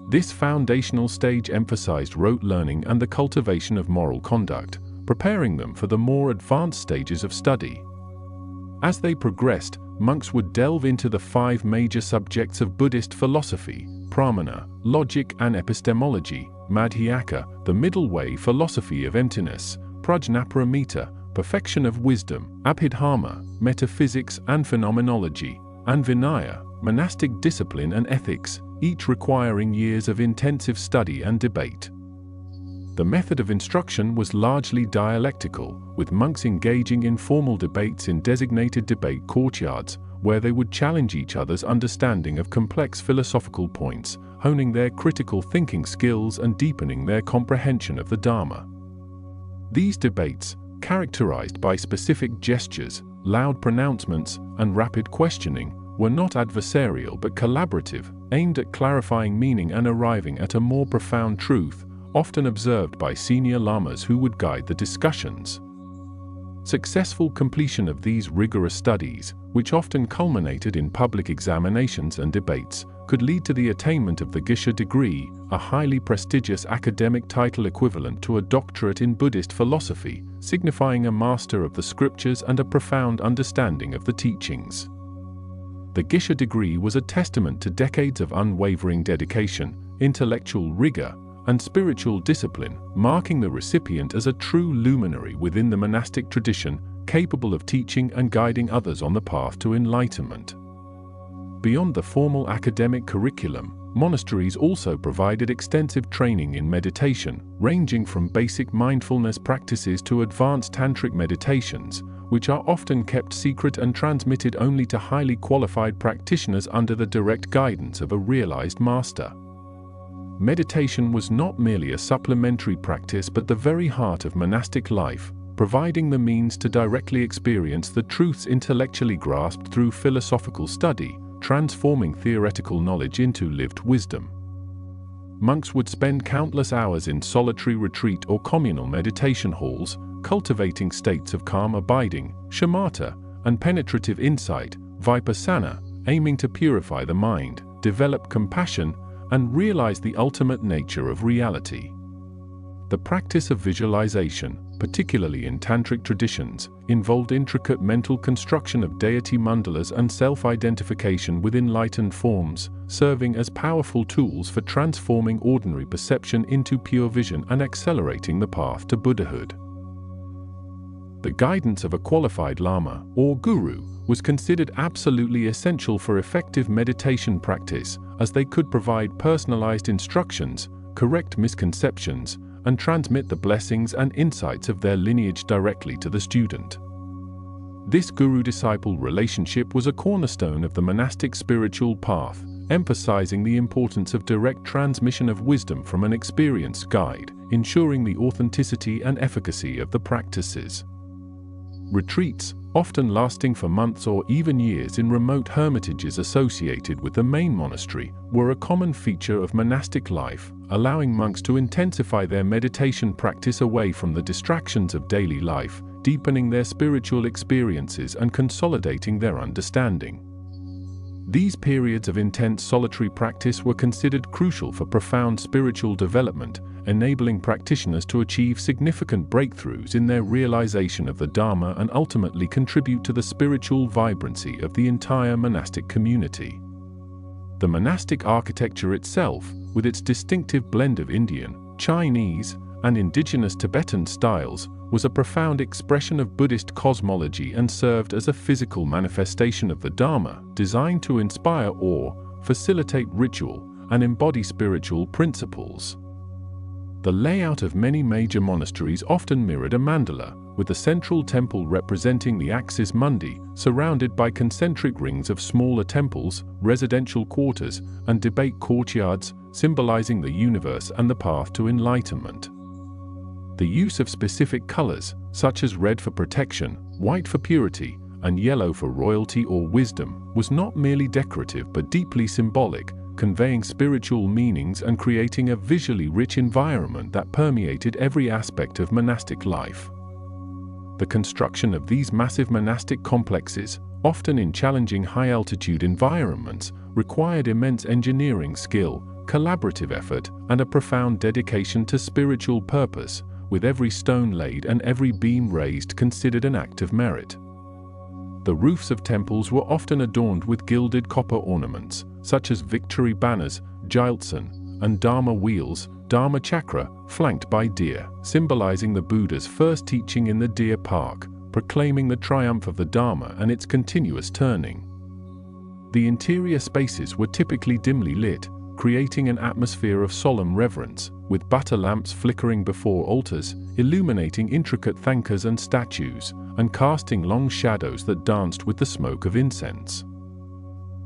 Speaker 1: This foundational stage emphasized rote learning and the cultivation of moral conduct, preparing them for the more advanced stages of study. As they progressed, monks would delve into the 5 major subjects of Buddhist philosophy: pramana, logic and epistemology; madhyaka, the middle way, philosophy of emptiness; prajnaparamita, perfection of wisdom; abhidharma, metaphysics and phenomenology; and vinaya, monastic discipline and ethics, each requiring years of intensive study and debate. The method of instruction was largely dialectical, with monks engaging in formal debates in designated debate courtyards, where they would challenge each other's understanding of complex philosophical points, honing their critical thinking skills and deepening their comprehension of the Dharma. These debates, characterized by specific gestures, loud pronouncements, and rapid questioning, were not adversarial but collaborative, aimed at clarifying meaning and arriving at a more profound truth, often observed by senior lamas who would guide the discussions. Successful completion of these rigorous studies, which often culminated in public examinations and debates, could lead to the attainment of the Geshe degree, a highly prestigious academic title equivalent to a doctorate in Buddhist philosophy, signifying a master of the scriptures and a profound understanding of the teachings. The Geshe degree was a testament to decades of unwavering dedication, intellectual rigor, and spiritual discipline, marking the recipient as a true luminary within the monastic tradition, capable of teaching and guiding others on the path to enlightenment. Beyond the formal academic curriculum, monasteries also provided extensive training in meditation, ranging from basic mindfulness practices to advanced tantric meditations, which are often kept secret and transmitted only to highly qualified practitioners under the direct guidance of a realized master. Meditation was not merely a supplementary practice but the very heart of monastic life, providing the means to directly experience the truths intellectually grasped through philosophical study, transforming theoretical knowledge into lived wisdom. Monks would spend countless hours in solitary retreat or communal meditation halls, cultivating states of calm abiding, shamatha, and penetrative insight, vipassana, aiming to purify the mind, develop compassion, and realize the ultimate nature of reality. The practice of visualization, particularly in tantric traditions, involved intricate mental construction of deity mandalas and self-identification with enlightened forms, serving as powerful tools for transforming ordinary perception into pure vision and accelerating the path to Buddhahood. The guidance of a qualified lama, or guru, was considered absolutely essential for effective meditation practice, as they could provide personalized instructions, correct misconceptions, and transmit the blessings and insights of their lineage directly to the student. This guru-disciple relationship was a cornerstone of the monastic spiritual path, emphasizing the importance of direct transmission of wisdom from an experienced guide, ensuring the authenticity and efficacy of the practices. Retreats, often lasting for months or even years in remote hermitages associated with the main monastery, were a common feature of monastic life, allowing monks to intensify their meditation practice away from the distractions of daily life, deepening their spiritual experiences and consolidating their understanding. These periods of intense solitary practice were considered crucial for profound spiritual development, enabling practitioners to achieve significant breakthroughs in their realization of the Dharma and ultimately contribute to the spiritual vibrancy of the entire monastic community. The monastic architecture itself, with its distinctive blend of Indian, Chinese, and indigenous Tibetan styles, was a profound expression of Buddhist cosmology and served as a physical manifestation of the Dharma, designed to inspire awe, facilitate ritual, and embody spiritual principles. The layout of many major monasteries often mirrored a mandala, with the central temple representing the axis mundi, surrounded by concentric rings of smaller temples, residential quarters, and debate courtyards, symbolizing the universe and the path to enlightenment. The use of specific colors, such as red for protection, white for purity, and yellow for royalty or wisdom, was not merely decorative but deeply symbolic, conveying spiritual meanings and creating a visually rich environment that permeated every aspect of monastic life. The construction of these massive monastic complexes, often in challenging high-altitude environments, required immense engineering skill, collaborative effort, and a profound dedication to spiritual purpose, with every stone laid and every beam raised considered an act of merit. The roofs of temples were often adorned with gilded copper ornaments, such as victory banners, Jiltsen, and Dharma wheels, Dharma chakra, flanked by deer, symbolizing the Buddha's first teaching in the deer park, proclaiming the triumph of the Dharma and its continuous turning. The interior spaces were typically dimly lit, creating an atmosphere of solemn reverence, with butter lamps flickering before altars, illuminating intricate thankas and statues, and casting long shadows that danced with the smoke of incense.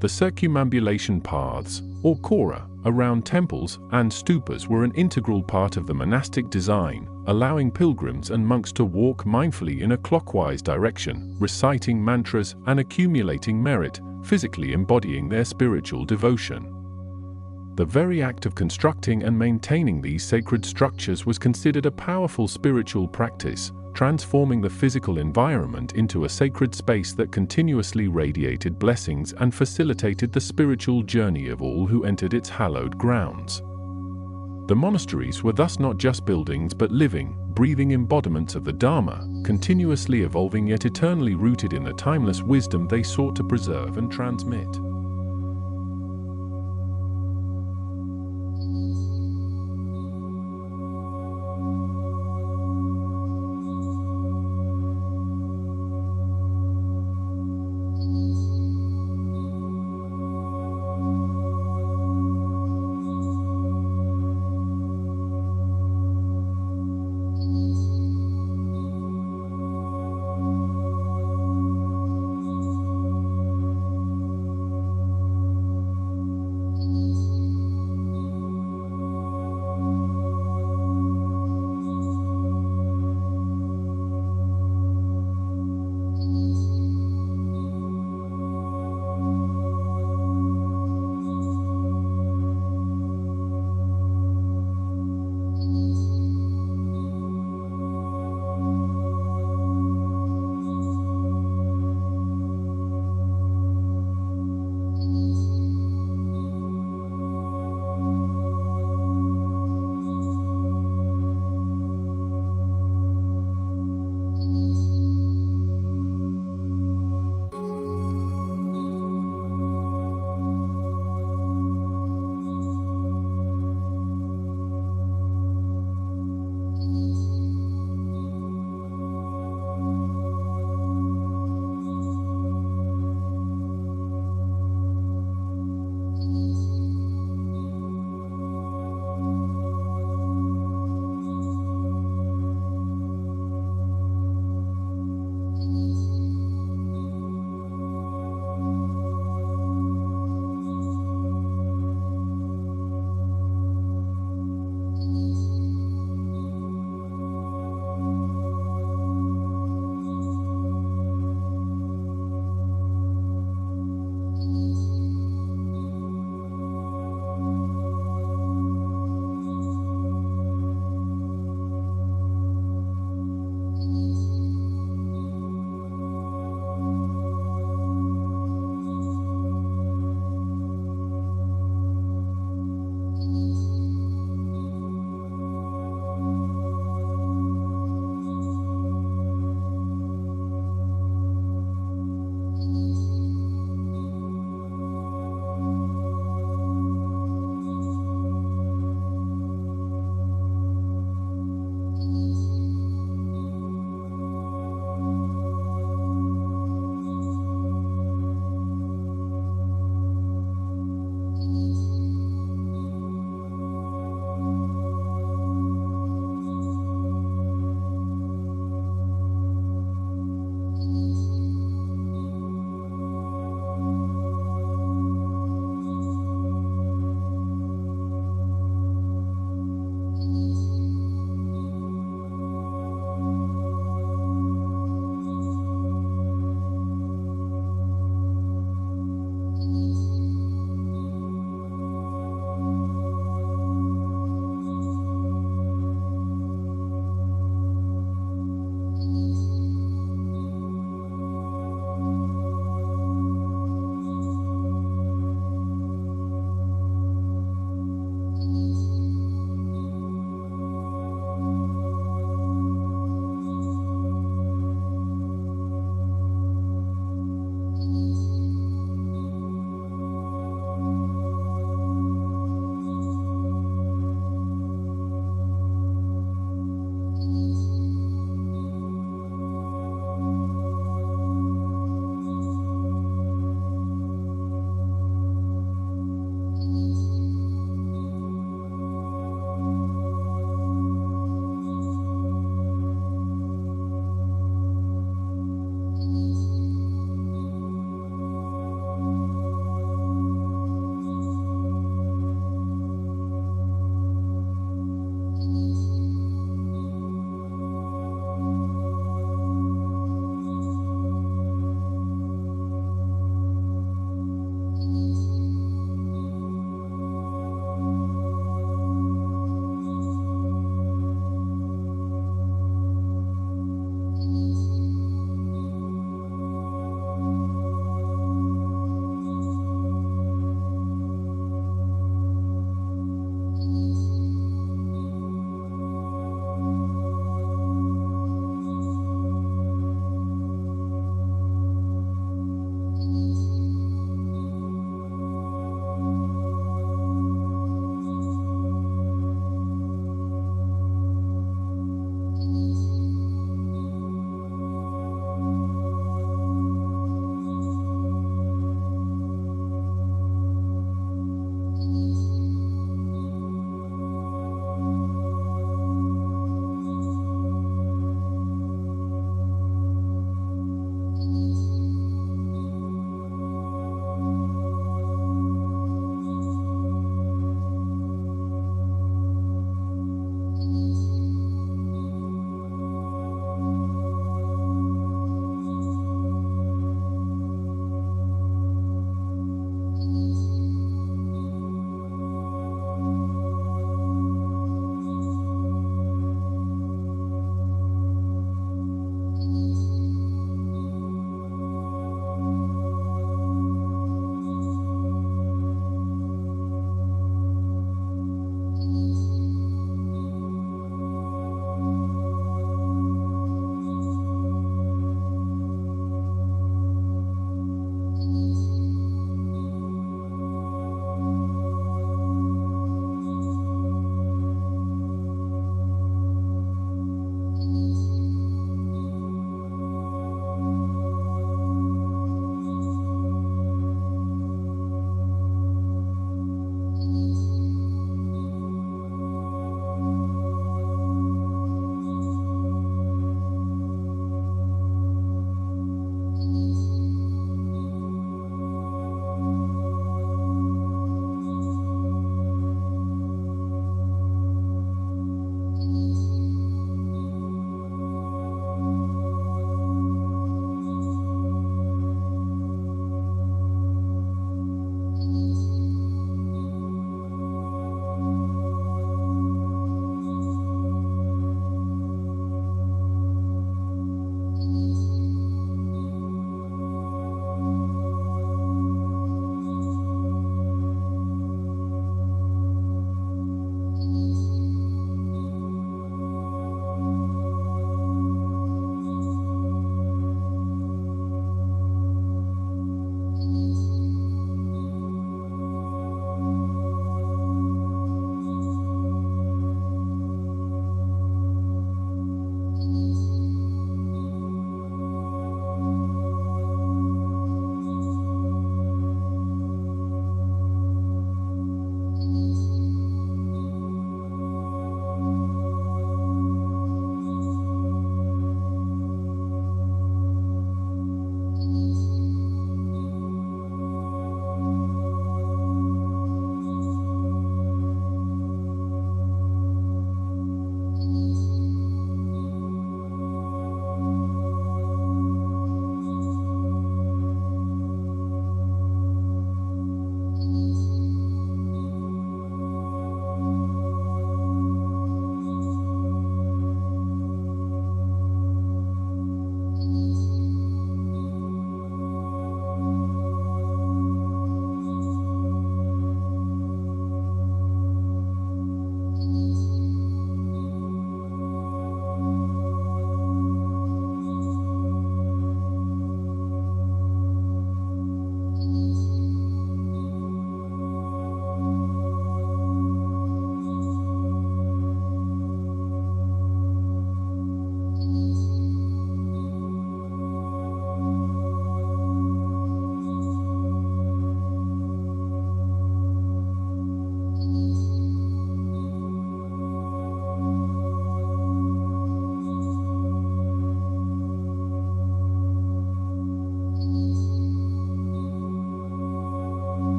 Speaker 1: The circumambulation paths, or kora, around temples and stupas were an integral part of the monastic design, allowing pilgrims and monks to walk mindfully in a clockwise direction, reciting mantras and accumulating merit, physically embodying their spiritual devotion. The very act of constructing and maintaining these sacred structures was considered a powerful spiritual practice, transforming the physical environment into a sacred space that continuously radiated blessings and facilitated the spiritual journey of all who entered its hallowed grounds. The monasteries were thus not just buildings but living, breathing embodiments of the Dharma, continuously evolving yet eternally rooted in the timeless wisdom they sought to preserve and transmit.